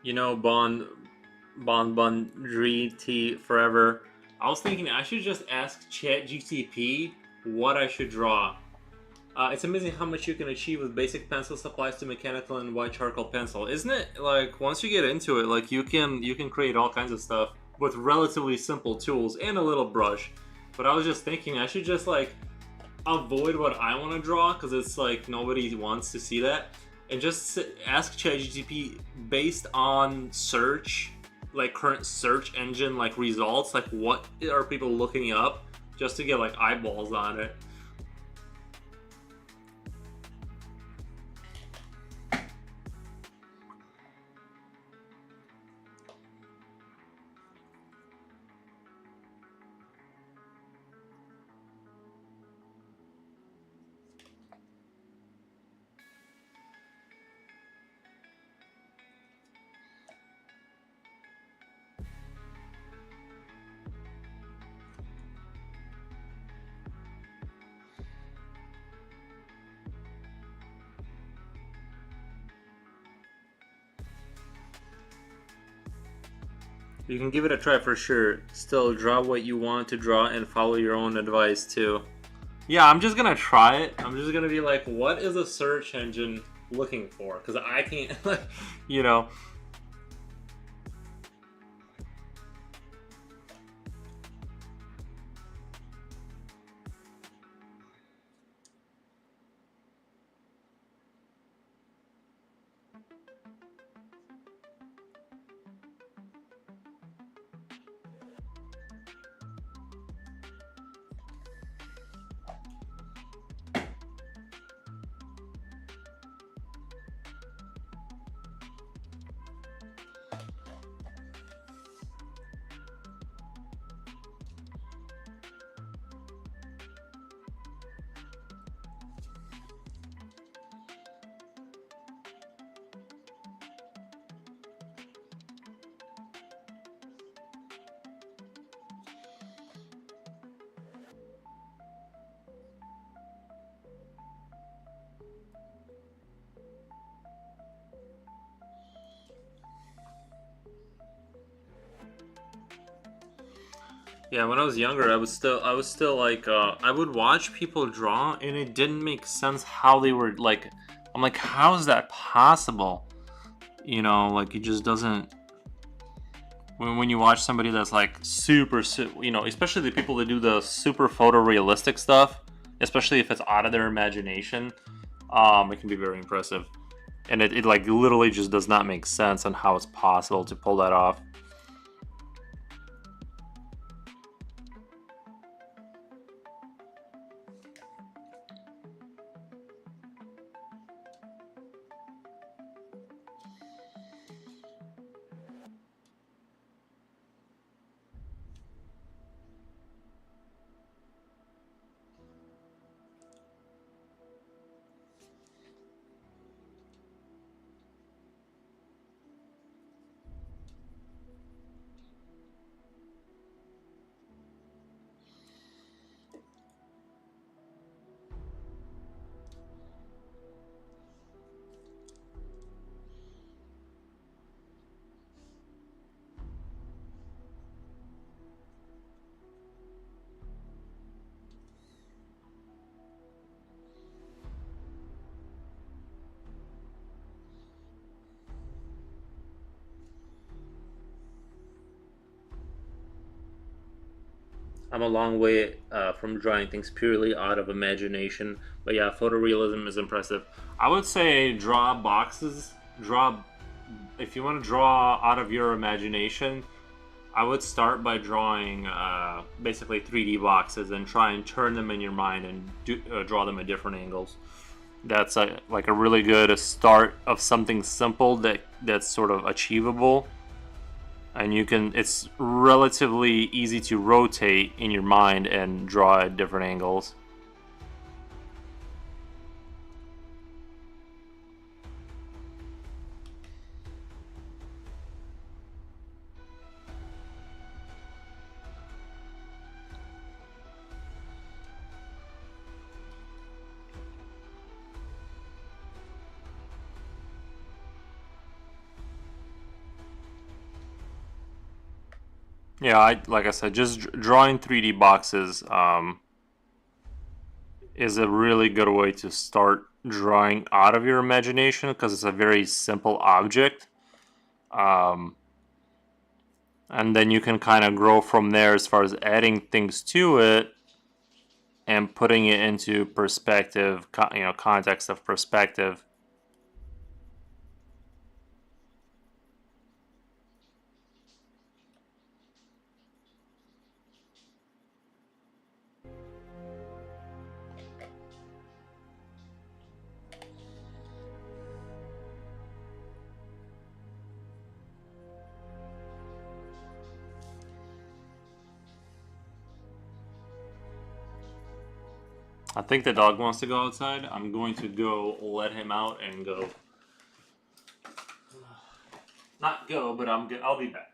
You know, Bon Tea Forever. I was thinking I should just ask ChatGTP what I should draw. It's amazing how much you can achieve with basic pencil supplies to mechanical and white charcoal pencil, isn't it? Like once you get into it, like you can create all kinds of stuff with relatively simple tools and a little brush. But I was just thinking I should just like avoid what I want to draw because it's like nobody wants to see that, and just ask ChatGPT based on search, like current search engine like results, like what are people looking up, just to get like eyeballs on it. You can give it a try for sure. Still, draw what you want to draw and follow your own advice too. Yeah, I'm just gonna try it. I'm just gonna be like, what is a search engine looking for? Because I can't, like, you know. Yeah, when I was younger, I was still like, I would watch people draw, and it didn't make sense how they were like. I'm like, how is that possible? Like it just doesn't. When you watch somebody that's like super, especially the people that do the super photorealistic stuff, especially if it's out of their imagination, it can be very impressive. And it like literally just does not make sense on how it's possible to pull that off. I'm a long way from drawing things purely out of imagination, but yeah, photorealism is impressive. I would say draw boxes. Draw if you want to draw out of your imagination. I would start by drawing basically 3D boxes and try and turn them in your mind and draw them at different angles. That's like a really good start of something simple that's sort of achievable, and it's relatively easy to rotate in your mind and draw at different angles. Yeah, like I said, just drawing 3D boxes is a really good way to start drawing out of your imagination because it's a very simple object. Um, and then you can kind of grow from there as far as adding things to it and putting it into perspective, context of perspective. I think the dog wants to go outside. I'm going to go let him out and go. Not go, but I'll be back.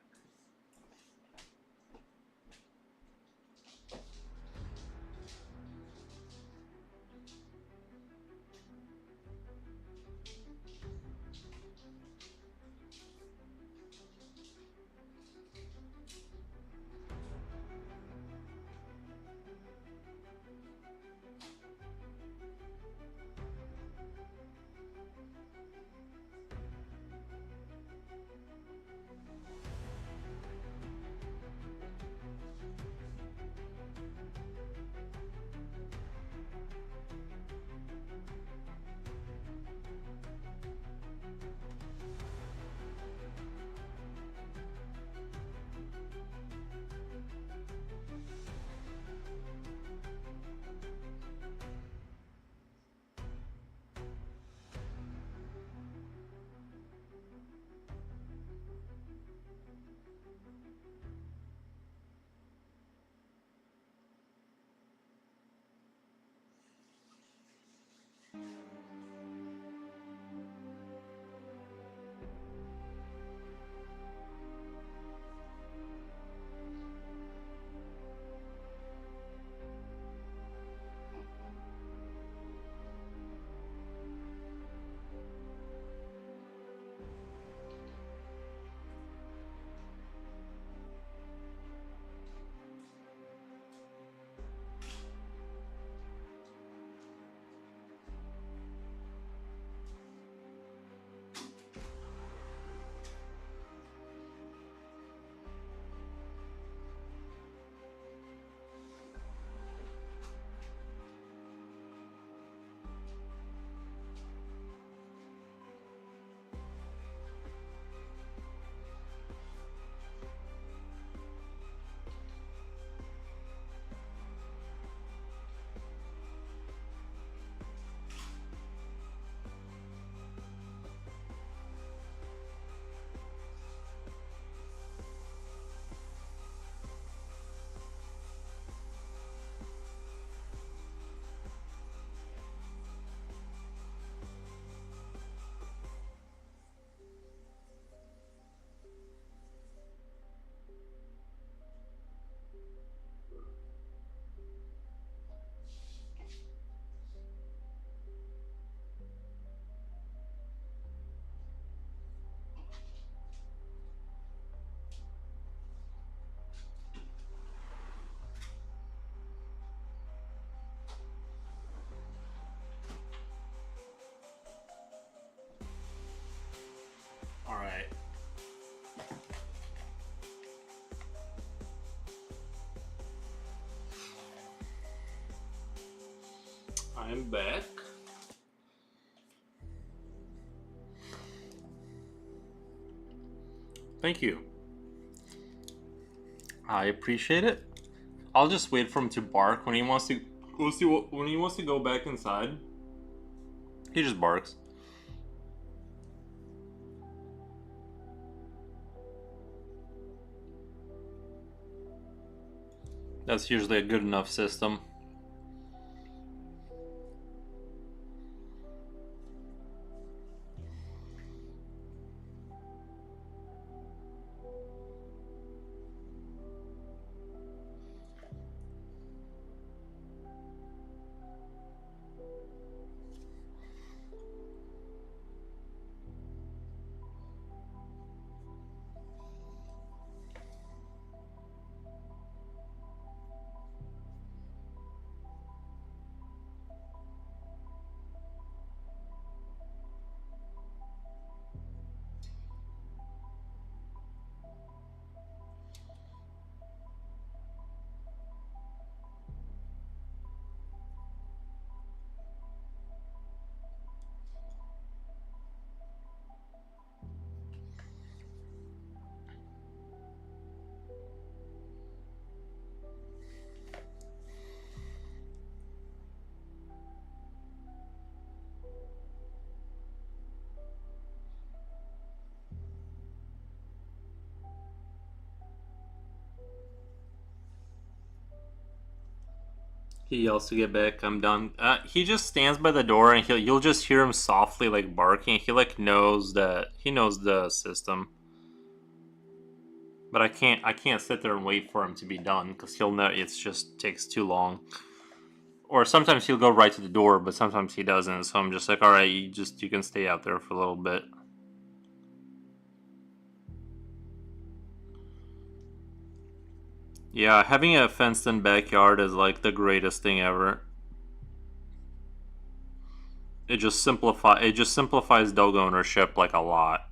All right. I'm back. Thank you. I appreciate it. I'll just wait for him to bark when he wants to. We'll see when he wants to go back inside. He just barks. That's usually a good enough system. He yells to get back. I'm done. He just stands by the door, and you'll just hear him softly like barking. He like knows that he knows the system, but I can't sit there and wait for him to be done because he'll know it's just takes too long. Or sometimes he'll go right to the door, but sometimes he doesn't. So I'm just like, all right, you can stay out there for a little bit. Yeah, having a fenced-in backyard is like the greatest thing ever. It just simplifies dog ownership like a lot.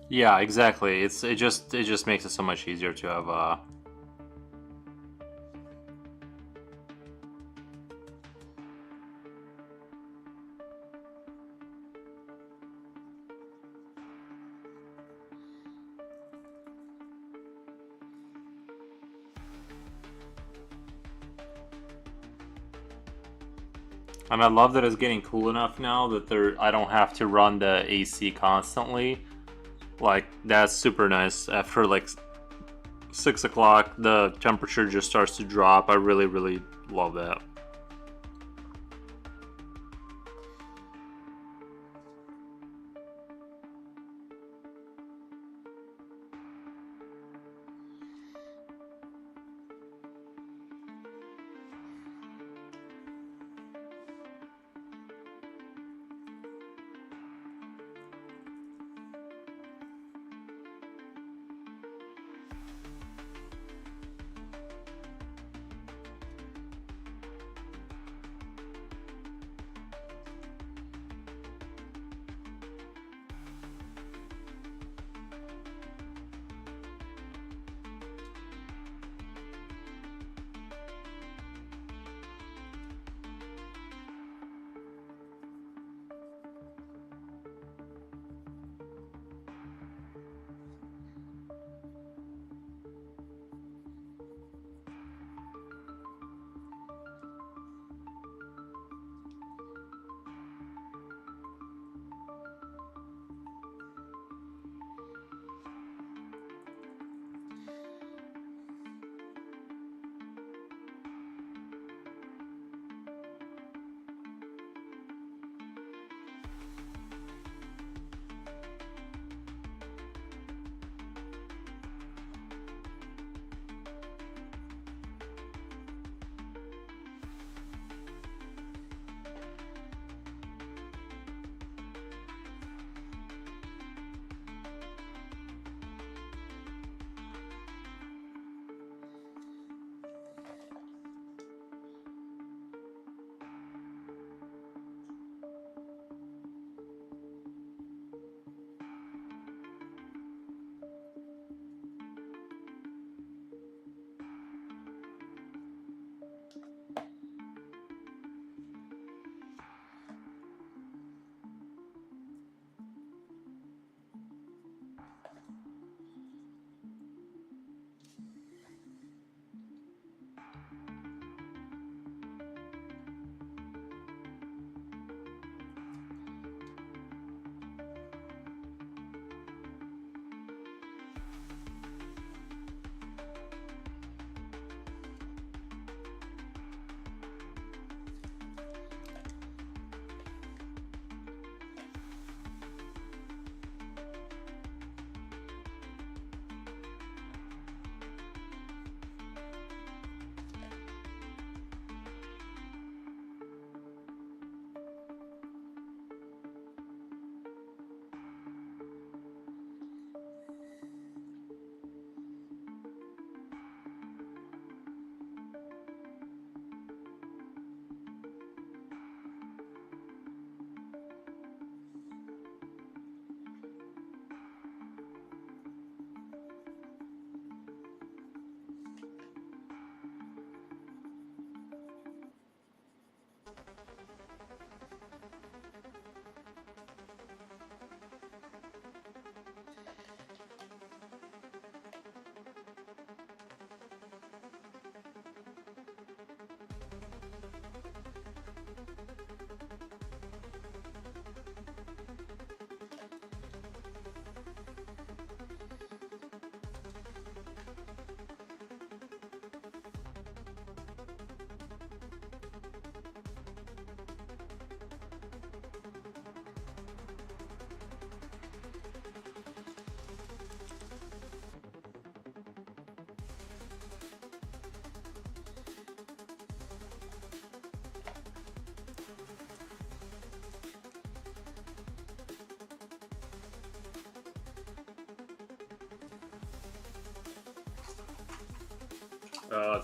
Yeah, exactly. It just makes it so much easier to have. And I love that it's getting cool enough now that I don't have to run the AC constantly. Like that's super nice. After like 6 o'clock, the temperature just starts to drop. I really, really love that.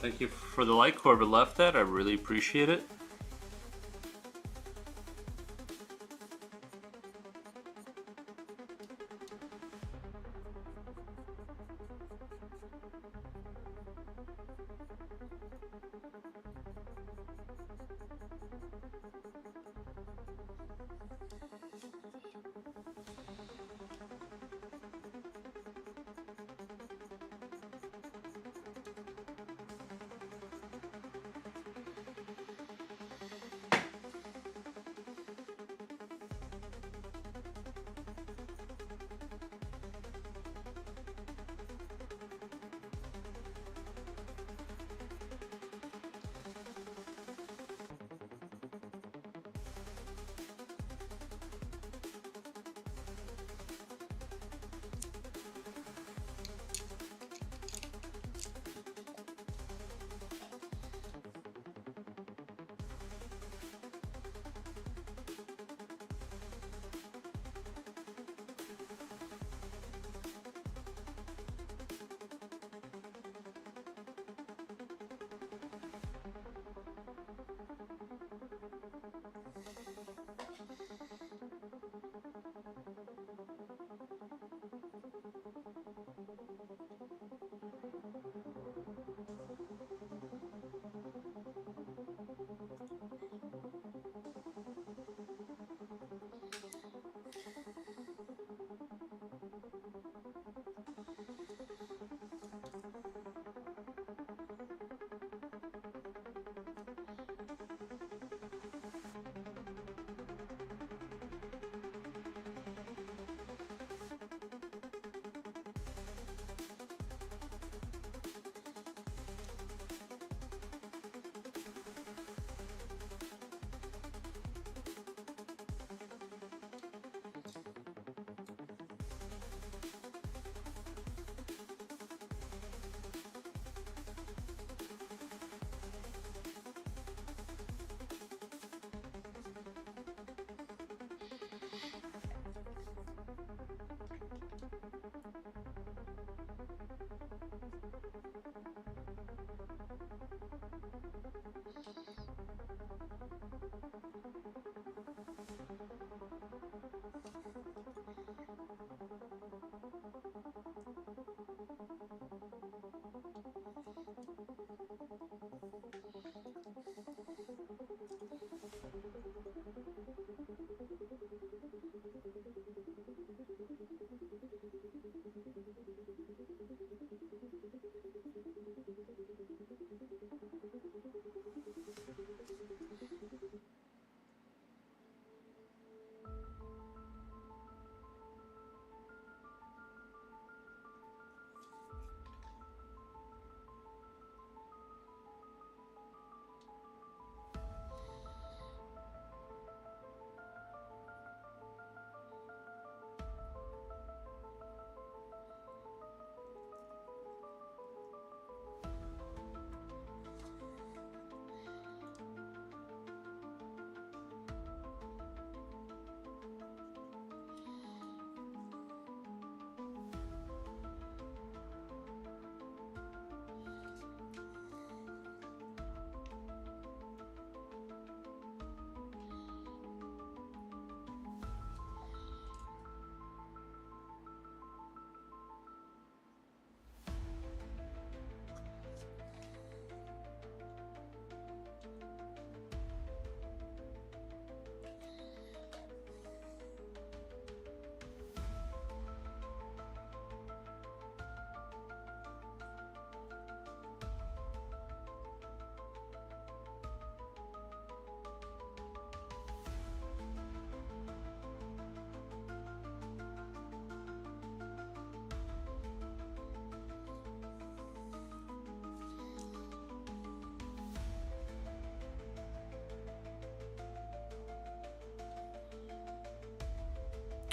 Thank you for the like, whoever left that. I really appreciate it.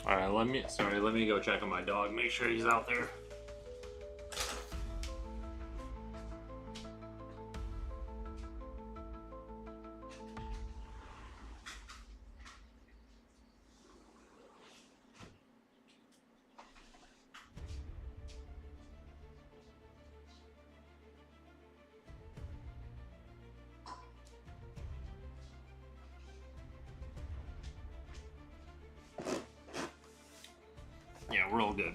All right, let me go check on my dog. Make sure he's out there. Yeah, real good.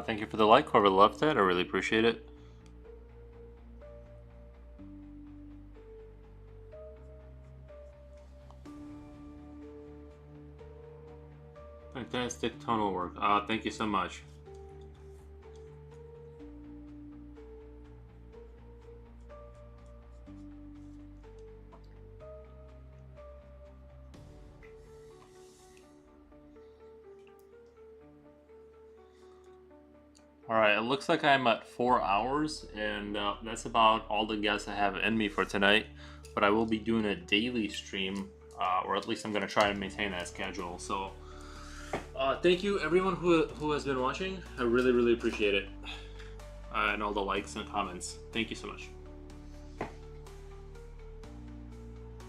Thank you for the like, whoever left it. I really appreciate it. Fantastic tonal work. Thank you so much. All right, it looks like I'm at 4 hours, and that's about all the guests I have in me for tonight. But I will be doing a daily stream, or at least I'm gonna try to maintain that schedule. So, thank you everyone who has been watching. I really appreciate it, and all the likes and comments. Thank you so much.